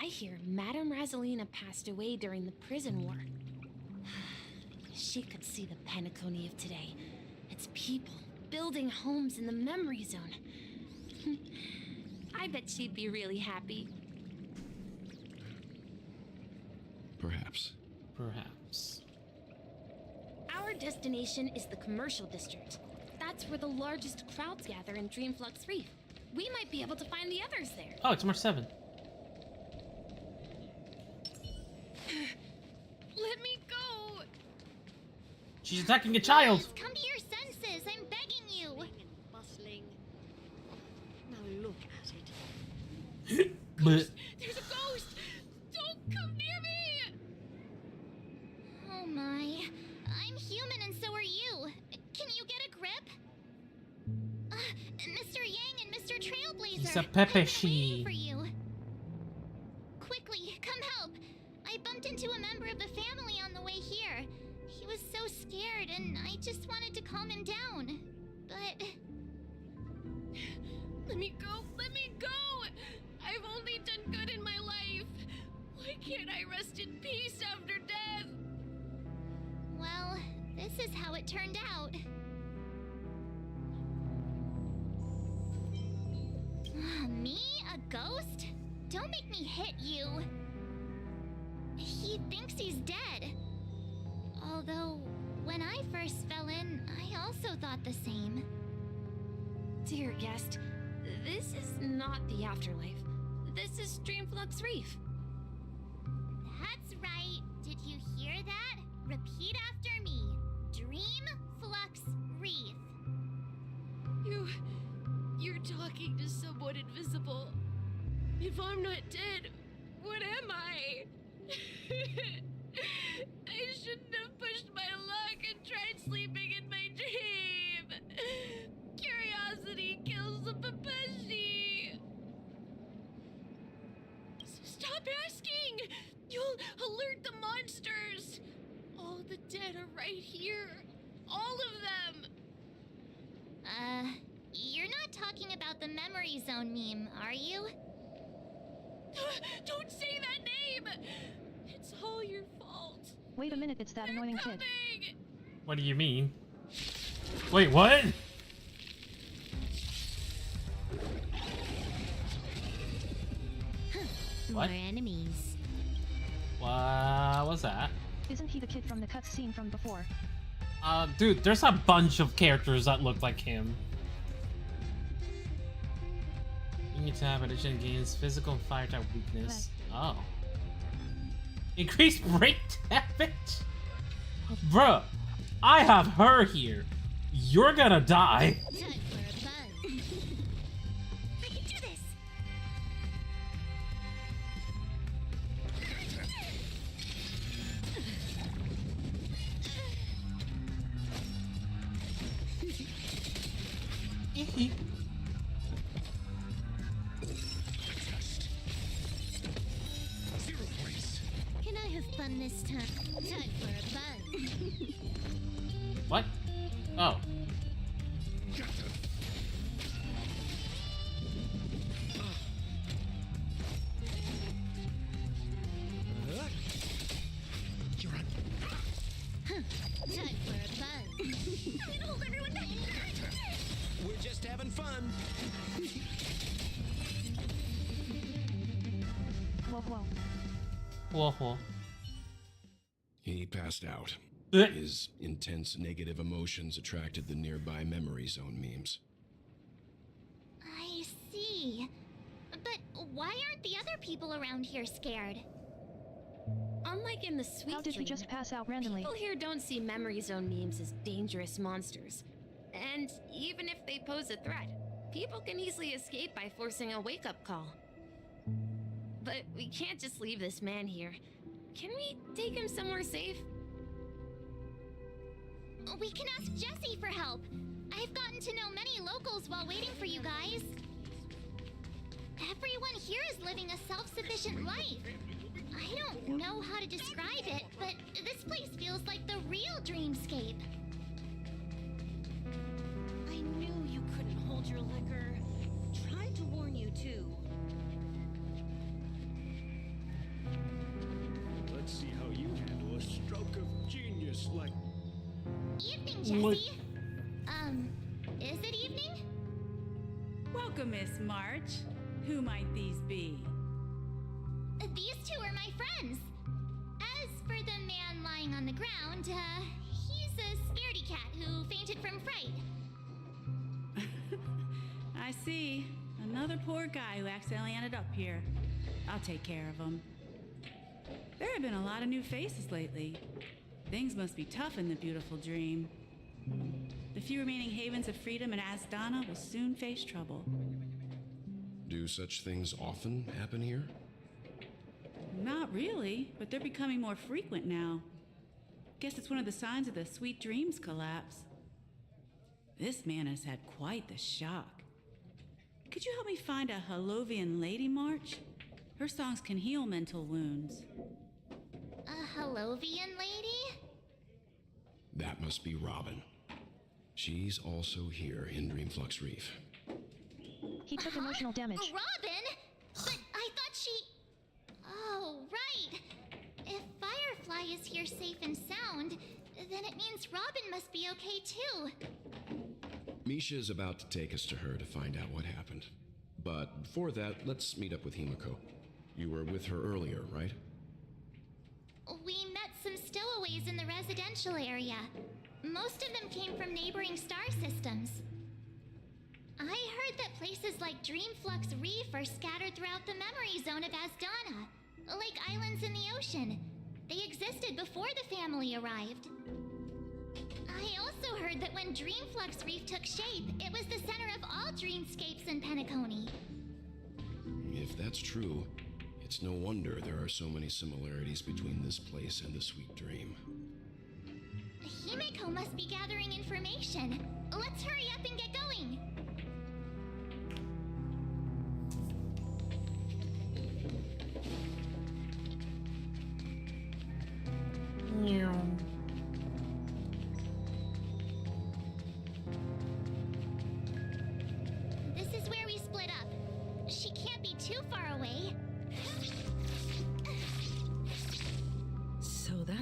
I hear Madame Rosalina passed away during the prison war. She could see the Penacony of today. Its people building homes in the memory zone. I bet she'd be really happy. Perhaps. Perhaps. Our destination is the commercial district. That's where the largest crowds gather in Dreamflux Reef. We might be able to find the others there. Oh, it's March 7. Let me go! She's attacking a child! Come to your senses, I'm begging you! Bustling. Now look at it. But There's a ghost! Don't come near me! Oh my. I'm human and so are you. Can you get a grip? Mr. Yang and Mr. Trailblazer. it's a I've been Pepeshi. waiting for you. Quickly, come help. I bumped into a member of the family on the way here. He was so scared and I just wanted to calm him down. But... Let me go! Let me go! I've only done good in my life. Why can't I rest in peace after death? well, this is how it turned out. Me? A ghost? Don't make me hit you. He thinks he's dead. Although, when I first fell in, I also thought the same. Dear guest, this is not the afterlife. This is Dreamflux Reef. That's right. Did you hear that? Repeat after me. Dreamflux Reef. You're talking to someone invisible. If I'm not dead, what am I? I shouldn't have pushed my luck and tried sleeping in my dream. Curiosity kills the Pepeshi. monsters! All the dead are right here. All of them! You're not talking about the memory zone meme, are you? Don't say that name! It's all your fault. Wait a minute, it's that annoying kid. What do you mean? Wait, what? What? More enemies. What was that? Isn't he the kid from the cutscene from before? Dude, there's a bunch of characters that look like him. New tab addition gains physical and fire type weakness. Oh. Increased break damage? Bruh, I have her here. You're gonna die. Time for a buzz. I can do this. Can I have fun this time? Time for a buzz. What? Oh. Time for a buzz. I'm gonna hold everyone back. We're just having fun. Whoa, whoa. Whoa, whoa. He passed out. Eh. His intense negative emotions attracted the nearby memory zone memes. I see. But why aren't the other people around here scared? Unlike in the Sweet How did he Dream, just pass out randomly? people here don't see memory zone memes as dangerous monsters. And even if they pose a threat, people can easily escape by forcing a wake-up call. But we can't just leave this man here. Can we take him somewhere safe? We can ask Jesse for help. I've gotten to know many locals while waiting for you guys. Everyone here is living a self-sufficient life. I don't know how to describe it, but this place feels like the real dreamscape. I knew you couldn't hold your liquor. Tried to warn you too. Let's see how you handle a stroke of genius like. Evening, Jesse. Is it evening? Welcome, Miss March. Who might these be? These two are my friends. As for the man lying on the ground, he's a scaredy cat who fainted from fright. I see. Another poor guy who accidentally ended up here. I'll take care of him. There have been a lot of new faces lately. Things must be tough in the beautiful dream. The few remaining havens of freedom in Asdana will soon face trouble. Do such things often happen here? Not really, but they're becoming more frequent now. Guess it's one of the signs of the Sweet Dreams collapse. This man has had quite the shock. Could you help me find a Halovian lady, March? Her songs can heal mental wounds. A Halovian lady? That must be Robin. She's also here in Dreamflux Reef. He took emotional damage. Robin? But I thought she... Oh, right. If Firefly is here safe and sound, then it means Robin must be okay too. Misha's about to take us to her to find out what happened. But before that, let's meet up with Himiko. You were with her earlier, right? We met some stowaways in the residential area. Most of them came from neighboring star systems. I heard that places like Dreamflux Reef are scattered throughout the memory zone of Asdana, like islands in the ocean. They existed before the family arrived. I also heard that when Dreamflux Reef took shape, it was the center of all dreamscapes in Penacony. If that's true, it's no wonder there are so many similarities between this place and the Sweet Dream. Himiko must be gathering information. Let's hurry up and get going.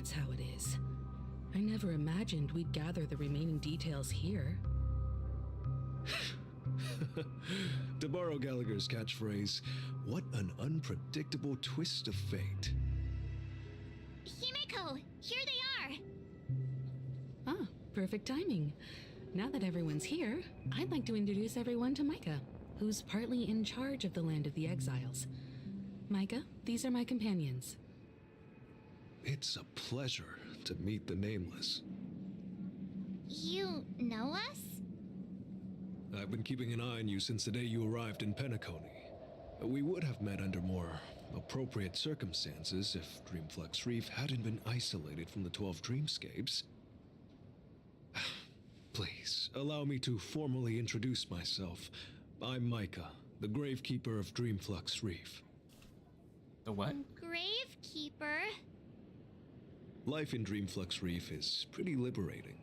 that's how it is. I never imagined we'd gather the remaining details here. To borrow Gallagher's catchphrase, what an unpredictable twist of fate. Himeko, here they are. Ah, perfect timing. Now that everyone's here, I'd like to introduce everyone to Micah, who's partly in charge of the Land of the Exiles. Micah, these are my companions. It's a pleasure to meet the Nameless. You know us? I've been keeping an eye on you since the day you arrived in Penacony. We would have met under more appropriate circumstances if Dreamflux Reef hadn't been isolated from the 12 Dreamscapes. Please, allow me to formally introduce myself. I'm Micah, the Gravekeeper of Dreamflux Reef. The what? Gravekeeper? Life in Dreamflux Reef is pretty liberating.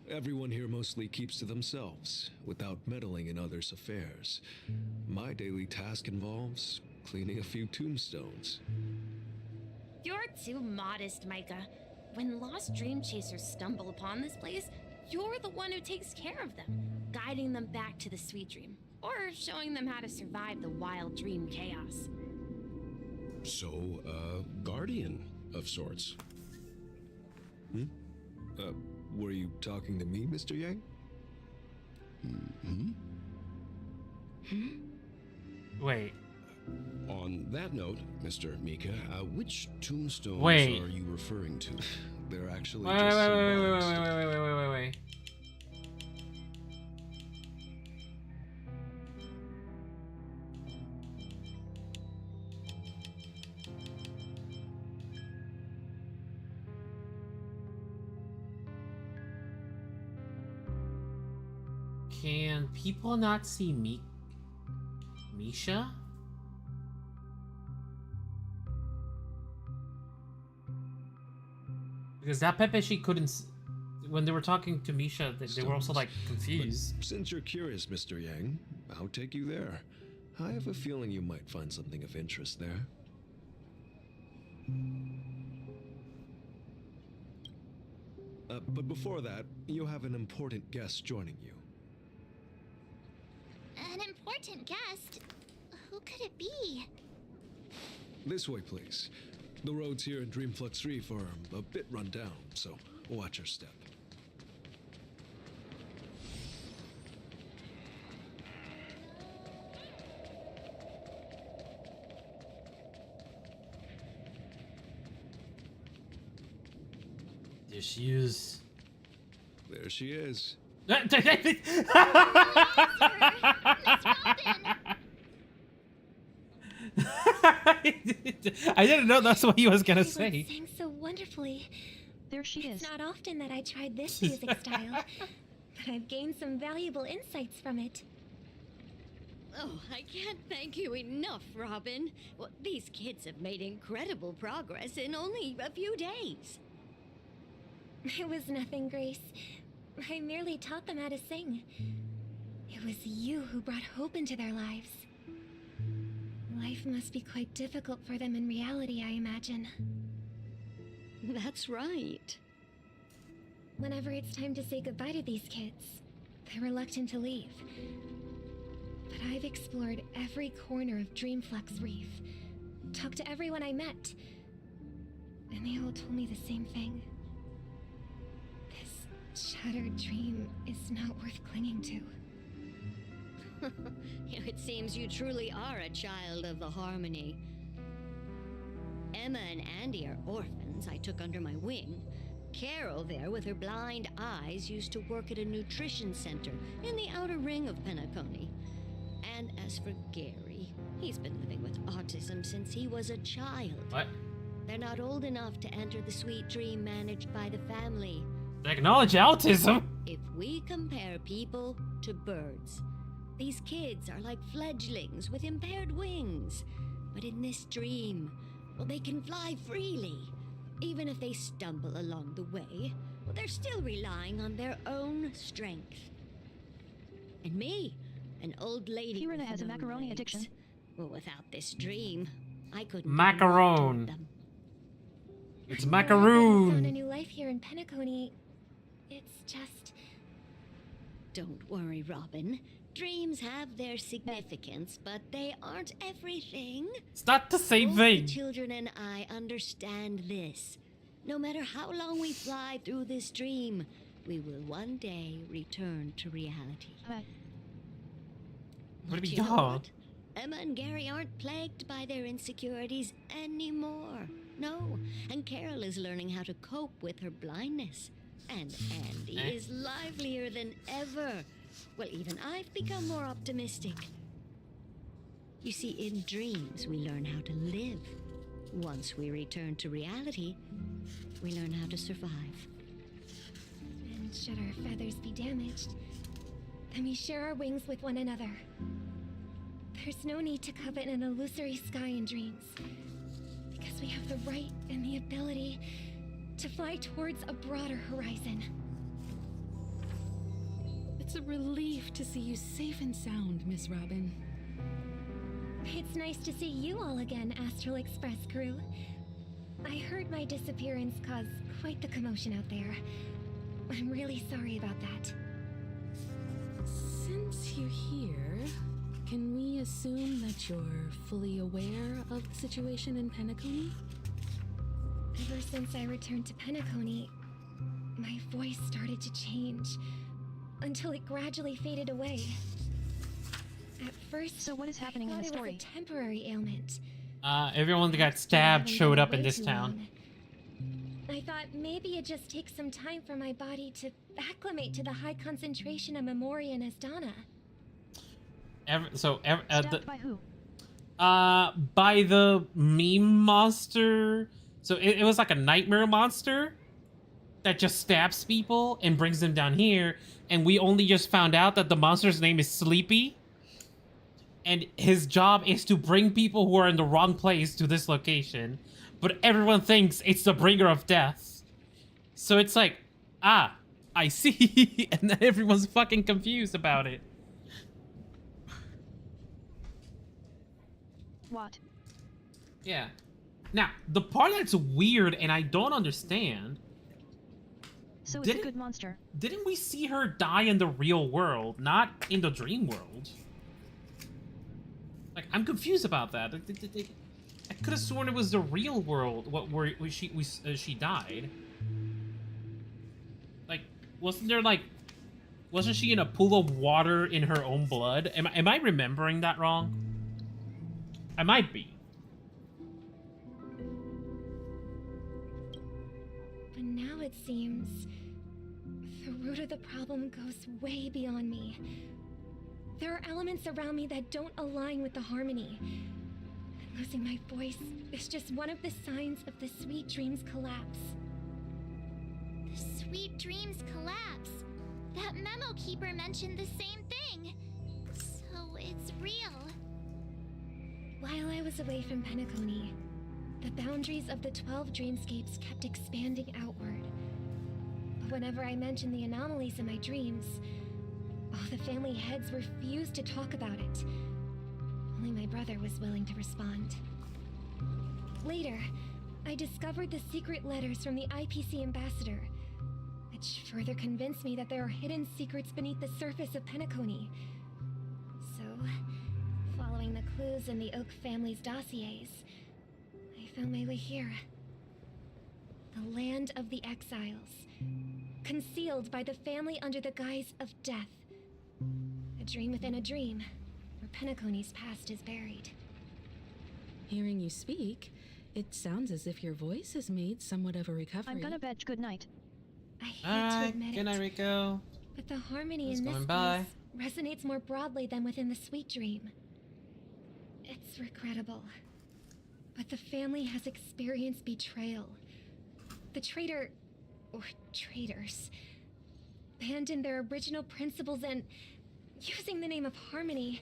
Everyone here mostly keeps to themselves, without meddling in others' affairs. My daily task involves cleaning a few tombstones. You're too modest, Micah. When lost dream chasers stumble upon this place, you're the one who takes care of them, guiding them back to the sweet dream, or showing them how to survive the wild dream chaos. So, guardian of sorts. Were you talking to me, Mr. Yang? Wait. On that note, Mr. Mika, which tombstones Wait. are you referring to? They're actually Wait. Can people not see Misha? Because that Pepe, she couldn't. When they were talking to Misha, they were also like confused. But since you're curious, Mr. Yang, I'll take you there. I have a feeling you might find something of interest there. But before that, you have an important guest joining you. An important guest? Who could it be? This way, please. The roads here in Dreamflux Reef are a bit run down, so watch your step. There she is. There she is. I didn't know that's what he was gonna say. Sang so wonderfully. There she is. It's not often that I tried this music style, but I've gained some valuable insights from it. Oh, I can't thank you enough, Robin. Well, these kids have made incredible progress in only a few days. It was nothing, Grace. I merely taught them how to sing. It was you who brought hope into their lives. Life must be quite difficult for them in reality, I imagine. That's right. Whenever it's time to say goodbye to these kids, they're reluctant to leave. But I've explored every corner of Dreamflux Reef, talked to everyone I met, and they all told me the same thing. This shattered dream is not worth clinging to. It seems you truly are a child of the Harmony. Emma and Andy are orphans I took under my wing. Carol there, with her blind eyes, used to work at a nutrition center in the outer ring of Penacony. And as for Gary, he's been living with autism since he was a child. What? They're not old enough to enter the sweet dream managed by the family. They acknowledge autism. If we compare people to birds, these kids are like fledglings with impaired wings. But in this dream, well, they can fly freely. Even if they stumble along the way, well, they're still relying on their own strength. And me, an old lady Kirina with has a no macaroni legs. addiction. Well, without this dream, I couldn't Macaron. them. It's I'm glad that you macaroon. found a new life here in Penacony. It's just... Don't worry, Robin. Dreams have their significance, but they aren't everything. It's not the same Both thing. the children and I understand this. No matter how long we fly through this dream, we will one day return to reality. What do You we know got? what? Emma and Gary aren't plagued by their insecurities anymore. No, and Carol is learning how to cope with her blindness. And Andy is livelier than ever. Well, even I've become more optimistic. You see, in dreams, we learn how to live. Once we return to reality, we learn how to survive. And should our feathers be damaged, then we share our wings with one another. There's no need to covet an illusory sky in dreams, because we have the right and the ability to fly towards a broader horizon. It's a relief to see you safe and sound, Miss Robin. It's nice to see you all again, Astral Express crew. I heard my disappearance caused quite the commotion out there. I'm really sorry about that. Since you're here, can we assume that you're fully aware of the situation in Penacony? Ever since I returned to Penacony, my voice started to change, until it gradually faded away. At first, so what is happening I in the thought story? It was a temporary ailment. Everyone that got stabbed showed up in this town. I thought maybe it just takes some time for my body to acclimate to the high concentration of Memoria and Asdana. By who? By the meme monster. So it was like a nightmare monster that just stabs people and brings them down here. And we only just found out that the monster's name is Sleepy. And his job is to bring people who are in the wrong place to this location. But everyone thinks it's the bringer of death. So it's like, ah, I see. And then everyone's fucking confused about it. What? Yeah. Now, the part that's weird and I don't understand... So it's a good monster. Didn't we see her die in the real world, not in the dream world? Like, I'm confused about that. I could have sworn it was the real world where she died. Like, wasn't she in a pool of water in her own blood? Am I remembering that wrong? I might be. But now it seems the root of the problem goes way beyond me. There are elements around me that don't align with the harmony. And losing my voice is just one of the signs of the Sweet Dreams collapse. The Sweet Dreams collapse. That memo keeper mentioned the same thing. So it's real. While I was away from Penacony, the boundaries of the 12 dreamscapes kept expanding outward. But whenever I mentioned the anomalies in my dreams, the family heads refused to talk about it. Only my brother was willing to respond. Later, I discovered the secret letters from the IPC ambassador, which further convinced me that there are hidden secrets beneath the surface of Penacony. So, following the clues in the Oak family's dossiers, I found my way here. The land of the exiles, concealed by the family under the guise of death. A dream within a dream, where Penacony's past is buried. Hearing you speak, it sounds as if your voice has made somewhat of a recovery. I'm gonna bed. Good night. I hate to admit good night, Rico. but the harmony It's in this going by. place resonates more broadly than within the Sweet Dream. It's regrettable, but the family has experienced betrayal. The traitor, or traitors, abandoned their original principles and, using the name of harmony,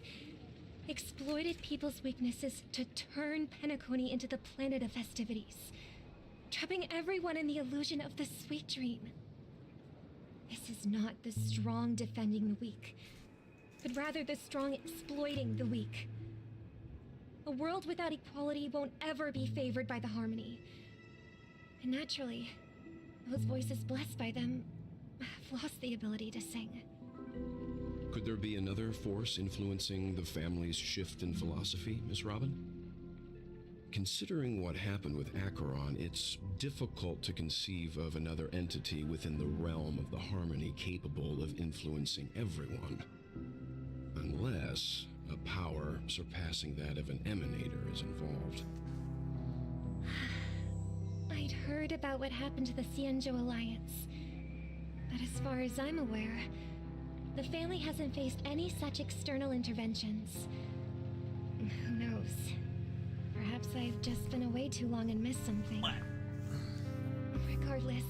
exploited people's weaknesses to turn Penacony into the planet of festivities, trapping everyone in the illusion of the Sweet Dream. This is not the strong defending the weak, but rather the strong exploiting the weak. A world without equality won't ever be favored by the harmony. And naturally, those voices blessed by them have lost the ability to sing. Could there be another force influencing the family's shift in philosophy, Miss Robin? Considering what happened with Acheron, it's difficult to conceive of another entity within the realm of the Harmony capable of influencing everyone. Unless a power surpassing that of an emanator is involved. I'd heard about what happened to the Cienjo Alliance, but as far as I'm aware, the family hasn't faced any such external interventions. Who knows? Perhaps I've just been away too long and missed something. Regardless,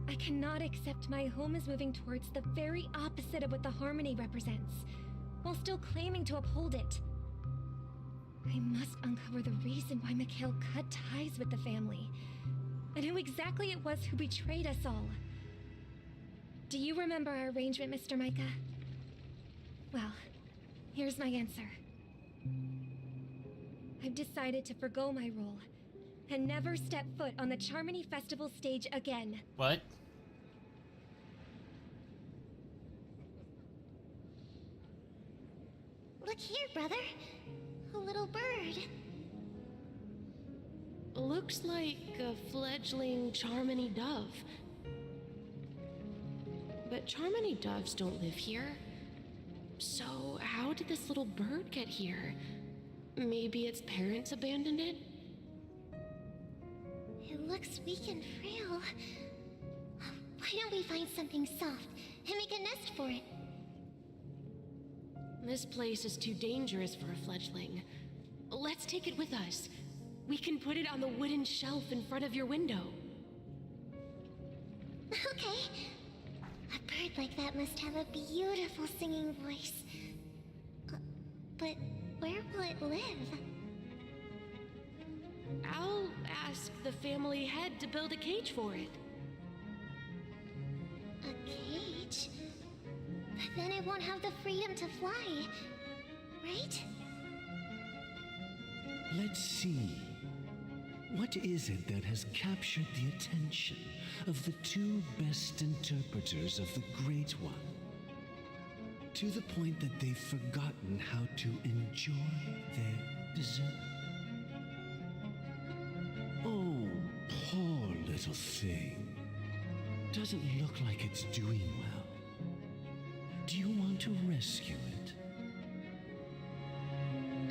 I cannot accept my home is moving towards the very opposite of what the Harmony represents, while still claiming to uphold it. I must uncover the reason why Mikhail cut ties with the family, and who exactly it was who betrayed us all. Do you remember our arrangement, Mr. Micah? Well, here's my answer. I've decided to forgo my role and never step foot on the Charmony Festival stage again. What? Look here, brother. A little bird. Looks like a fledgling Charmony dove. But Charmony doves don't live here. So how did this little bird get here? Maybe its parents abandoned it? It looks weak and frail. Why don't we find something soft and make a nest for it? This place is too dangerous for a fledgling. Let's take it with us. We can put it on the wooden shelf in front of your window. Okay. A bird like that must have a beautiful singing voice. But where will it live? I'll ask the family head to build a cage for it. A cage? But then it won't have the freedom to fly, right? Let's see. What is it that has captured the attention of the two best interpreters of the Great One? To the point that they've forgotten how to enjoy their dessert. Oh, poor little thing. Doesn't look like it's doing well. Do you want to rescue it?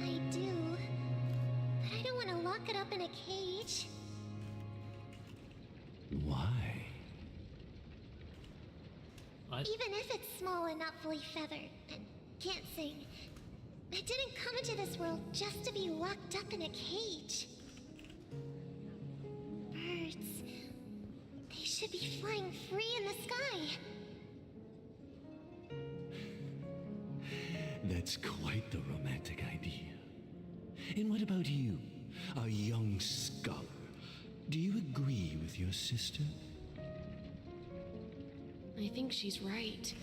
I do. But I don't want to lock it up in a cage. Why? What? Even if it's small and not fully feathered and can't sing, it didn't come into this world just to be locked up in a cage. Birds, they should be flying free in the sky. That's quite the romantic idea. And what about you, a young scholar? Do you agree with your sister? I think she's right.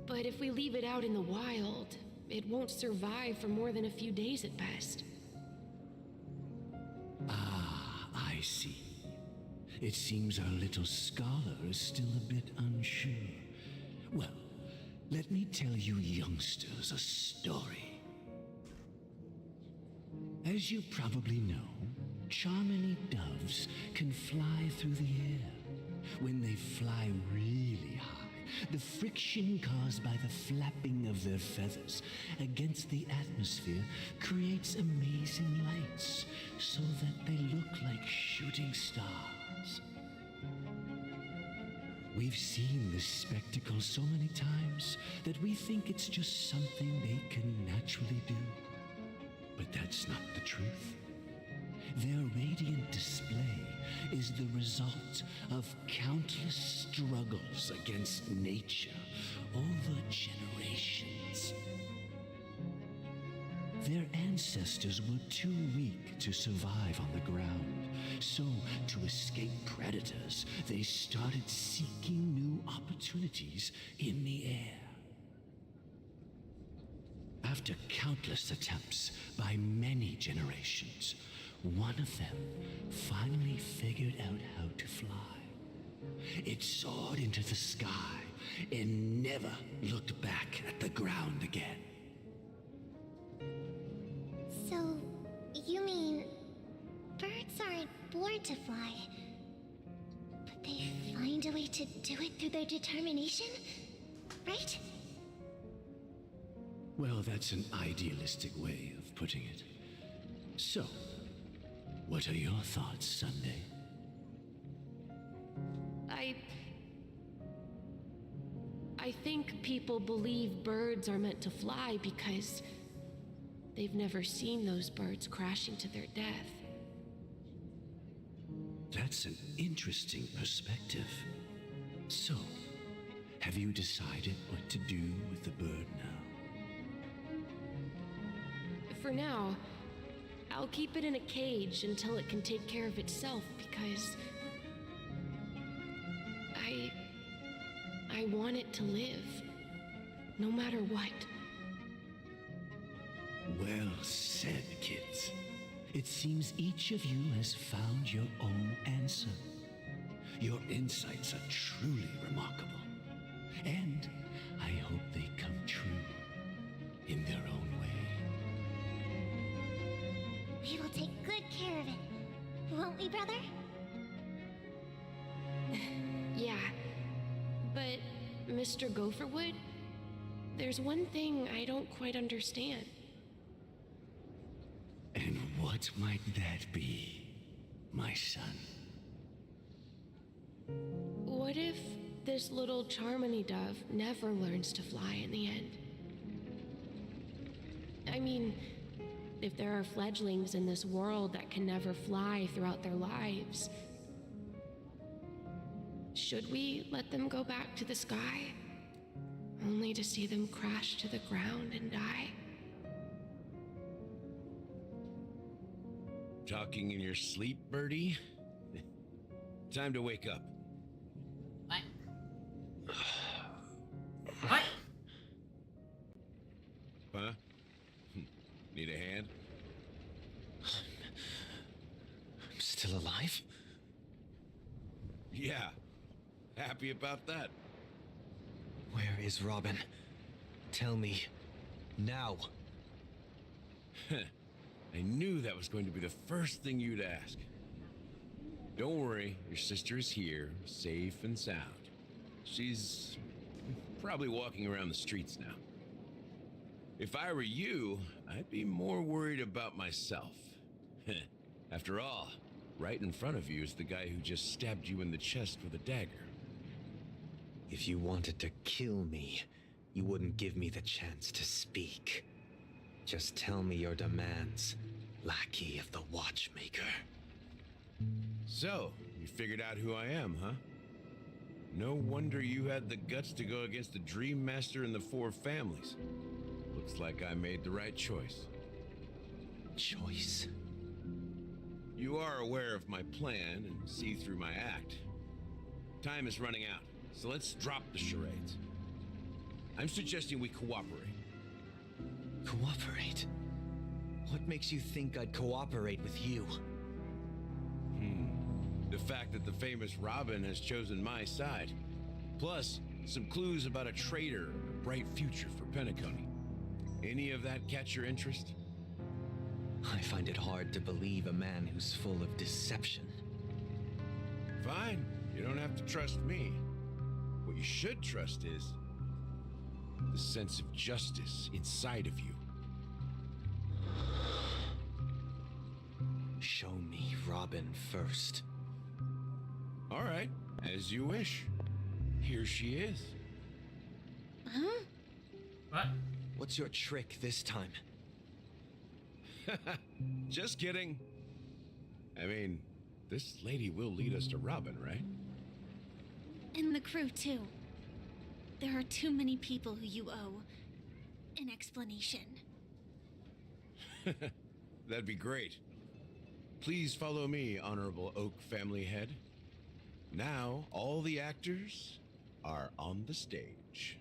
But if we leave it out in the wild, it won't survive for more than a few days at best. Ah, I see. It seems our little scholar is still a bit unsure. Well, let me tell you youngsters a story. As you probably know, Charmony doves can fly through the air. When they fly really high, the friction caused by the flapping of their feathers against the atmosphere creates amazing lights so that they look like shooting stars. We've seen this spectacle so many times that we think it's just something they can naturally do. But that's not the truth. Their radiant display is the result of countless struggles against nature over generations. Their ancestors were too weak to survive on the ground, so to escape predators, they started seeking new opportunities in the air. After countless attempts by many generations, one of them finally figured out how to fly. It soared into the sky and never looked back at the ground again. So, you mean birds aren't born to fly, but they find a way to do it through their determination, right? Well, that's an idealistic way of putting it. So, what are your thoughts, Sunday? I think people believe birds are meant to fly because they've never seen those birds crashing to their death. That's an interesting perspective. So, have you decided what to do with the bird now? For now, I'll keep it in a cage until it can take care of itself because I want it to live, no matter what. Well said, kids. It seems each of you has found your own answer. Your insights are truly remarkable. And I hope they come true in their own way. We will take good care of it, won't we, brother? Yeah, but Mr. Gopherwood, there's one thing I don't quite understand. And what might that be, my son? What if this little Charmony dove never learns to fly in the end? I mean, if there are fledglings in this world that can never fly throughout their lives, should we let them go back to the sky, only to see them crash to the ground and die? Talking in your sleep, Birdie? Time to wake up. What? What? Huh? Need a hand? I'm still alive? Yeah. Happy about that. Where is Robin? Tell me. Now. I knew that was going to be the first thing you'd ask. Don't worry, your sister is here, safe and sound. She's probably walking around the streets now. If I were you, I'd be more worried about myself. After all, right in front of you is the guy who just stabbed you in the chest with a dagger. If you wanted to kill me, you wouldn't give me the chance to speak. Just tell me your demands, lackey of the Watchmaker. So, you figured out who I am, huh? No wonder you had the guts to go against the Dream Master and the Four Families. Looks like I made the right choice. Choice? You are aware of my plan and see through my act. Time is running out, so let's drop the charades. I'm suggesting we cooperate. Cooperate? What makes you think I'd cooperate with you? The fact that the famous Robin has chosen my side. Plus, some clues about a traitor and a bright future for Penacony. Any of that catch your interest? I find it hard to believe a man who's full of deception. Fine, you don't have to trust me. What you should trust is the sense of justice inside of you. Show me Robin first. All right, as you wish. Here she is. Huh? What? What's your trick this time? Just kidding. I mean, this lady will lead us to Robin, right? And the crew, too. There are too many people who you owe an explanation. That'd be great. Please follow me, Honorable Oak Family Head. Now, all the actors are on the stage.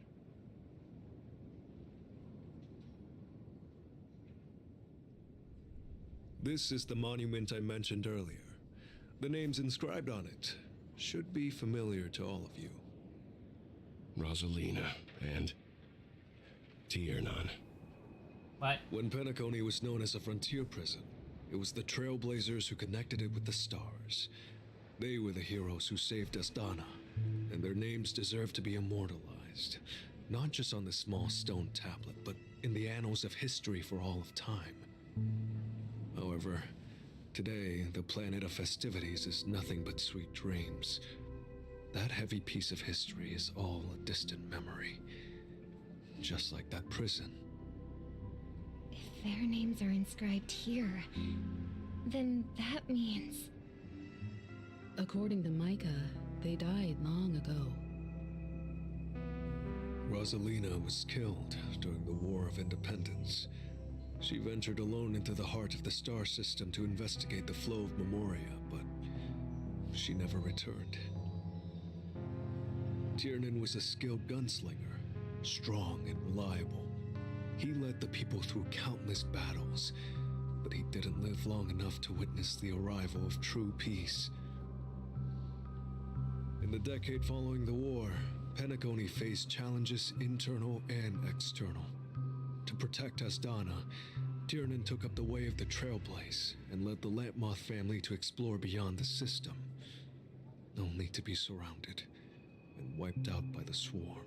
This is the monument I mentioned earlier. The names inscribed on it should be familiar to all of you. Rosalina and Tiernan. What? When Penacony was known as a frontier prison, it was the Trailblazers who connected it with the stars. They were the heroes who saved Astana, and their names deserve to be immortalized, not just on this small stone tablet, but in the annals of history for all of time. However, today, the planet of festivities is nothing but sweet dreams. That heavy piece of history is all a distant memory, just like that prison. If their names are inscribed here, then that means... According to Micah, they died long ago. Rosalina was killed during the War of Independence. She ventured alone into the heart of the star system to investigate the flow of Memoria, but she never returned. Tiernan was a skilled gunslinger, strong and reliable. He led the people through countless battles, but he didn't live long enough to witness the arrival of true peace. In the decade following the war, Penacony faced challenges internal and external. To protect Astana, Tiernan took up the way of the Trailblaze and led the Lampmoth family to explore beyond the system, only to be surrounded and wiped out by the swarm.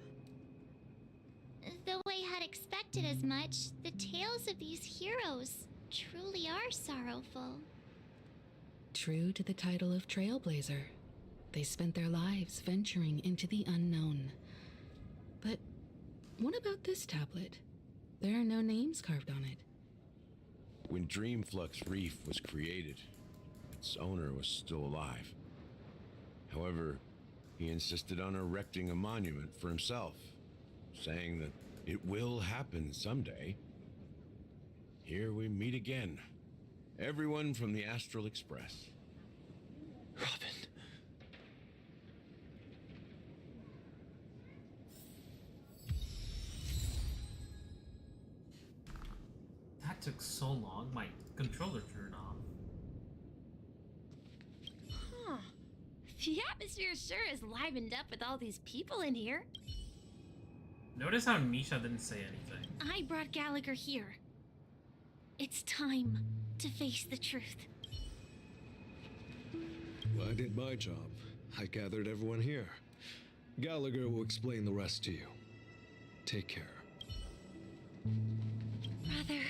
Though I had expected as much, the tales of these heroes truly are sorrowful. True to the title of Trailblazer, they spent their lives venturing into the unknown. But what about this tablet? There are no names carved on it. When Dreamflux Reef was created, its owner was still alive. However, he insisted on erecting a monument for himself, saying that it will happen someday. Here we meet again. Everyone from the Astral Express. Robin. That took so long, my controller turned off. Huh. The atmosphere sure is livened up with all these people in here. Notice how Misha didn't say anything. I brought Gallagher here. It's time to face the truth. Well, I did my job. I gathered everyone here. Gallagher will explain the rest to you. Take care. Brother.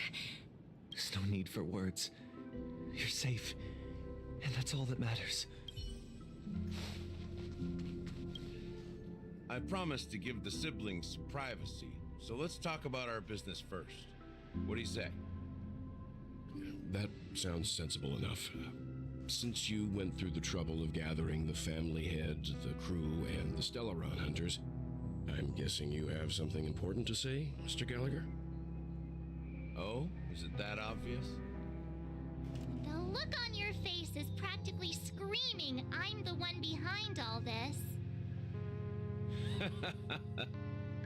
There's no need for words. You're safe, and that's all that matters. I promised to give the siblings some privacy, so let's talk about our business first. What do you say? That sounds sensible enough. Since you went through the trouble of gathering the family head, the crew, and the Stellaron hunters, I'm guessing you have something important to say, Mr. Gallagher? Oh, is it that obvious? The look on your face is practically screaming, I'm the one behind all this.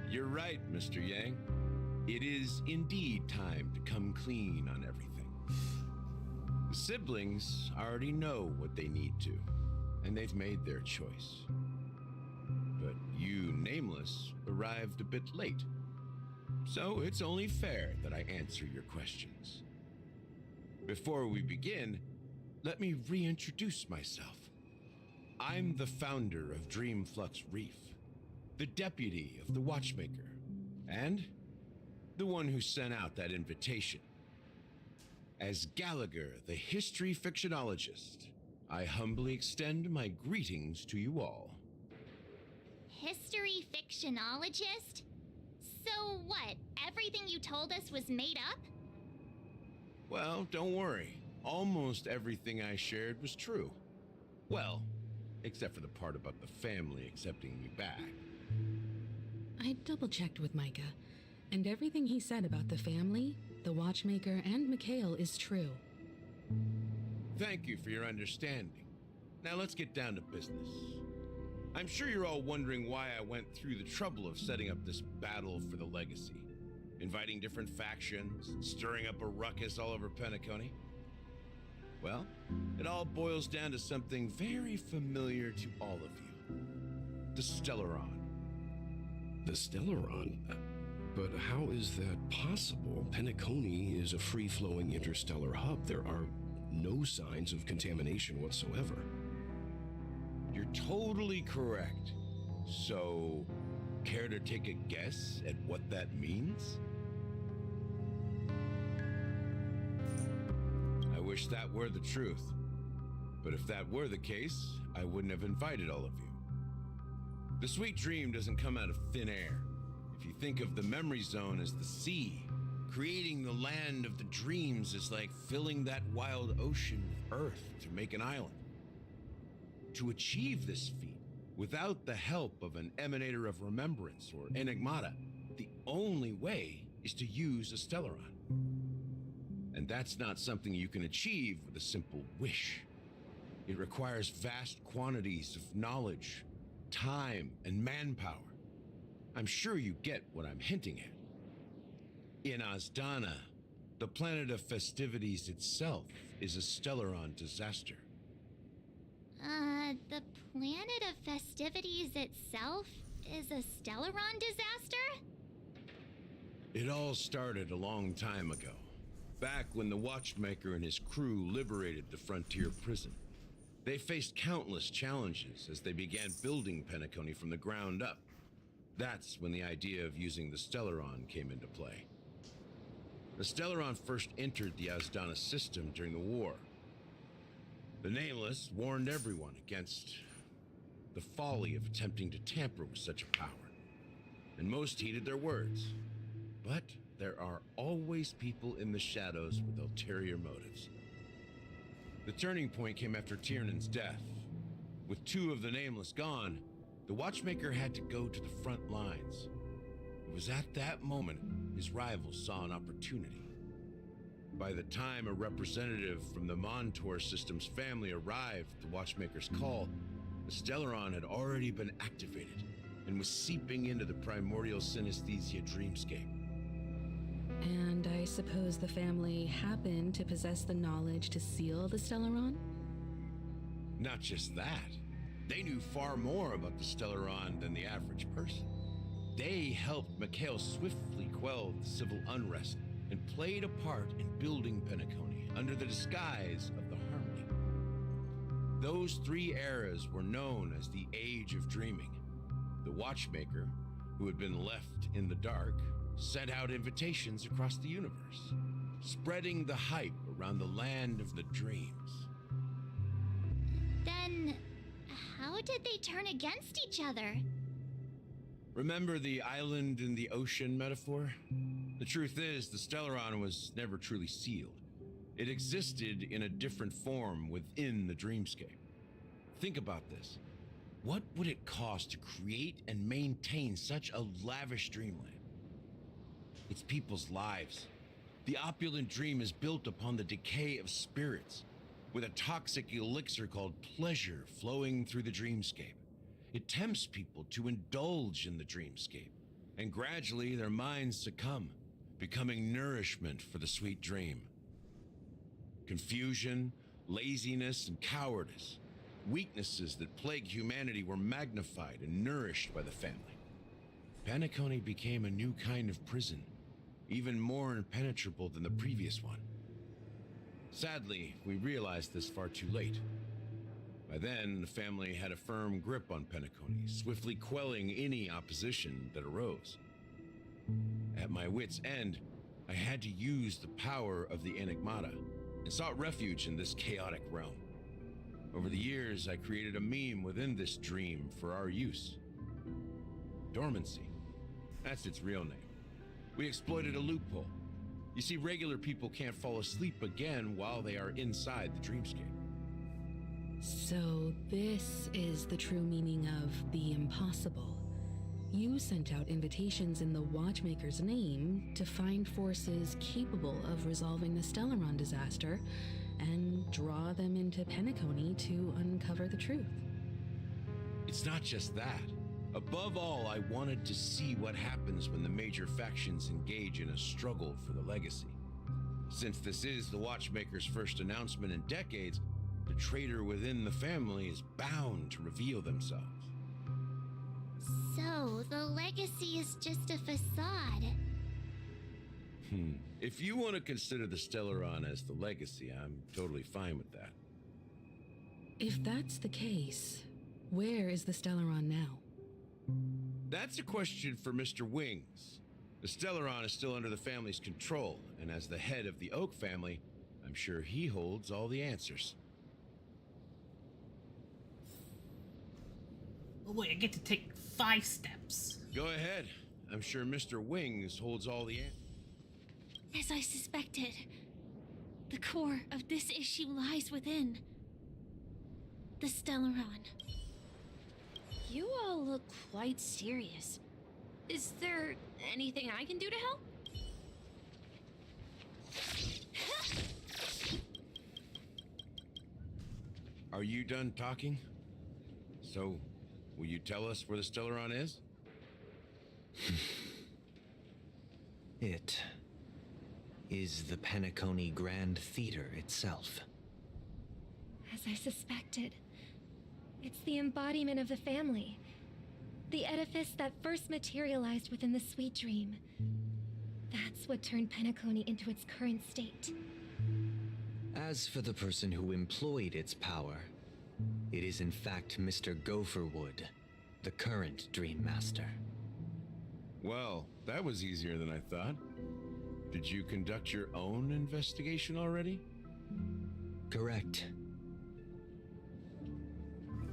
You're right, Mr. Yang. It is indeed time to come clean on everything. The siblings already know what they need to, and they've made their choice. But you, Nameless, arrived a bit late. So it's only fair that I answer your questions. Before we begin, let me reintroduce myself. I'm the founder of Dreamflux Reef, the deputy of the Watchmaker, and the one who sent out that invitation. As Gallagher, the history fictionologist, I humbly extend my greetings to you all. History fictionologist? So what, everything you told us was made up? Well, don't worry. Almost everything I shared was true. Well, except for the part about the family accepting me back. I double-checked with Micah, and everything he said about the family, the Watchmaker, and Mikhail is true. Thank you for your understanding. Now let's get down to business. I'm sure you're all wondering why I went through the trouble of setting up this battle for the legacy, inviting different factions, stirring up a ruckus all over Penacony. Well, it all boils down to something very familiar to all of you. The Stellaron. The Stellaron? But how is that possible? Penacony is a free-flowing interstellar hub. There are no signs of contamination whatsoever. You're totally correct. So, care to take a guess at what that means? I wish that were the truth. But if that were the case, I wouldn't have invited all of you. The sweet dream doesn't come out of thin air. If you think of the memory zone as the sea, creating the land of the dreams is like filling that wild ocean with earth to make an island. To achieve this feat, without the help of an emanator of remembrance or enigmata, the only way is to use a Stellaron. And that's not something you can achieve with a simple wish. It requires vast quantities of knowledge, time, and manpower. I'm sure you get what I'm hinting at. In Azdana, the planet of festivities itself is a Stellaron disaster. The planet of festivities itself is a Stellaron disaster? It all started a long time ago, back when the Watchmaker and his crew liberated the frontier prison. They faced countless challenges as they began building Penacony from the ground up. That's when the idea of using the Stellaron came into play. The Stellaron first entered the Azdana system during the war. The Nameless warned everyone against the folly of attempting to tamper with such a power, and most heeded their words. But there are always people in the shadows with ulterior motives. The turning point came after Tiernan's death. With two of the Nameless gone, the Watchmaker had to go to the front lines. It was at that moment his rivals saw an opportunity. By the time a representative from the Montour Systems family arrived at the Watchmaker's call, the Stellaron had already been activated and was seeping into the primordial synesthesia dreamscape. And I suppose the family happened to possess the knowledge to seal the Stellaron? Not just that. They knew far more about the Stellaron than the average person. They helped Mikhail swiftly quell the civil unrest and played a part in building Penacony under the disguise of the Harmony. Those three eras were known as the Age of Dreaming. The Watchmaker, who had been left in the dark, sent out invitations across the universe, spreading the hype around the land of the dreams. Then, how did they turn against each other? Remember the island in the ocean metaphor? The truth is, the Stellaron was never truly sealed. It existed in a different form within the dreamscape. Think about this. What would it cost to create and maintain such a lavish dreamland? It's people's lives. The opulent dream is built upon the decay of spirits, with a toxic elixir called pleasure flowing through the dreamscape. It tempts people to indulge in the dreamscape, and gradually their minds succumb, becoming nourishment for the sweet dream. Confusion, laziness, and cowardice, weaknesses that plague humanity, were magnified and nourished by the family. Penacony became a new kind of prison, even more impenetrable than the previous one. Sadly, we realized this far too late. By then, the family had a firm grip on Penacony, swiftly quelling any opposition that arose. At my wit's end, I had to use the power of the Enigmata and sought refuge in this chaotic realm. Over the years, I created a meme within this dream for our use. Dormancy. That's its real name. We exploited a loophole. You see, regular people can't fall asleep again while they are inside the dreamscape. So this is the true meaning of the impossible. You sent out invitations in the Watchmaker's name to find forces capable of resolving the Stellaron disaster and draw them into Penacony to uncover the truth. It's not just that. Above all, I wanted to see what happens when the major factions engage in a struggle for the legacy. Since this is the Watchmaker's first announcement in decades, the traitor within the family is bound to reveal themselves. So, the legacy is just a facade. If you want to consider the Stellaron as the legacy, I'm totally fine with that. If that's the case, where is the Stellaron now? That's a question for Mr. Wings. The Stellaron is still under the family's control, and as the head of the Oak family, I'm sure he holds all the answers. Oh wait, I get to take 5 steps. Go ahead. I'm sure Mr. Wings holds all the answers. As I suspected, the core of this issue lies within the Stellaron. You all look quite serious. Is there anything I can do to help? Are you done talking? So, will you tell us where the Stellaron is? It is the Penacony Grand Theater itself. As I suspected, it's the embodiment of the family. The edifice that first materialized within the Sweet Dream. That's what turned Penacony into its current state. As for the person who employed its power, it is in fact Mr. Gopherwood, the current Dream Master. Well, that was easier than I thought. Did you conduct your own investigation already? Correct.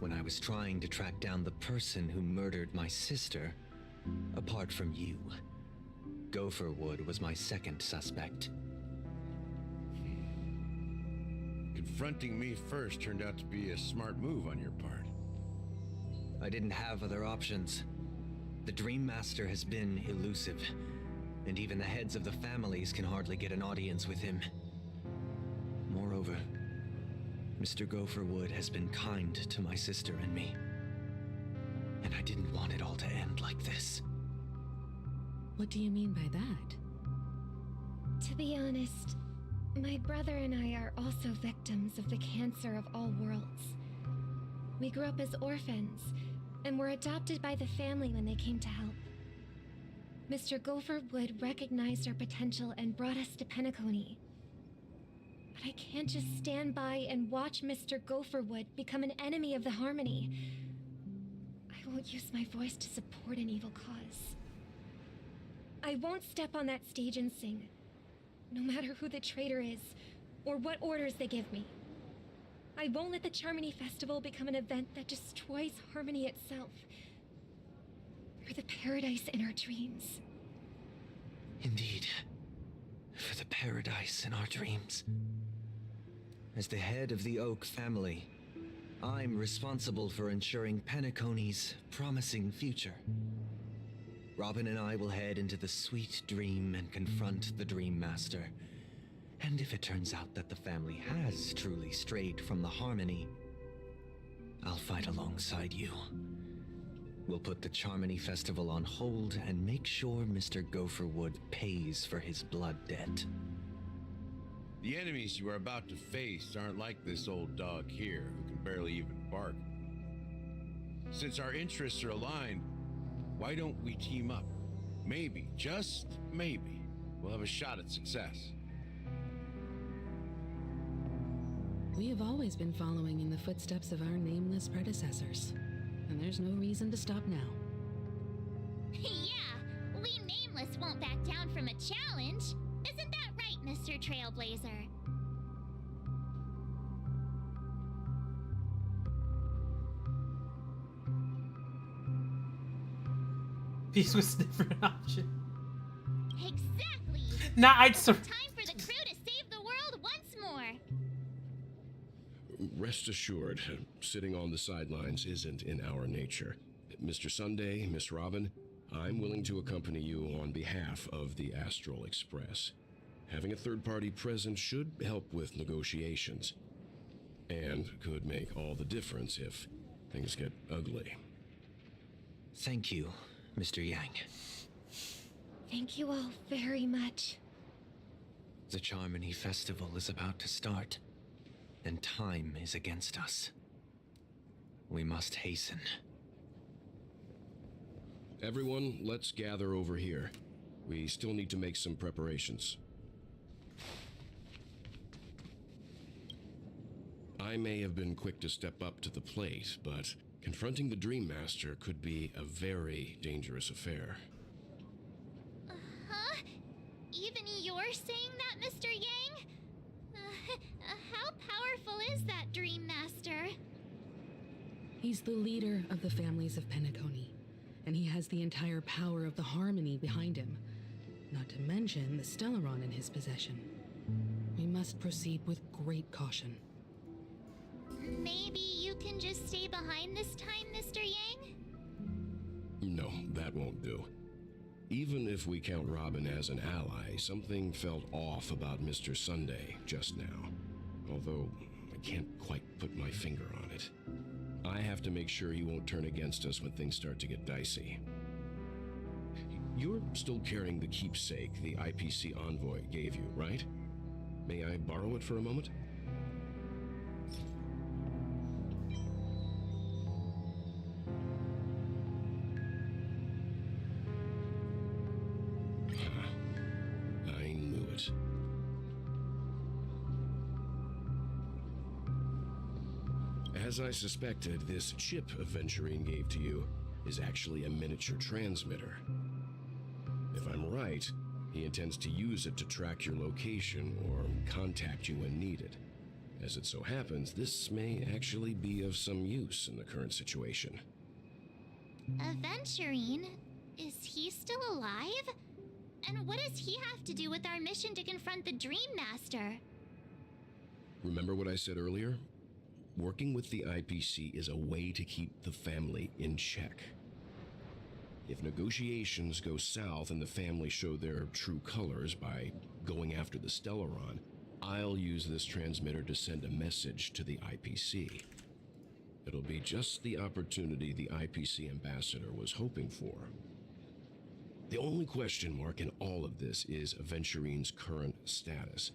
When I was trying to track down the person who murdered my sister, apart from you, Gopherwood was my second suspect. Confronting me first turned out to be a smart move on your part. I didn't have other options. The Dream Master has been elusive, and even the heads of the families can hardly get an audience with him. Moreover, Mr. Gopherwood has been kind to my sister and me, and I didn't want it all to end like this. What do you mean by that? To be honest, my brother and I are also victims of the cancer of all worlds. We grew up as orphans, and were adopted by the family when they came to help. Mr. Gopherwood recognized our potential and brought us to Penacony. But I can't just stand by and watch Mr. Gopherwood become an enemy of the Harmony. I won't use my voice to support an evil cause. I won't step on that stage and sing, no matter who the traitor is, or what orders they give me. I won't let the Charmony Festival become an event that destroys Harmony itself, or the paradise in our dreams. Indeed, for the paradise in our dreams. As the head of the Oak family, I'm responsible for ensuring Penacony's promising future. Robin and I will head into the Sweet Dream and confront the Dream Master. And if it turns out that the family has truly strayed from the Harmony, I'll fight alongside you. We'll put the Charmony Festival on hold and make sure Mr. Gopherwood pays for his blood debt. The enemies you are about to face aren't like this old dog here, who can barely even bark. Since our interests are aligned, why don't we team up? Maybe, just maybe, we'll have a shot at success. We have always been following in the footsteps of our nameless predecessors, and there's no reason to stop now. Yeah, we Nameless won't back down from a challenge. Isn't that right, Mr. Trailblazer? Peace was a different option. Exactly. Nah, I'd Time for the crew to save the world once more. Rest assured, sitting on the sidelines isn't in our nature. Mr. Sunday, Miss Robin, I'm willing to accompany you on behalf of the Astral Express. Having a third party present should help with negotiations, and could make all the difference if things get ugly. Thank you, Mr. Yang. Thank you all very much. The Charmony Festival is about to start, and time is against us. We must hasten. Everyone, let's gather over here. We still need to make some preparations. I may have been quick to step up to the plate, but confronting the Dream Master could be a very dangerous affair. Huh? Even you're saying that, Mr. Yang? How powerful is that Dream Master? He's the leader of the families of Penacony, and he has the entire power of the Harmony behind him, not to mention the Stellaron in his possession. We must proceed with great caution. Maybe you can just stay behind this time, Mr. Yang? No, that won't do. Even if we count Robin as an ally, something felt off about Mr. Sunday just now. Although, I can't quite put my finger on it. I have to make sure he won't turn against us when things start to get dicey. You're still carrying the keepsake the IPC envoy gave you, right? May I borrow it for a moment? I knew it. As I suspected, this chip Aventurine gave to you is actually a miniature transmitter. If I'm right, he intends to use it to track your location or contact you when needed. As it so happens, this may actually be of some use in the current situation. Aventurine? Is he still alive? And what does he have to do with our mission to confront the Dream Master? Remember what I said earlier? Working with the IPC is a way to keep the family in check. If negotiations go south and the family show their true colors by going after the Stellaron, I'll use this transmitter to send a message to the IPC. It'll be just the opportunity the IPC ambassador was hoping for. The only question mark in all of this is Aventurine's current status.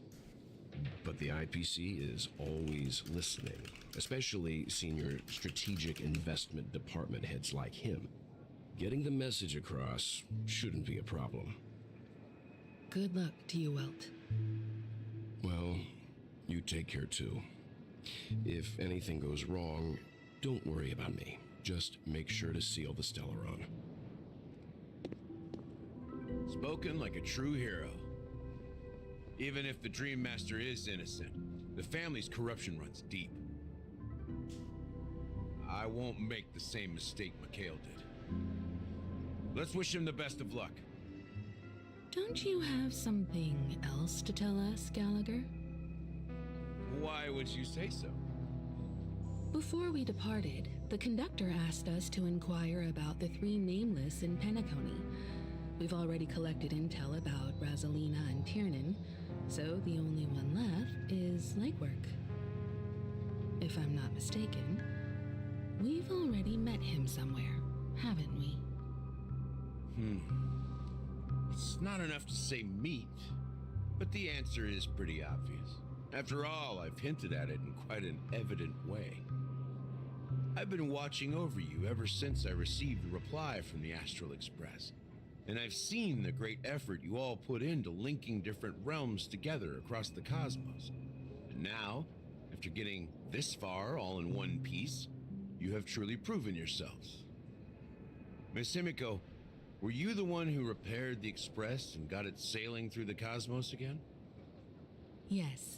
But the IPC is always listening, especially senior strategic investment department heads like him. Getting the message across shouldn't be a problem. Good luck to you, Welt. Well, you take care too. If anything goes wrong, don't worry about me. Just make sure to seal the Stellaron. Spoken like a true hero. Even if the Dream Master is innocent, the family's corruption runs deep. I won't make the same mistake Mikhail did. Let's wish him the best of luck. Don't you have something else to tell us, Gallagher? Why would you say so? Before we departed, the conductor asked us to inquire about the 3 nameless in Penacony. We've already collected intel about Razelina and Tiernan, so the only one left is legwork. If I'm not mistaken, we've already met him somewhere, haven't we? It's not enough to say meet, but the answer is pretty obvious. After all, I've hinted at it in quite an evident way. I've been watching over you ever since I received the reply from the Astral Express, and I've seen the great effort you all put into linking different realms together across the cosmos. And now, after getting this far all in one piece, you have truly proven yourselves. Miss Himiko, were you the one who repaired the Express and got it sailing through the cosmos again? Yes.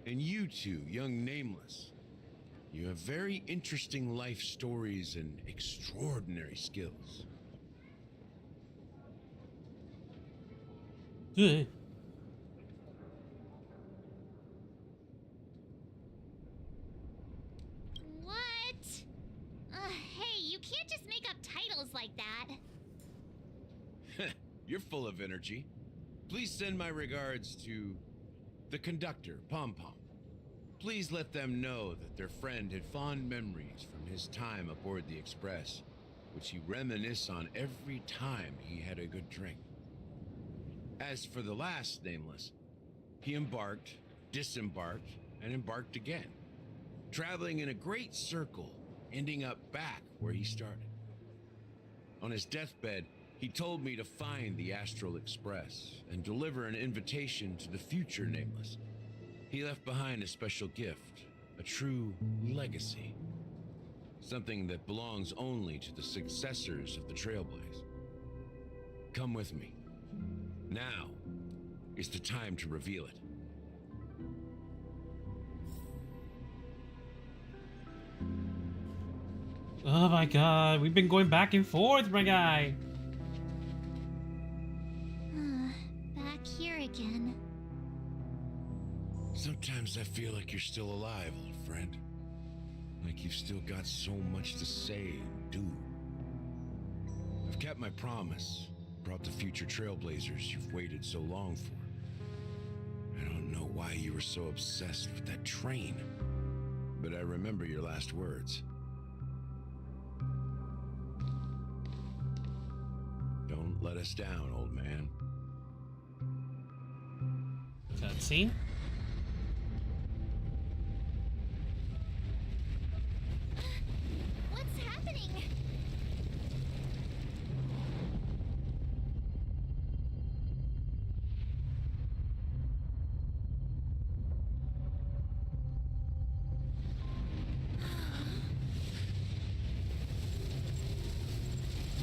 And you two, young Nameless, you have very interesting life stories and extraordinary skills. Good. What? Hey, you can't just make up titles like that. You're full of energy. Please send my regards to the conductor, Pom Pom. Please let them know that their friend had fond memories from his time aboard the Express, which he reminisced on every time he had a good drink. As for the last nameless, he embarked, disembarked, and embarked again, traveling in a great circle, ending up back where he started. On his deathbed, he told me to find the Astral Express and deliver an invitation to the future nameless. He left behind a special gift, a true legacy, something that belongs only to the successors of the Trailblaze. Come with me. Now is the time to reveal it. Oh my god, we've been going back and forth, my guy. Back here again. Sometimes I feel like you're still alive, old friend. Like you've still got so much to say and do. I've kept my promise, brought the future Trailblazers you've waited so long for. I don't know why you were so obsessed with that train, but I remember your last words. Don't let us down, old man. Cutscene? What's happening?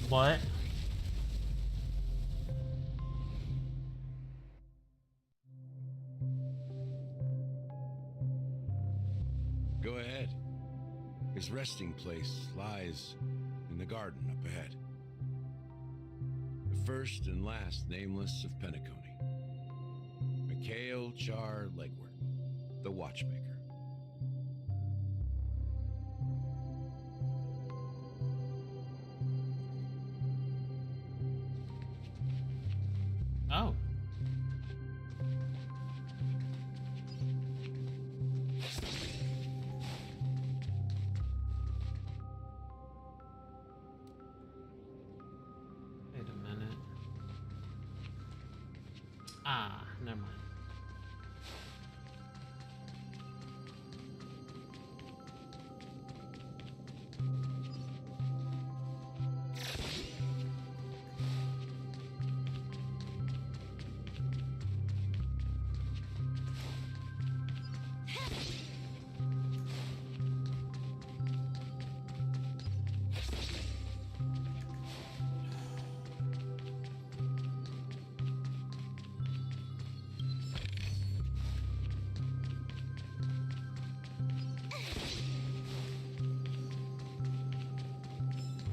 What? Go ahead. His resting place lies in the garden up ahead. The first and last nameless of Penacony. Mikhail Char Legward, the Watchmaker. Oh. Wait a minute. Ah, never mind.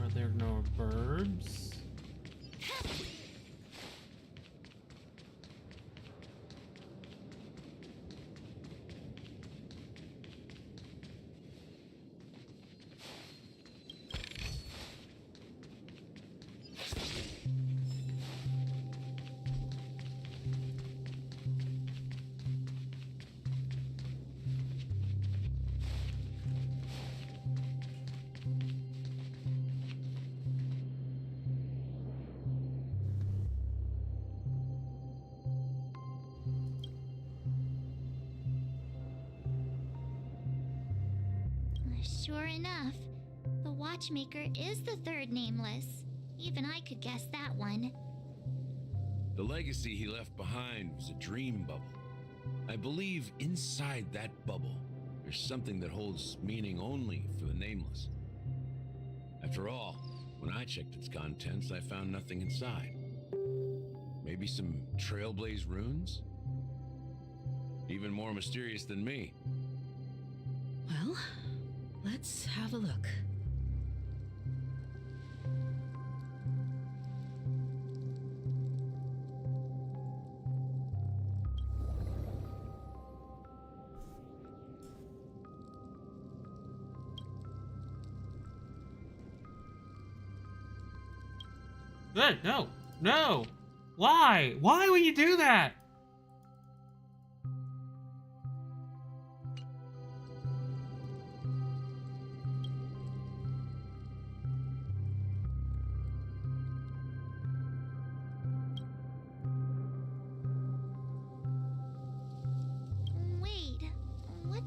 Are there no birds? Sure enough, the Watchmaker is the third nameless. Even I could guess that one. The legacy he left behind was a dream bubble. I believe inside that bubble, there's something that holds meaning only for the nameless. After all, when I checked its contents, I found nothing inside. Maybe some Trailblaze runes? Even more mysterious than me. Well, let's have a look. Good, no, no! Why? Why would you do that?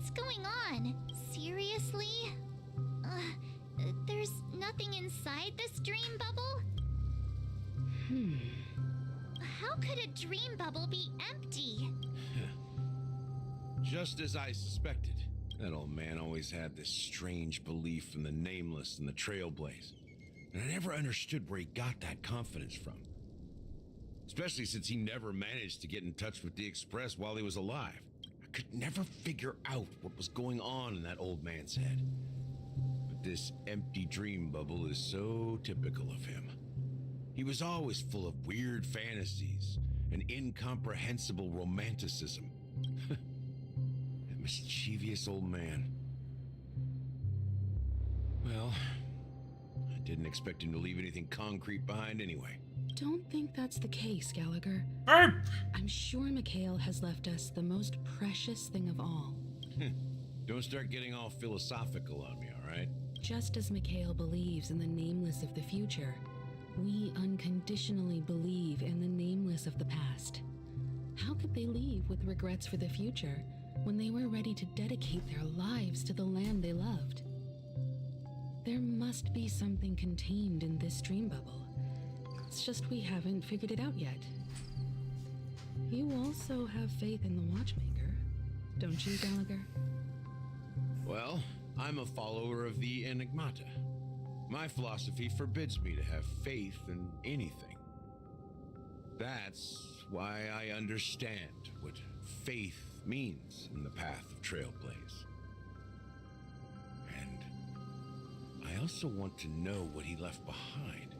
What's going on? Seriously? There's nothing inside this dream bubble? How could a dream bubble be empty? Just as I suspected. That old man always had this strange belief in the nameless and the trailblaze. And I never understood where he got that confidence from. Especially since he never managed to get in touch with the Express while he was alive. I could never figure out what was going on in that old man's head. But this empty dream bubble is so typical of him. He was always full of weird fantasies and incomprehensible romanticism. That mischievous old man. Well, I didn't expect him to leave anything concrete behind anyway. Don't think that's the case, Gallagher. I'm sure Mikhail has left us the most precious thing of all. Don't start getting all philosophical on me, all right? Just as Mikhail believes in the nameless of the future, we unconditionally believe in the nameless of the past. How could they leave with regrets for the future when they were ready to dedicate their lives to the land they loved? There must be something contained in this dream bubble. It's just we haven't figured it out yet. You also have faith in the Watchmaker, don't you, Gallagher? Well, I'm a follower of the Enigmata. My philosophy forbids me to have faith in anything. That's why I understand what faith means in the path of Trailblaze. And I also want to know what he left behind.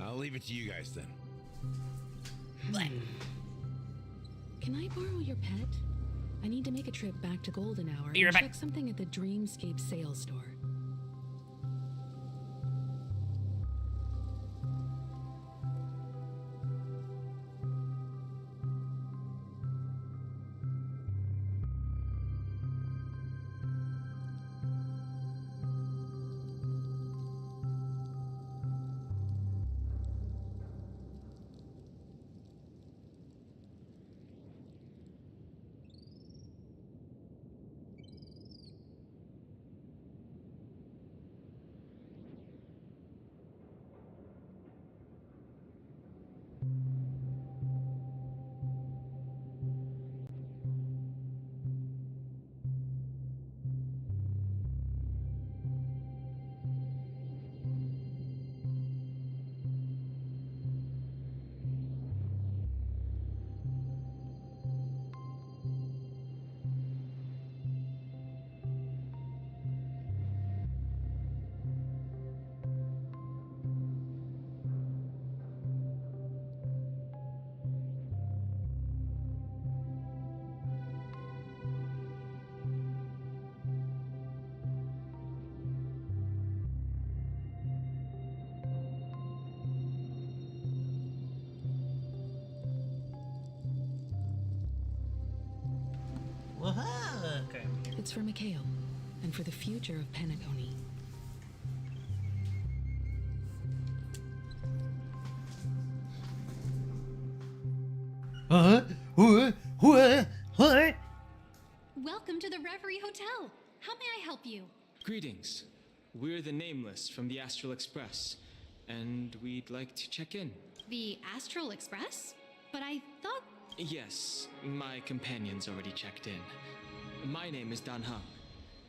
I'll leave it to you guys then. Can I borrow your pet? I need to make a trip back to Golden Hour Be right and back. check something at the Dreamscape sales store. Okay. It's for Mikhail, and for the future of Penacony. Welcome to the Reverie Hotel. How may I help you? Greetings. We're the Nameless from the Astral Express, and we'd like to check in. The Astral Express? But I thought... Yes, my companion's already checked in. My name is Dan Hung,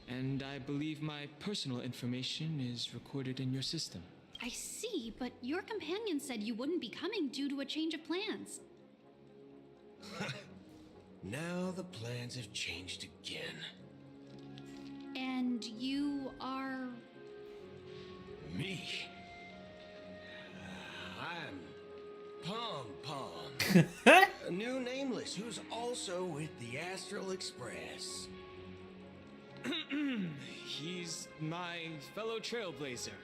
and I believe my personal information is recorded in your system. I see, but your companion said you wouldn't be coming due to a change of plans. Now the plans have changed again. And you are... Me? I'm Pom Pom. A new nameless who's also with the Astral Express. He's my fellow trailblazer.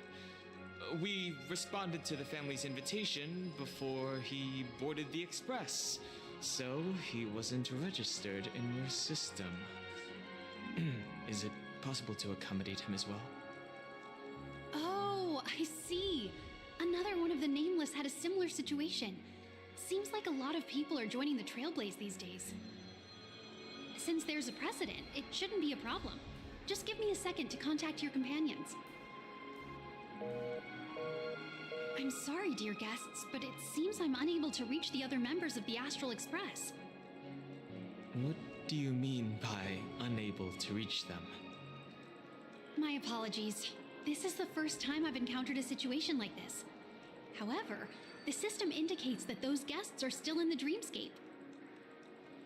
We responded to the family's invitation before he boarded the express, so he wasn't registered in your system. Is it possible to accommodate him as well? Oh, I see. Another one of the Nameless had a similar situation. Seems like a lot of people are joining the Trailblaze these days. Since there's a precedent, it shouldn't be a problem. Just give me a second to contact your companions. I'm sorry, dear guests, but it seems I'm unable to reach the other members of the Astral Express. What do you mean by unable to reach them? My apologies. This is the first time I've encountered a situation like this. However, the system indicates that those guests are still in the dreamscape.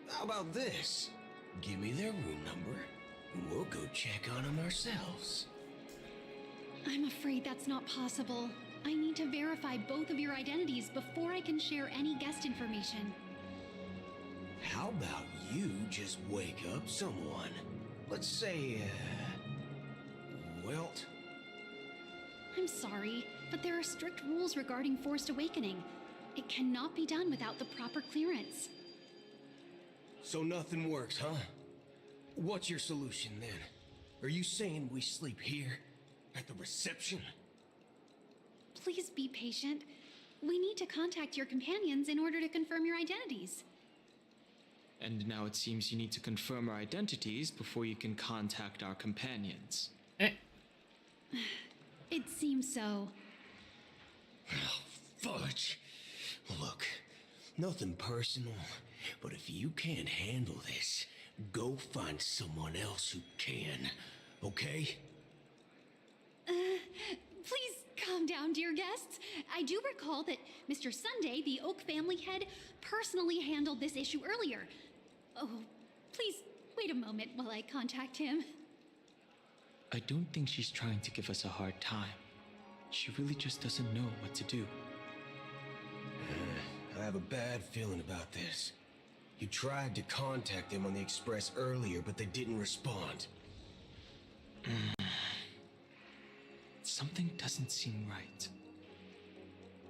How about this? Give me their room number, and we'll go check on them ourselves. I'm afraid that's not possible. I need to verify both of your identities before I can share any guest information. How about you just wake up someone? Let's say, Welt? I'm sorry, but there are strict rules regarding forced awakening. It cannot be done without the proper clearance. So nothing works, huh? What's your solution then? Are you saying we sleep here? At the reception? Please be patient. We need to contact your companions in order to confirm your identities. And now it seems you need to confirm our identities before you can contact our companions. It seems so. Oh, fudge. Look, nothing personal, but if you can't handle this, go find someone else who can, okay? Please calm down, dear guests. I do recall that Mr. Sunday, the Oak family head, personally handled this issue earlier. Oh, please wait a moment while I contact him. I don't think she's trying to give us a hard time. She really just doesn't know what to do. I have a bad feeling about this. You tried to contact them on the Express earlier, but they didn't respond. Something doesn't seem right.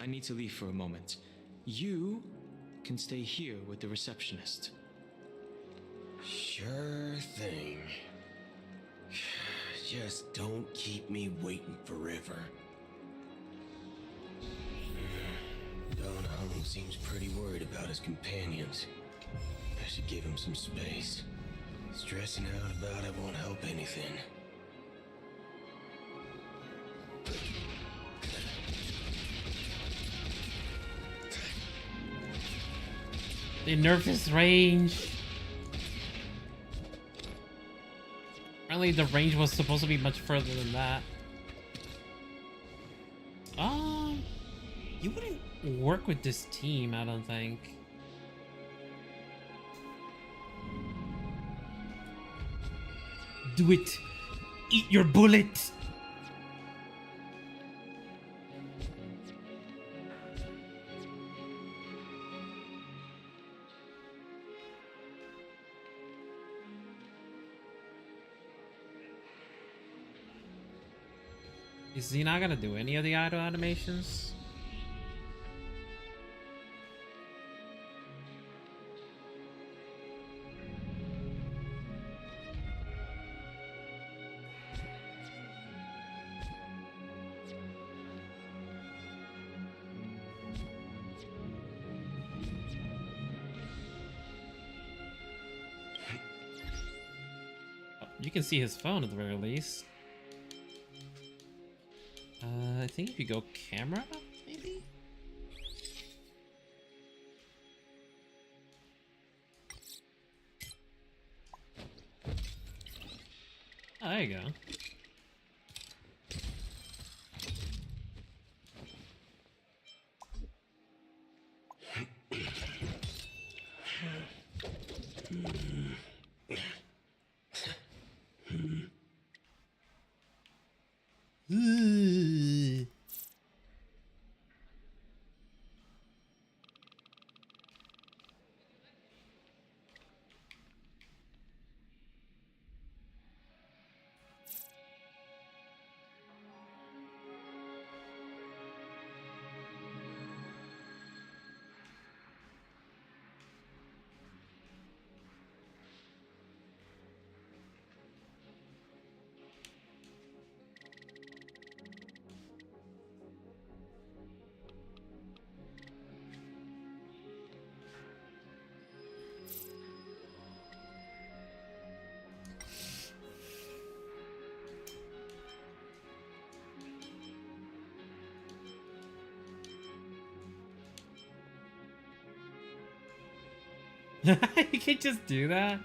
I need to leave for a moment. You can stay here with the receptionist. Sure thing. Just don't keep me waiting forever. Don Hung seems pretty worried about his companions. I should give him some space. Stressing out about it won't help anything. They nerfed his range. Apparently the range was supposed to be much further than that. You wouldn't work with this team, I don't think. Do it. Eat your bullet. Is he not gonna do any of the idle animations? You can see his phone at the very least. I think if you go camera, maybe? Oh, there you go. You can just do that?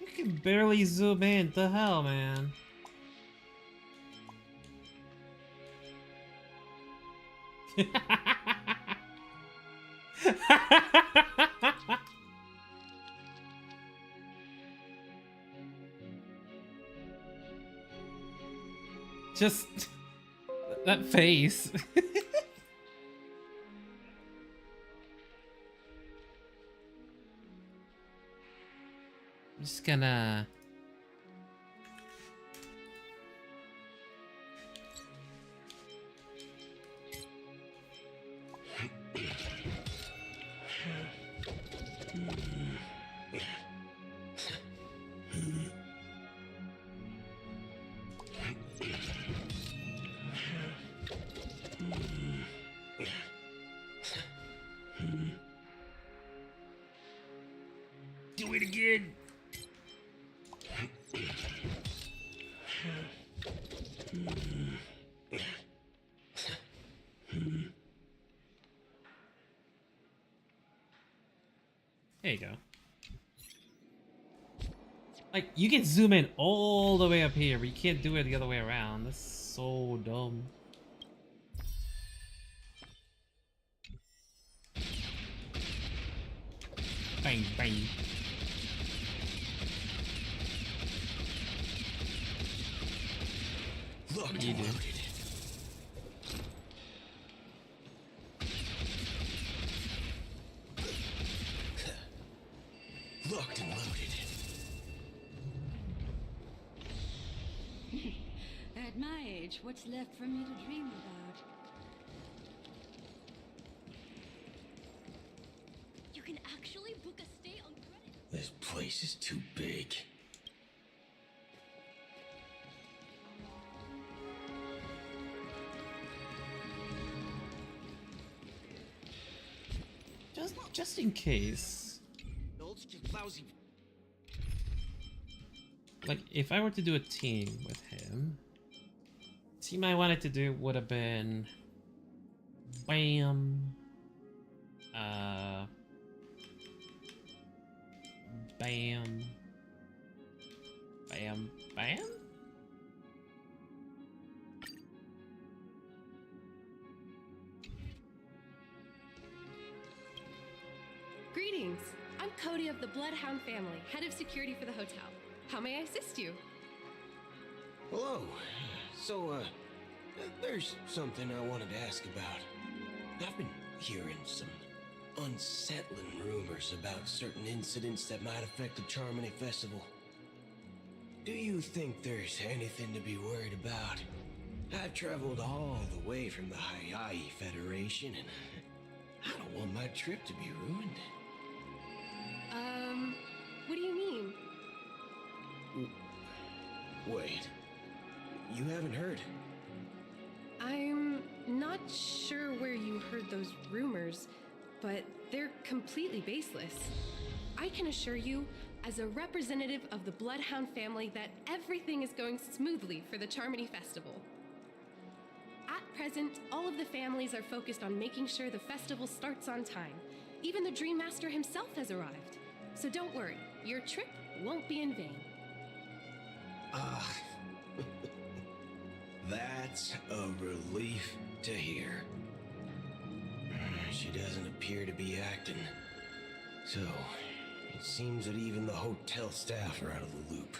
You can barely zoom in. The hell, man. Just that face. I'm just gonna do it again. There you go. Like, you can zoom in all the way up here, but you can't do it the other way around. That's so dumb. Bang, bang. Look, You do. Locked and loaded. At my age, what's left for me to dream about? You can actually book a stay on credit. This place is too big. Just in case. Lousy. Like, if I were to do a team with him, the team I wanted to do would have been Bam, Bam, Bam, Bam? Greetings. I'm Cody of the Bloodhound family, head of security for the hotel. How may I assist you? Hello. So, there's something I wanted to ask about. I've been hearing some unsettling rumors about certain incidents that might affect the Charmony Festival. Do you think there's anything to be worried about? I've traveled all the way from the Hawaii Federation, and I don't want my trip to be ruined. What do you mean? Wait. You haven't heard? I'm not sure where you heard those rumors, but they're completely baseless. I can assure you, as a representative of the Bloodhound family, that everything is going smoothly for the Charmony Festival. At present, all of the families are focused on making sure the festival starts on time. Even the Dream Master himself has arrived. So don't worry, your trip won't be in vain. That's a relief to hear. She doesn't appear to be acting. So, it seems that even the hotel staff are out of the loop.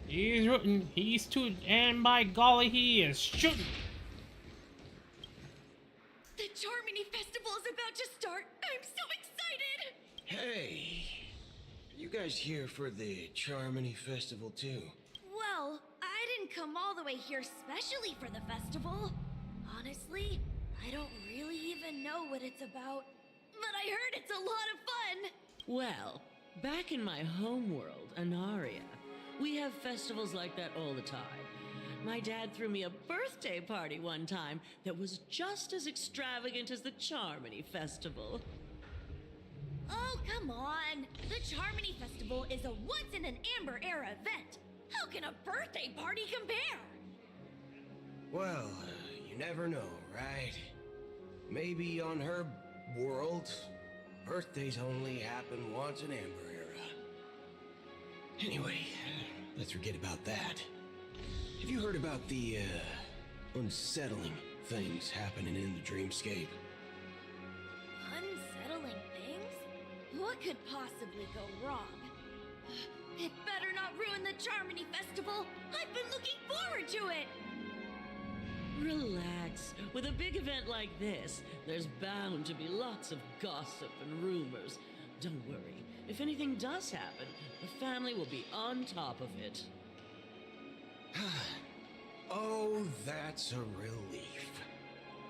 He's rooting, he's tooting, and by golly, he is shooting. The Charmony Festival is about to start. I'm so excited! Hey, you guys here for the Charmony Festival too? Well, I didn't come all the way here specially for the festival. Honestly, I don't really even know what it's about. But I heard it's a lot of fun! Well, back in my homeworld, Anaria, We have festivals like that all the time. My dad threw me a birthday party one time that was just as extravagant as the Charmony Festival. Oh, come on! The Charmony Festival is a once-in-an-Amber-era event! How can a birthday party compare? Well, you never know, right? Maybe on her world, birthdays only happen once in Amber Era. Anyway, let's forget about that. Have you heard about the, unsettling things happening in the dreamscape? Unsettling things? What could possibly go wrong? It better not ruin the Charmony Festival! I've been looking forward to it! Relax. With a big event like this, there's bound to be lots of gossip and rumors. Don't worry. If anything does happen, the family will be on top of it. Oh, that's a relief.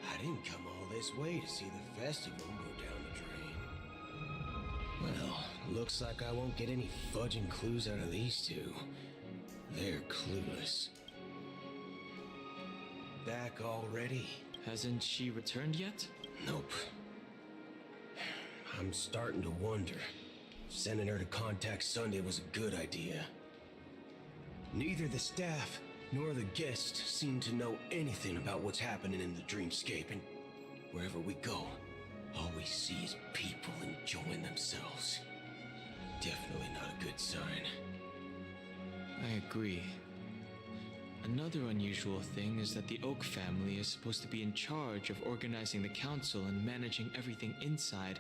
I didn't come all this way to see the festival go down the drain. Well, looks like I won't get any fudging clues out of these two. They're clueless. Back already? Hasn't she returned yet? Nope. I'm starting to wonder if sending her to contact Sunday was a good idea. Neither the staff nor the guests seem to know anything about what's happening in the dreamscape, and wherever we go, all we see is people enjoying themselves. Definitely not a good sign. I agree. Another unusual thing is that the Oak family is supposed to be in charge of organizing the council and managing everything inside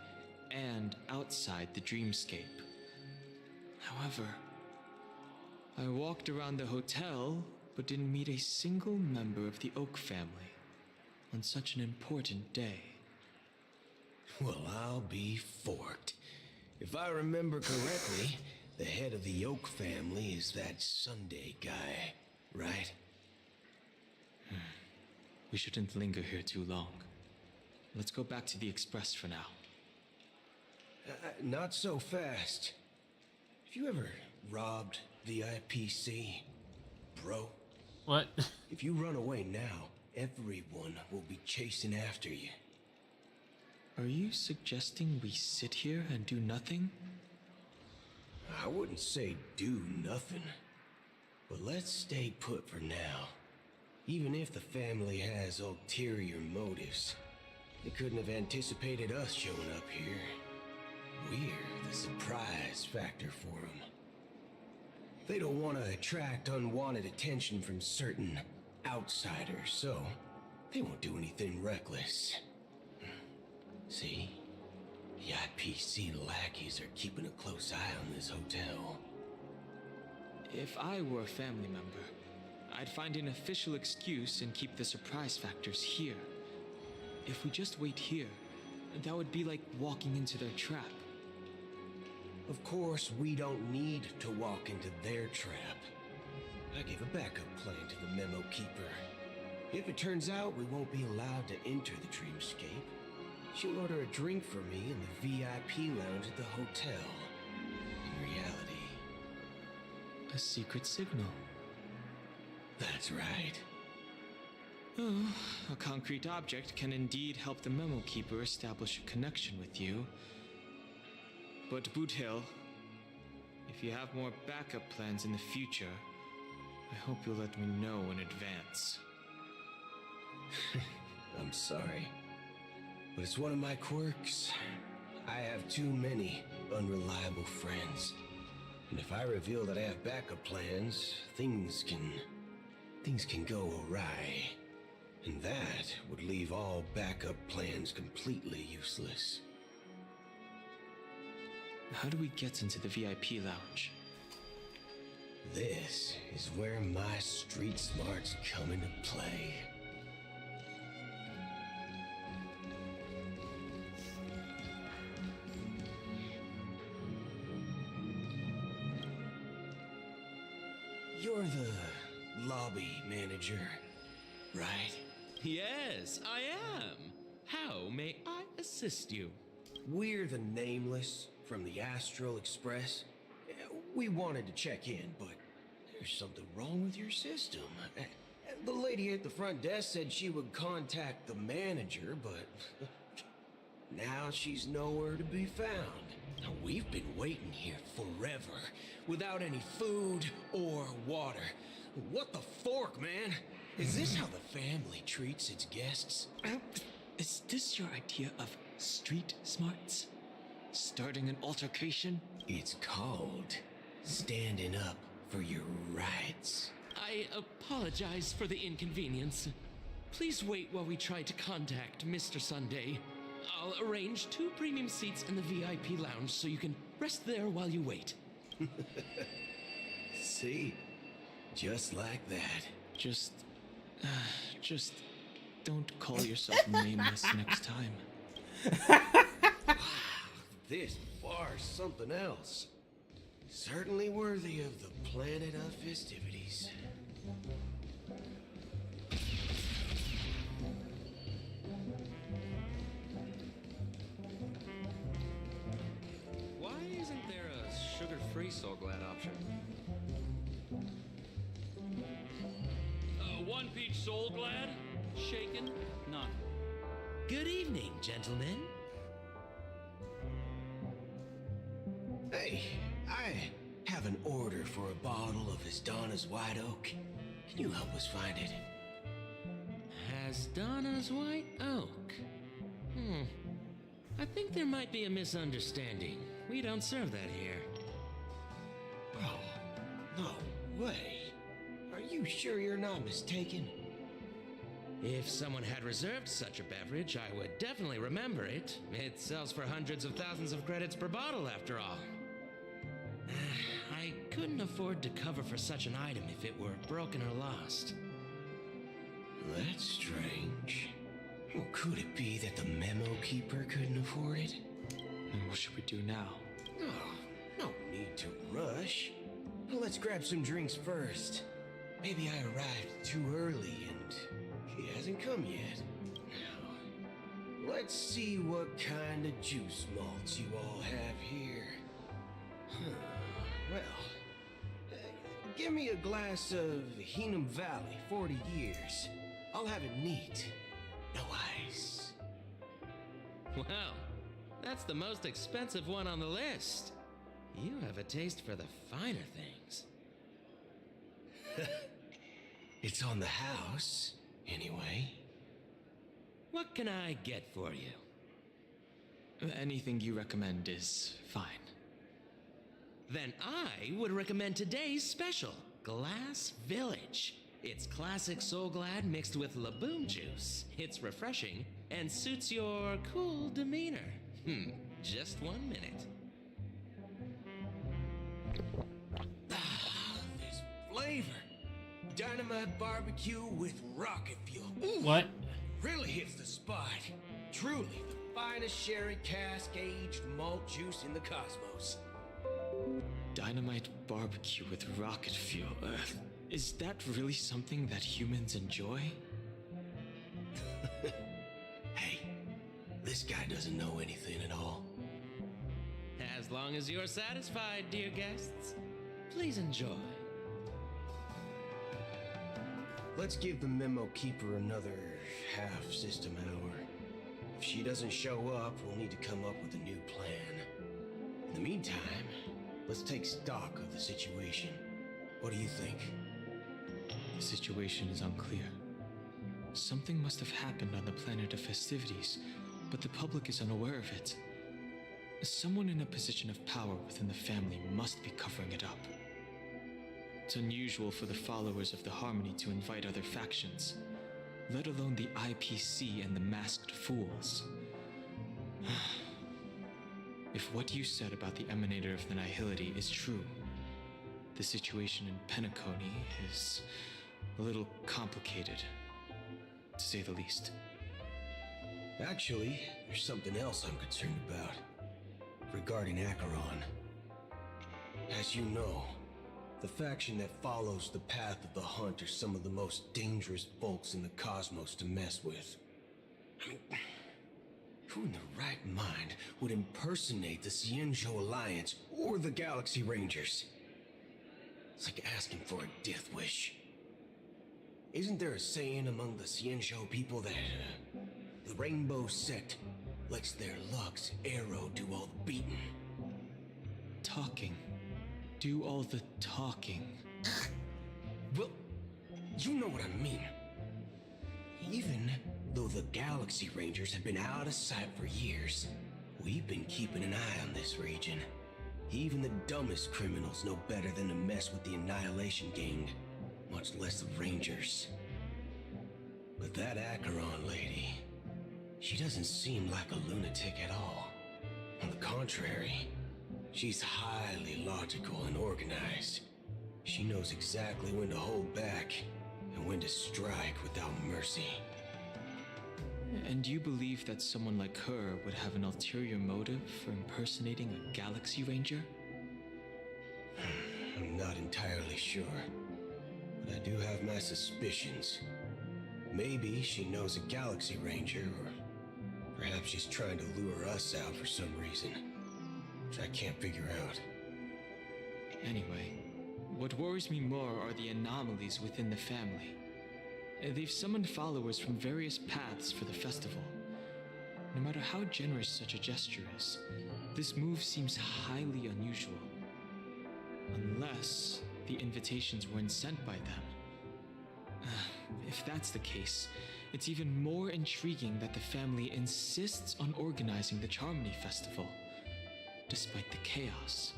and outside the dreamscape. However, I walked around the hotel but didn't meet a single member of the Oak family on such an important day. Well, I'll be forked. If I remember correctly, the head of the Oak family is that Sunday guy, right? We shouldn't linger here too long. Let's go back to the Express for now. Not so fast. Have you ever robbed VIPC, bro? What? If you run away now, everyone will be chasing after you. Are you suggesting we sit here and do nothing? I wouldn't say do nothing, but let's stay put for now. Even if the family has ulterior motives, they couldn't have anticipated us showing up here. We're the surprise factor for them. They don't want to attract unwanted attention from certain outsiders, so they won't do anything reckless. See? The IPC lackeys are keeping a close eye on this hotel. If I were a family member, I'd find an official excuse and keep the surprise factors here. If we just wait here, that would be like walking into their trap. Of course, we don't need to walk into their trap. I gave a backup plan to the memo keeper. If it turns out we won't be allowed to enter the dreamscape, she'll order a drink for me in the VIP lounge at the hotel. In reality, a secret signal. That's right. Oh, a concrete object can indeed help the memo keeper establish a connection with you. But Boothill, if you have more backup plans in the future, I hope you'll let me know in advance. I'm sorry, but it's one of my quirks. I have too many unreliable friends. And if I reveal that I have backup plans, things can go awry. And that would leave all backup plans completely useless. How do we get into the VIP lounge? This is where my street smarts come into play. You're the lobby manager, right? Yes, I am. How may I assist you? We're the Nameless from the Astral Express. We wanted to check in, but There's something wrong with your system. The lady at the front desk said she would contact the manager, but now she's nowhere to be found. Now, we've been waiting here forever, without any food or water. What the fork, man? Is this how the family treats its guests? Is this your idea of street smarts? Starting an altercation? It's called standing up for your rights. I apologize for the inconvenience. Please wait while we try to contact Mr. Sunday. I'll arrange 2 premium seats in the VIP lounge so you can rest there while you wait. See? Just like that. Just don't call yourself nameless next time. Wow, this bar's something else. Certainly worthy of the planet of festivities. Why isn't there a sugar-free Soul Glad option? 1 peach Soul Glad? Shaken? None. Good evening, gentlemen. Hey, I have an order for a bottle of Donna's White Oak. Can you help us find it? Donna's White Oak. I think there might be a misunderstanding. We don't serve that here. Oh, no way. Are you sure you're not mistaken? If someone had reserved such a beverage, I would definitely remember it. It sells for hundreds of thousands of credits per bottle, after all. I couldn't afford to cover for such an item if it were broken or lost. That's strange. Well, could it be that the memo keeper couldn't afford it? And what should we do now? Oh, no need to rush. Let's grab some drinks first. Maybe I arrived too early and he hasn't come yet. Now, let's see what kind of juice malts you all have here. Well, give me a glass of Heenum Valley, 40 years. I'll have it neat. No ice. Well, that's the most expensive one on the list. You have a taste for the finer things. It's on the house, anyway. What can I get for you? Anything you recommend is fine. Then I would recommend today's special, Glass Village. It's classic Soul Glad mixed with Laboon juice. It's refreshing and suits your cool demeanor. Just 1 minute. Ah, this flavor. Dynamite barbecue with rocket fuel. Ooh, what? Really hits the spot. Truly the finest sherry cask aged malt juice in the cosmos. Dynamite barbecue with rocket fuel. Is that really something that humans enjoy? Hey, this guy doesn't know anything at all. As long as you're satisfied, dear guests, please enjoy. Let's give the memo keeper another half system hour. If she doesn't show up, we'll need to come up with a new plan. In the meantime, let's take stock of the situation. What do you think? The situation is unclear. Something must have happened on the planet of festivities, but the public is unaware of it. Someone in a position of power within the family must be covering it up. It's unusual for the followers of the Harmony to invite other factions, let alone the IPC and the Masked Fools. If what you said about the Emanator of the Nihility is true, the situation in Penacony is a little complicated, to say the least. Actually, there's something else I'm concerned about. Regarding Acheron. As you know, the faction that follows the path of the hunt are some of the most dangerous folks in the cosmos to mess with. I mean, who in their right mind would impersonate the Cienjo Alliance or the Galaxy Rangers? It's like asking for a death wish. Isn't there a saying among the Cienshou people that the Rainbow Sect lets their luck's arrow do all the beating? Talking. Do all the talking. Well, you know what I mean. Even though the Galaxy Rangers have been out of sight for years, we've been keeping an eye on this region. Even the dumbest criminals know better than to mess with the Annihilation Gang, much less the Rangers. But that Acheron lady, she doesn't seem like a lunatic at all. On the contrary, she's highly logical and organized. She knows exactly when to hold back and when to strike without mercy. And you believe that someone like her would have an ulterior motive for impersonating a Galaxy Ranger? I'm not entirely sure, but I do have my suspicions. Maybe she knows a Galaxy Ranger, or perhaps she's trying to lure us out for some reason, which I can't figure out. Anyway, what worries me more are the anomalies within the family. They've summoned followers from various paths for the festival. No matter how generous such a gesture is, this move seems highly unusual. Unless the invitations weren't sent by them. If that's the case, it's even more intriguing that the family insists on organizing the Charmony Festival, despite the chaos.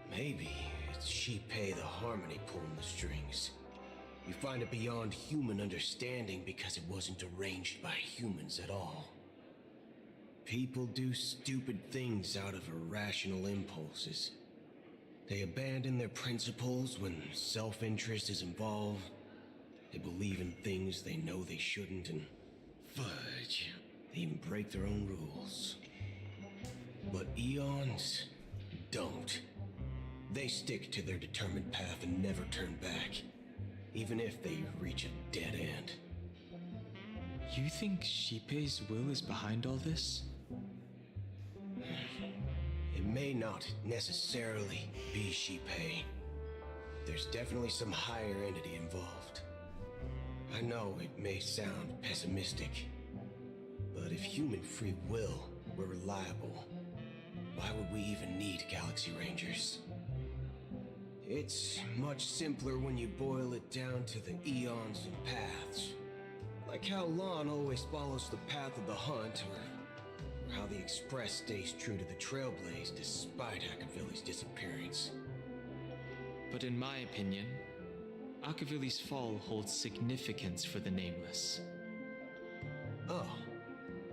Maybe it's Shipei the Harmony pulling the strings. You find it beyond human understanding because it wasn't arranged by humans at all. People do stupid things out of irrational impulses. They abandon their principles when self-interest is involved. They believe in things they know they shouldn't, and fudge, they even break their own rules. But Eons don't. They stick to their determined path and never turn back, even if they reach a dead end. You think Shipei's will is behind all this? It may not necessarily be Shipei. There's definitely some higher entity involved. I know it may sound pessimistic, but if human free will were reliable, why would we even need Galaxy Rangers? It's much simpler when you boil it down to the eons and paths. Like how Lon always follows the path of the hunt, or how the Express stays true to the Trailblaze despite Akavili's disappearance. But in my opinion, Akavili's fall holds significance for the Nameless. Oh,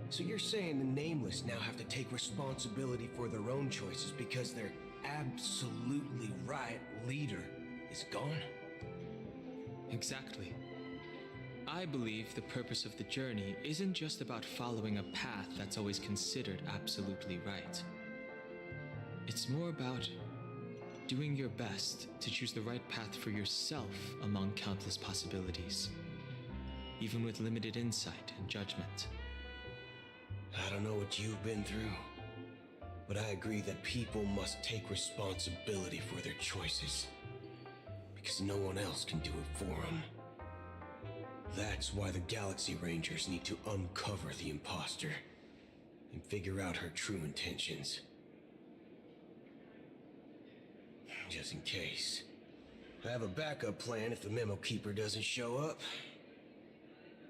so you're saying the Nameless now have to take responsibility for their own choices because their absolutely right leader is gone? Exactly. I believe the purpose of the journey isn't just about following a path that's always considered absolutely right. It's more about doing your best to choose the right path for yourself among countless possibilities, even with limited insight and judgment. I don't know what you've been through, but I agree that people must take responsibility for their choices, because no one else can do it for them. That's why the Galaxy Rangers need to uncover the imposter and figure out her true intentions. Just in case. I have a backup plan if the Memo Keeper doesn't show up.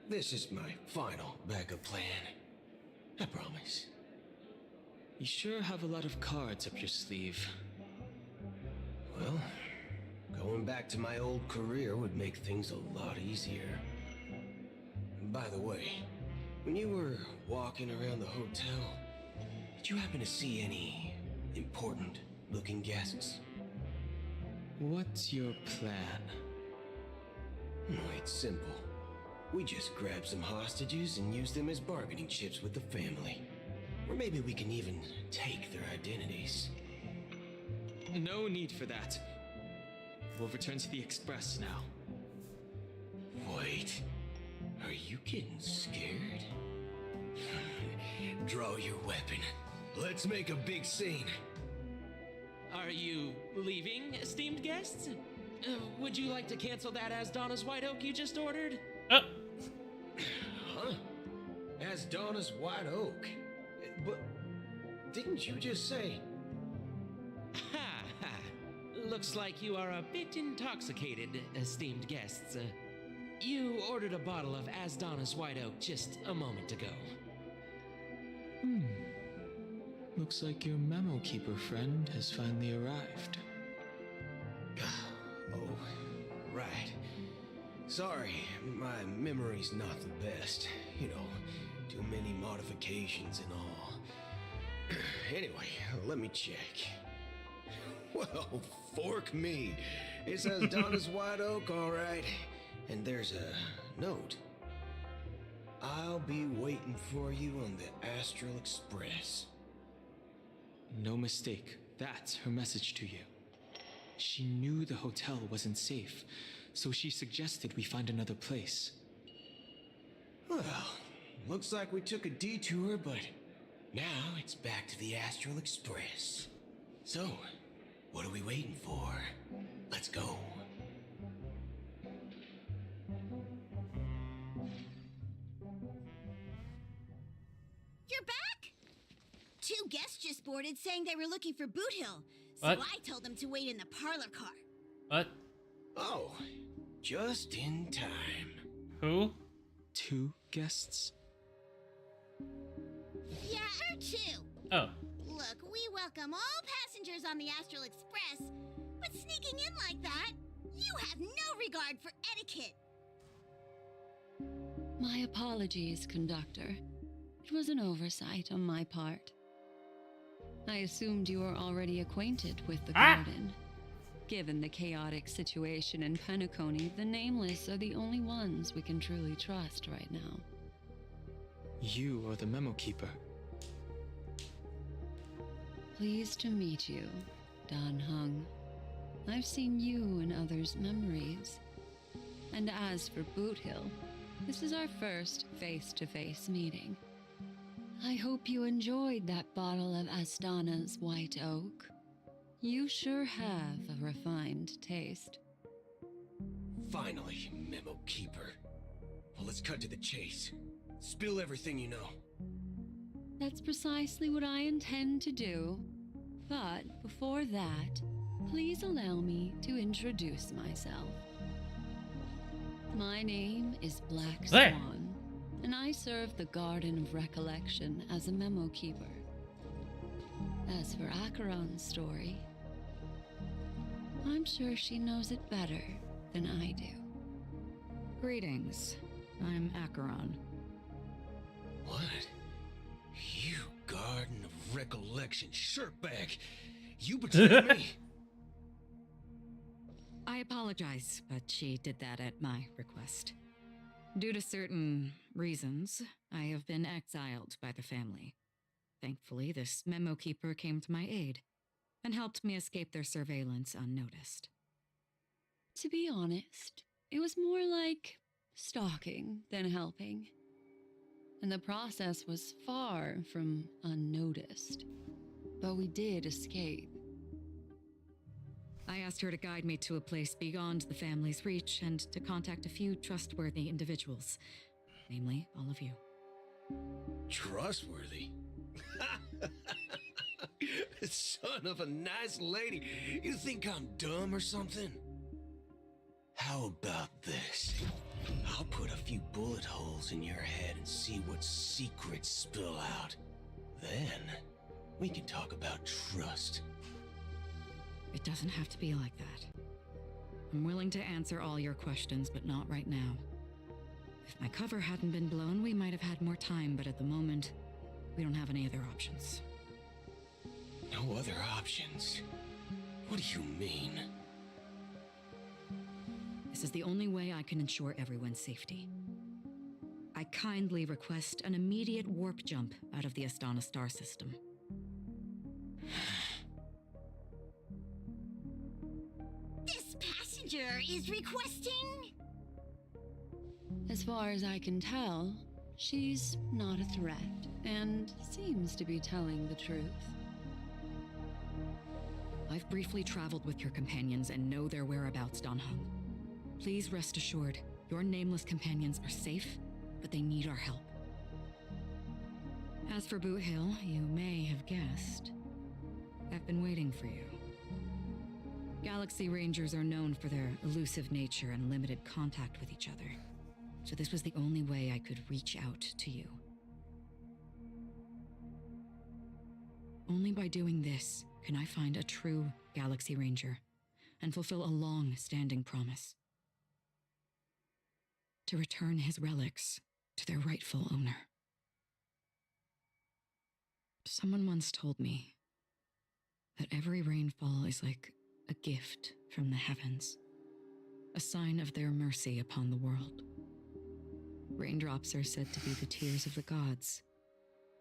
This is my final backup plan. I promise. You sure have a lot of cards up your sleeve. Well, going back to my old career would make things a lot easier. By the way, when you were walking around the hotel, did you happen to see any important-looking guests? What's your plan? It's simple. We just grab some hostages and use them as bargaining chips with the family. Or maybe we can even take their identities. No need for that. We'll return to the Express now. Wait. Are you getting scared? Draw your weapon. Let's make a big scene. Are you leaving, esteemed guests? Would you like to cancel that Asdana's White Oak you just ordered? Huh? As Donna's White Oak? But didn't you just say... Ha ha. Looks like you are a bit intoxicated, esteemed guests. You ordered a bottle of Asdana's White Oak just a moment ago. Looks like your memo keeper friend has finally arrived. Oh, right. Sorry, my memory's not the best. You know, too many modifications and all. Anyway, let me check. Well, fork me. It says Donna's White Oak, all right. And there's a note. I'll be waiting for you on the Astral Express. No mistake. That's her message to you. She knew the hotel wasn't safe, so she suggested we find another place. Well, looks like we took a detour, but now it's back to the Astral Express. So, what are we waiting for? Let's go. You're back? Two guests just boarded saying they were looking for Boot Hill, so What? I told them to wait in the parlor car. What? Oh, just in time. Who? 2 guests? Yeah, or 2. Oh. Look, we welcome all passengers on the Astral Express, but sneaking in like that, you have no regard for etiquette. My apologies, conductor. It was an oversight on my part. I assumed you were already acquainted with the garden. Given the chaotic situation in Penacony, the Nameless are the only ones we can truly trust right now. You are the memo keeper. Pleased to meet you, Dan Hung. I've seen you in others' memories. And as for Boot Hill, this is our first face-to-face meeting. I hope you enjoyed that bottle of Astana's White Oak. You sure have a refined taste. Finally, Memo Keeper. Well, let's cut to the chase. Spill everything you know. That's precisely what I intend to do. But before that, please allow me to introduce myself. My name is Black Swan, and I serve the Garden of Recollection as a memo keeper. As for Acheron's story, I'm sure she knows it better than I do. Greetings. I'm Acheron. What? You Garden of Recollection shirtbag! You betrayed me! I apologize, but she did that at my request. Due to certain reasons, I have been exiled by the family. Thankfully, this memo keeper came to my aid and helped me escape their surveillance unnoticed. To be honest, it was more like stalking than helping. And the process was far from unnoticed. But we did escape. I asked her to guide me to a place beyond the family's reach and to contact a few trustworthy individuals, namely all of you. Trustworthy? Son of a nice lady. You think I'm dumb or something? How about this? I'll put a few bullet holes in your head and see what secrets spill out. Then, we can talk about trust. It doesn't have to be like that. I'm willing to answer all your questions, but not right now. If my cover hadn't been blown, we might have had more time, but at the moment, we don't have any other options. No other options? What do you mean? This is the only way I can ensure everyone's safety. I kindly request an immediate warp jump out of the Astana star system. This passenger is requesting... As far as I can tell, she's not a threat and seems to be telling the truth. I've briefly traveled with your companions and know their whereabouts, Don Hung. Please rest assured, your nameless companions are safe, but they need our help. As for Boot Hill, you may have guessed. I've been waiting for you. Galaxy Rangers are known for their elusive nature and limited contact with each other, so this was the only way I could reach out to you. Only by doing this can I find a true Galaxy Ranger and fulfill a long-standing promise. To return his relics to their rightful owner. Someone once told me that every rainfall is like a gift from the heavens, a sign of their mercy upon the world. Raindrops are said to be the tears of the gods,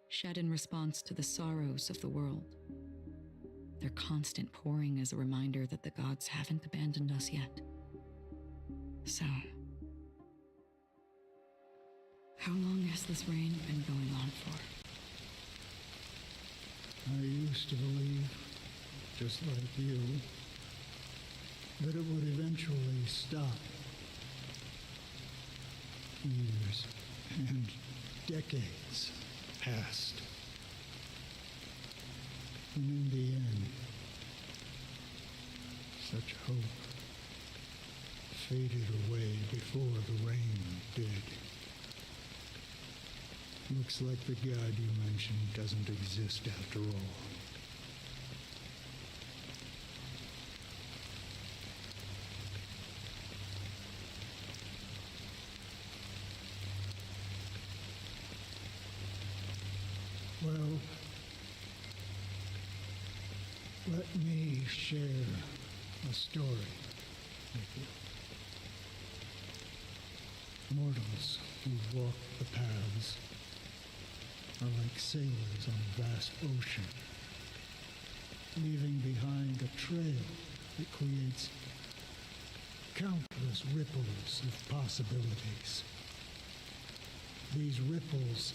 shed in response to the sorrows of the world. Their constant pouring is a reminder that the gods haven't abandoned us yet. So, how long has this rain been going on for? I used to believe, just like you, that it would eventually stop. Years and decades passed. And in the end, such hope faded away before the rain did. Looks like the god you mentioned doesn't exist after all. Well, let me share a story with you. Mortals who walk the paths are like sailors on a vast ocean, leaving behind a trail that creates countless ripples of possibilities. These ripples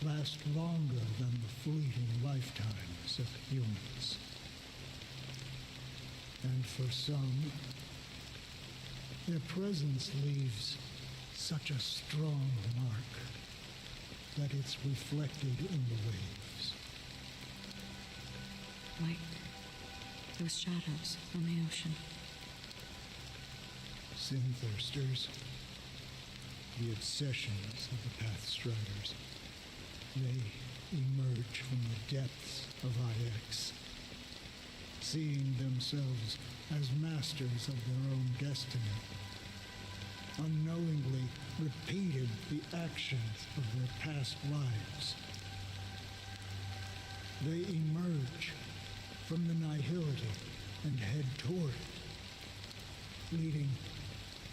last longer than the fleeting lifetimes of humans. And for some, their presence leaves such a strong mark that it's reflected in the waves. Like those shadows on the ocean. Sin-thirsters, the obsessions of the Pathstriders, they emerge from the depths of IX, seeing themselves as masters of their own destiny, unknowingly repeated the actions of their past lives. They emerge from the nihility and head toward it, leading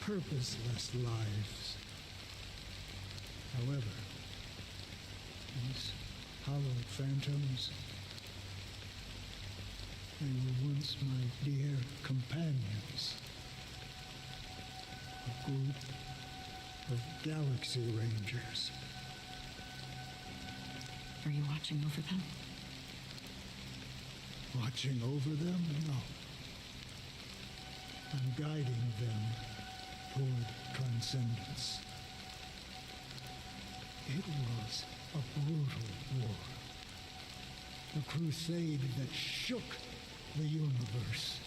purposeless lives. However, these hallowed phantoms, they were once my dear companions. A group of Galaxy Rangers. Are you watching over them? Watching over them? No. I'm guiding them toward transcendence. It was a brutal war. A crusade that shook the universe.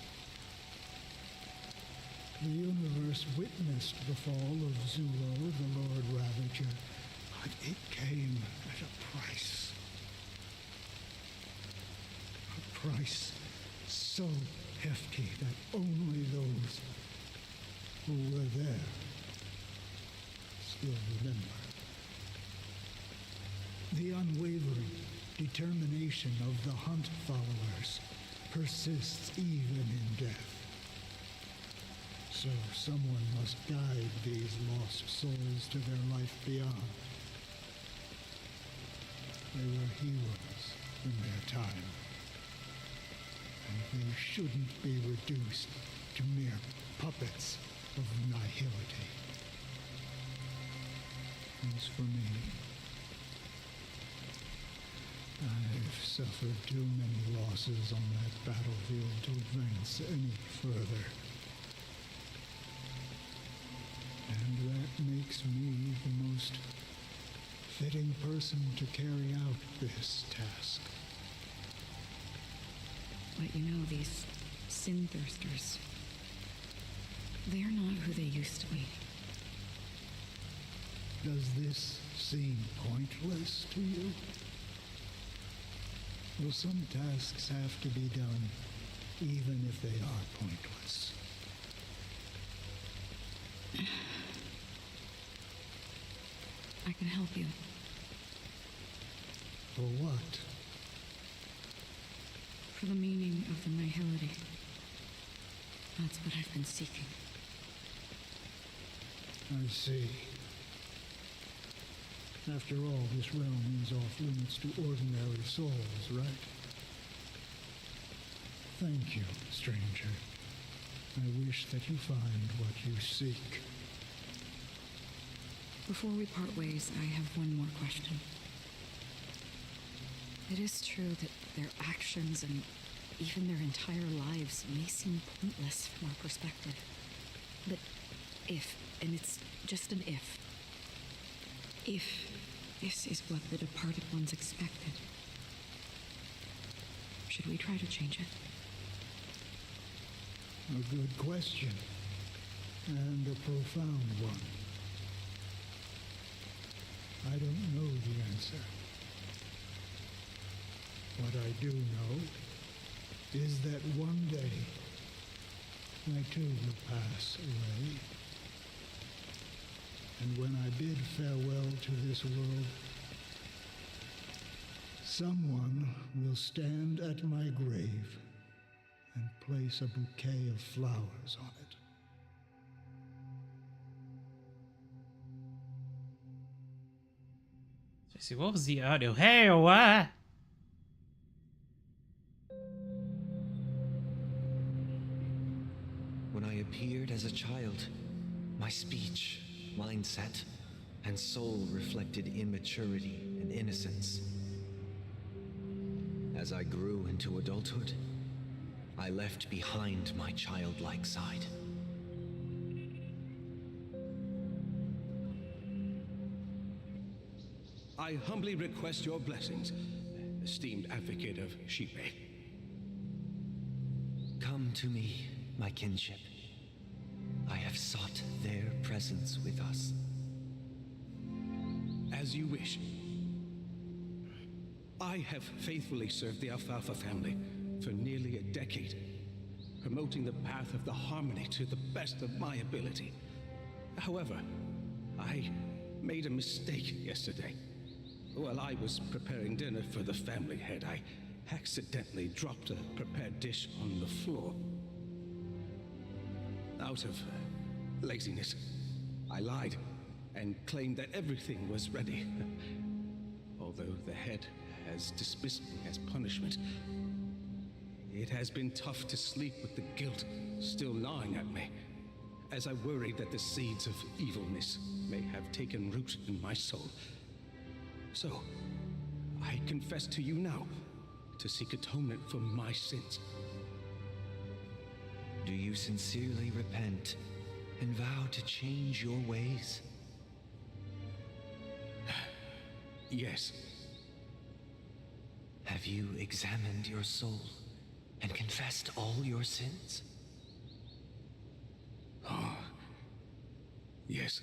The universe witnessed the fall of Zulo, the Lord Ravager, but it came at a price. A price so hefty that only those who were there still remember. The unwavering determination of the Hunt followers persists even in death. So someone must guide these lost souls to their life beyond. They were heroes in their time, and they shouldn't be reduced to mere puppets of nihility. As for me, I've suffered too many losses on that battlefield to advance any further. And that makes me the most fitting person to carry out this task. But you know, these sin thirsters, they're not who they used to be. Does this seem pointless to you? Well, some tasks have to be done, even if they are pointless. I can help you. For what? For the meaning of the nihility. That's what I've been seeking. I see. After all, this realm is off limits to ordinary souls, right? Thank you, stranger. I wish that you find what you seek. Before we part ways, I have one more question. It is true that their actions and even their entire lives may seem pointless from our perspective. But if, and it's just an if this is what the departed ones expected, should we try to change it? A good question, and a profound one. I don't know the answer. What I do know is that one day I too will pass away. And when I bid farewell to this world, someone will stand at my grave and place a bouquet of flowers on it. See, what was the audio? Hey, what? When I appeared as a child, my speech, mindset, and soul reflected immaturity and innocence. As I grew into adulthood, I left behind my childlike side. I humbly request your blessings, esteemed advocate of Shipe. Come to me, my kinship. I have sought their presence with us. As you wish. I have faithfully served the Alfalfa family for nearly a decade, promoting the path of the harmony to the best of my ability. However, I made a mistake yesterday. While I was preparing dinner for the family head, I accidentally dropped a prepared dish on the floor. Out of laziness, I lied and claimed that everything was ready. Although the head has dismissed me as punishment, it has been tough to sleep with the guilt still gnawing at me, as I worry that the seeds of evilness may have taken root in my soul. So, I confess to you now to seek atonement for my sins. Do you sincerely repent and vow to change your ways? Yes. Have you examined your soul and confessed all your sins? Oh, yes.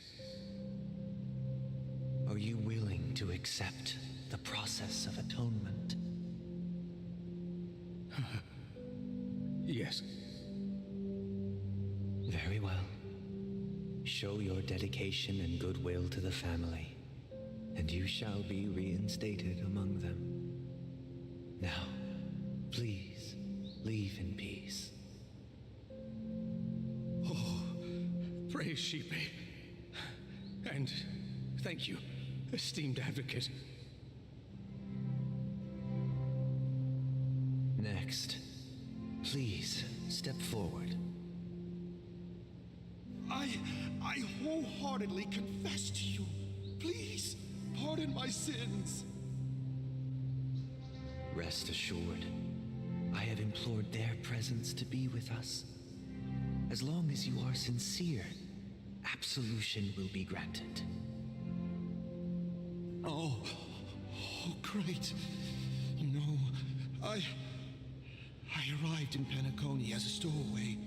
Are you willing to accept the process of atonement? Yes. Very well. Show your dedication and goodwill to the family, and you shall be reinstated among them. Now, please, leave in peace. Oh, praise Shipe. And thank you, esteemed advocate. Next, please step forward. I wholeheartedly confess to you. Please, pardon my sins. Rest assured, I have implored their presence to be with us. As long as you are sincere, absolution will be granted. Oh, great. No, I arrived in Penacony as a stowaway.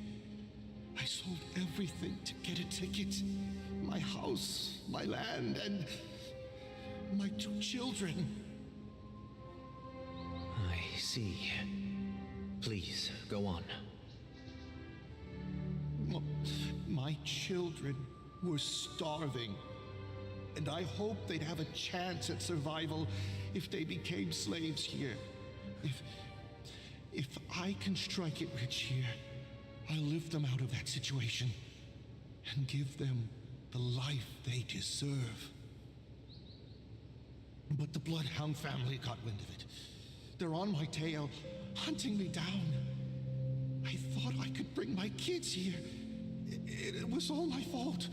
I sold everything to get a ticket. My house, my land, and my 2 children. I see. Please, go on. My children were starving, and I hoped they'd have a chance at survival if they became slaves here. If I can strike it rich here, I'll lift them out of that situation and give them the life they deserve. But the Bloodhound family got wind of it. They're on my tail, hunting me down. I thought I could bring my kids here. It was all my fault.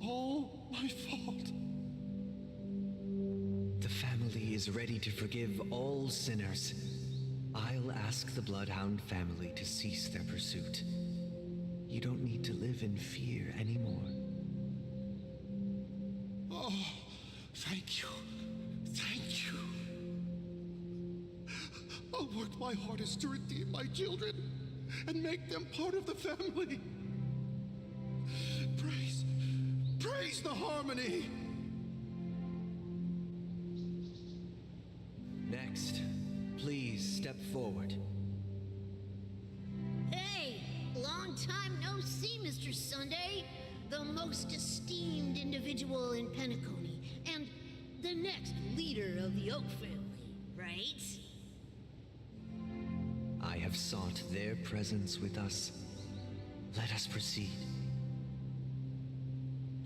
All my fault. The family is ready to forgive all sinners. I'll ask the Bloodhound family to cease their pursuit. You don't need to live in fear anymore. Oh, thank you. Thank you. I'll work my hardest to redeem my children and make them part of the family. Praise the harmony! Next, please step forward. Hey! Long time no see, Mr. Sunday. The most esteemed individual in Penacony, and the next leader of the Oak family, right? I have sought their presence with us. Let us proceed.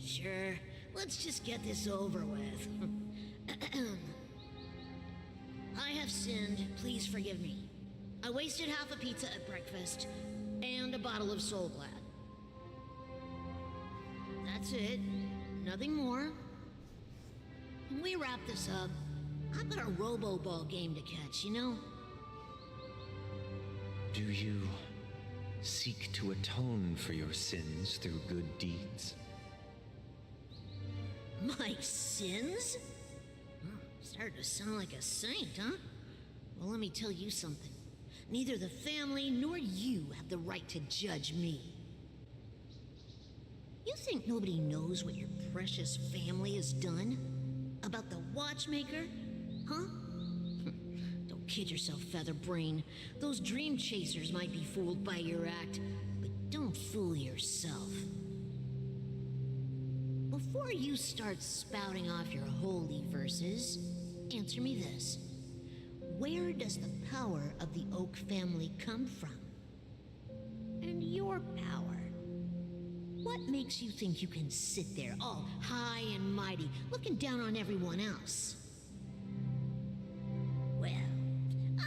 Sure. Let's just get this over with. I have sinned. Please forgive me. I wasted half a pizza at breakfast and a bottle of Soul Glad. That's it. Nothing more. When we wrap this up, I've got a robo-ball game to catch, you know? Do you seek to atone for your sins through good deeds? My sins? Started to sound like a saint, huh? Well, let me tell you something. Neither the family nor you have the right to judge me. You think nobody knows what your precious family has done? About the watchmaker? Huh? Don't kid yourself, Featherbrain. Those dream chasers might be fooled by your act, but don't fool yourself. Before you start spouting off your holy verses, answer me this. Where does the power of the Oak family come from? And your power? What makes you think you can sit there all high and mighty, looking down on everyone else? Well,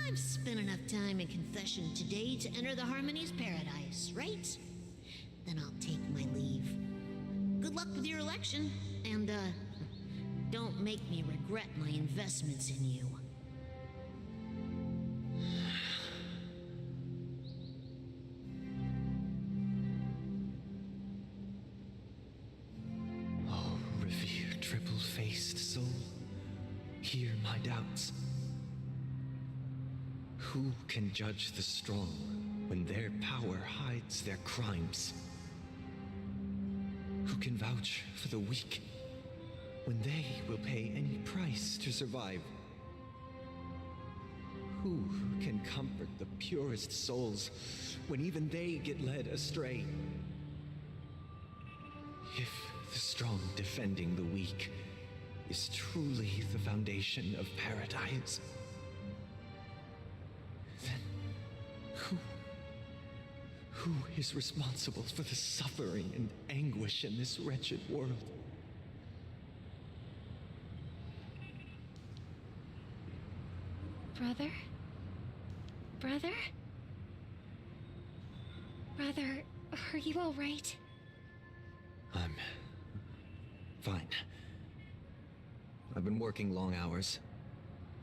I've spent enough time in confession today to enter the Harmony's paradise, right? Then I'll take my leave. Good luck with your election, and, don't make me regret my investments in you. Oh, revered triple-faced soul, hear my doubts. Who can judge the strong when their power hides their crimes? Who can vouch for the weak when they will pay any price to survive? Who can comfort the purest souls when even they get led astray? If the strong defending the weak is truly the foundation of paradise, then who is responsible for the suffering and anguish in this wretched world? Brother? Brother? Brother, are you all right? I'm fine. I've been working long hours.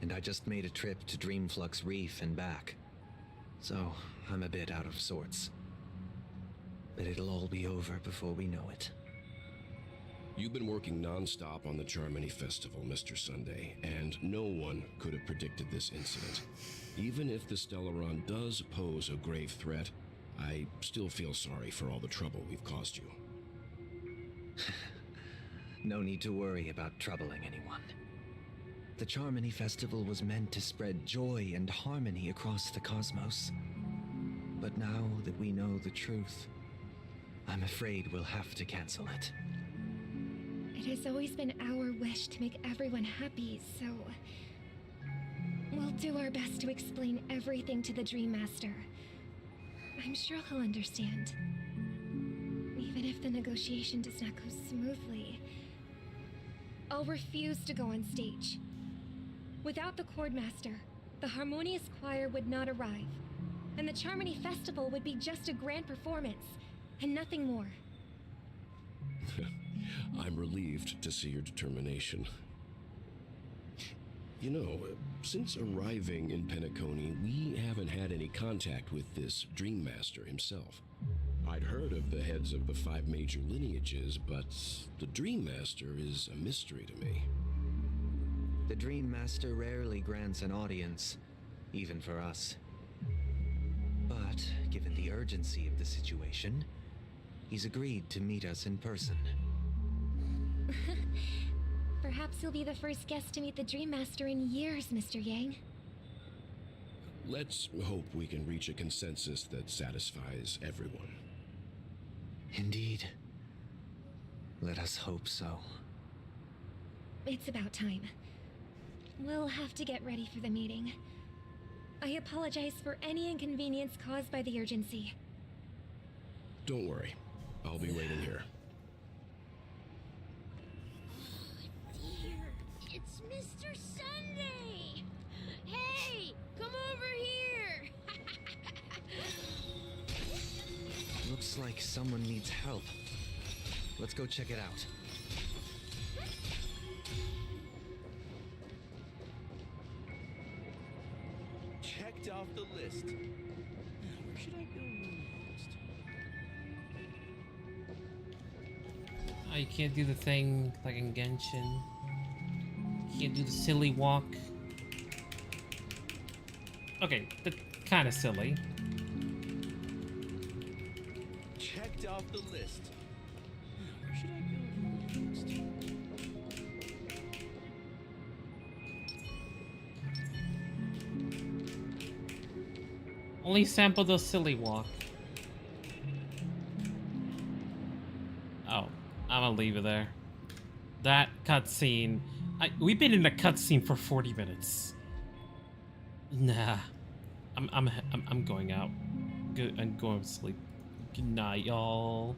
and I just made a trip to Dreamflux Reef and back. So, I'm a bit out of sorts. But it'll all be over before we know it. You've been working non-stop on the Charmony Festival, Mr. Sunday, and no one could have predicted this incident. Even if the Stellaron does pose a grave threat, I still feel sorry for all the trouble we've caused you. No need to worry about troubling anyone. The Charmony Festival was meant to spread joy and harmony across the cosmos. But now that we know the truth, I'm afraid we'll have to cancel it. It has always been our wish to make everyone happy, so... we'll do our best to explain everything to the Dream Master. I'm sure he'll understand. Even if the negotiation does not go smoothly, I'll refuse to go on stage. Without the Chordmaster, the Harmonious Choir would not arrive, and the Charmony Festival would be just a grand performance, and nothing more. I'm relieved to see your determination. You know, since arriving in Penacony, we haven't had any contact with this Dream Master himself. I'd heard of the heads of the 5 major lineages, but the Dream Master is a mystery to me. The Dream Master rarely grants an audience, even for us. But, given the urgency of the situation, he's agreed to meet us in person. Perhaps you'll be the first guest to meet the Dream Master in years, Mr. Yang. Let's hope we can reach a consensus that satisfies everyone. Indeed. Let us hope so. It's about time. We'll have to get ready for the meeting. I apologize for any inconvenience caused by the urgency. Don't worry. I'll be waiting here. It's Mr. Sunday! Hey, come over here! Looks like someone needs help. Let's go check it out. Checked off the list. Where should I go next? Oh, you can't do the thing like in Genshin. You can't do the silly walk. Okay, that's kind of silly. Checked off the list. Where should I go next? Only sample the silly walk. Oh, I'm gonna leave it there. That cutscene. We've been in a cutscene for 40 minutes. Nah, I'm going out. Good, I'm going to sleep. Good night, y'all.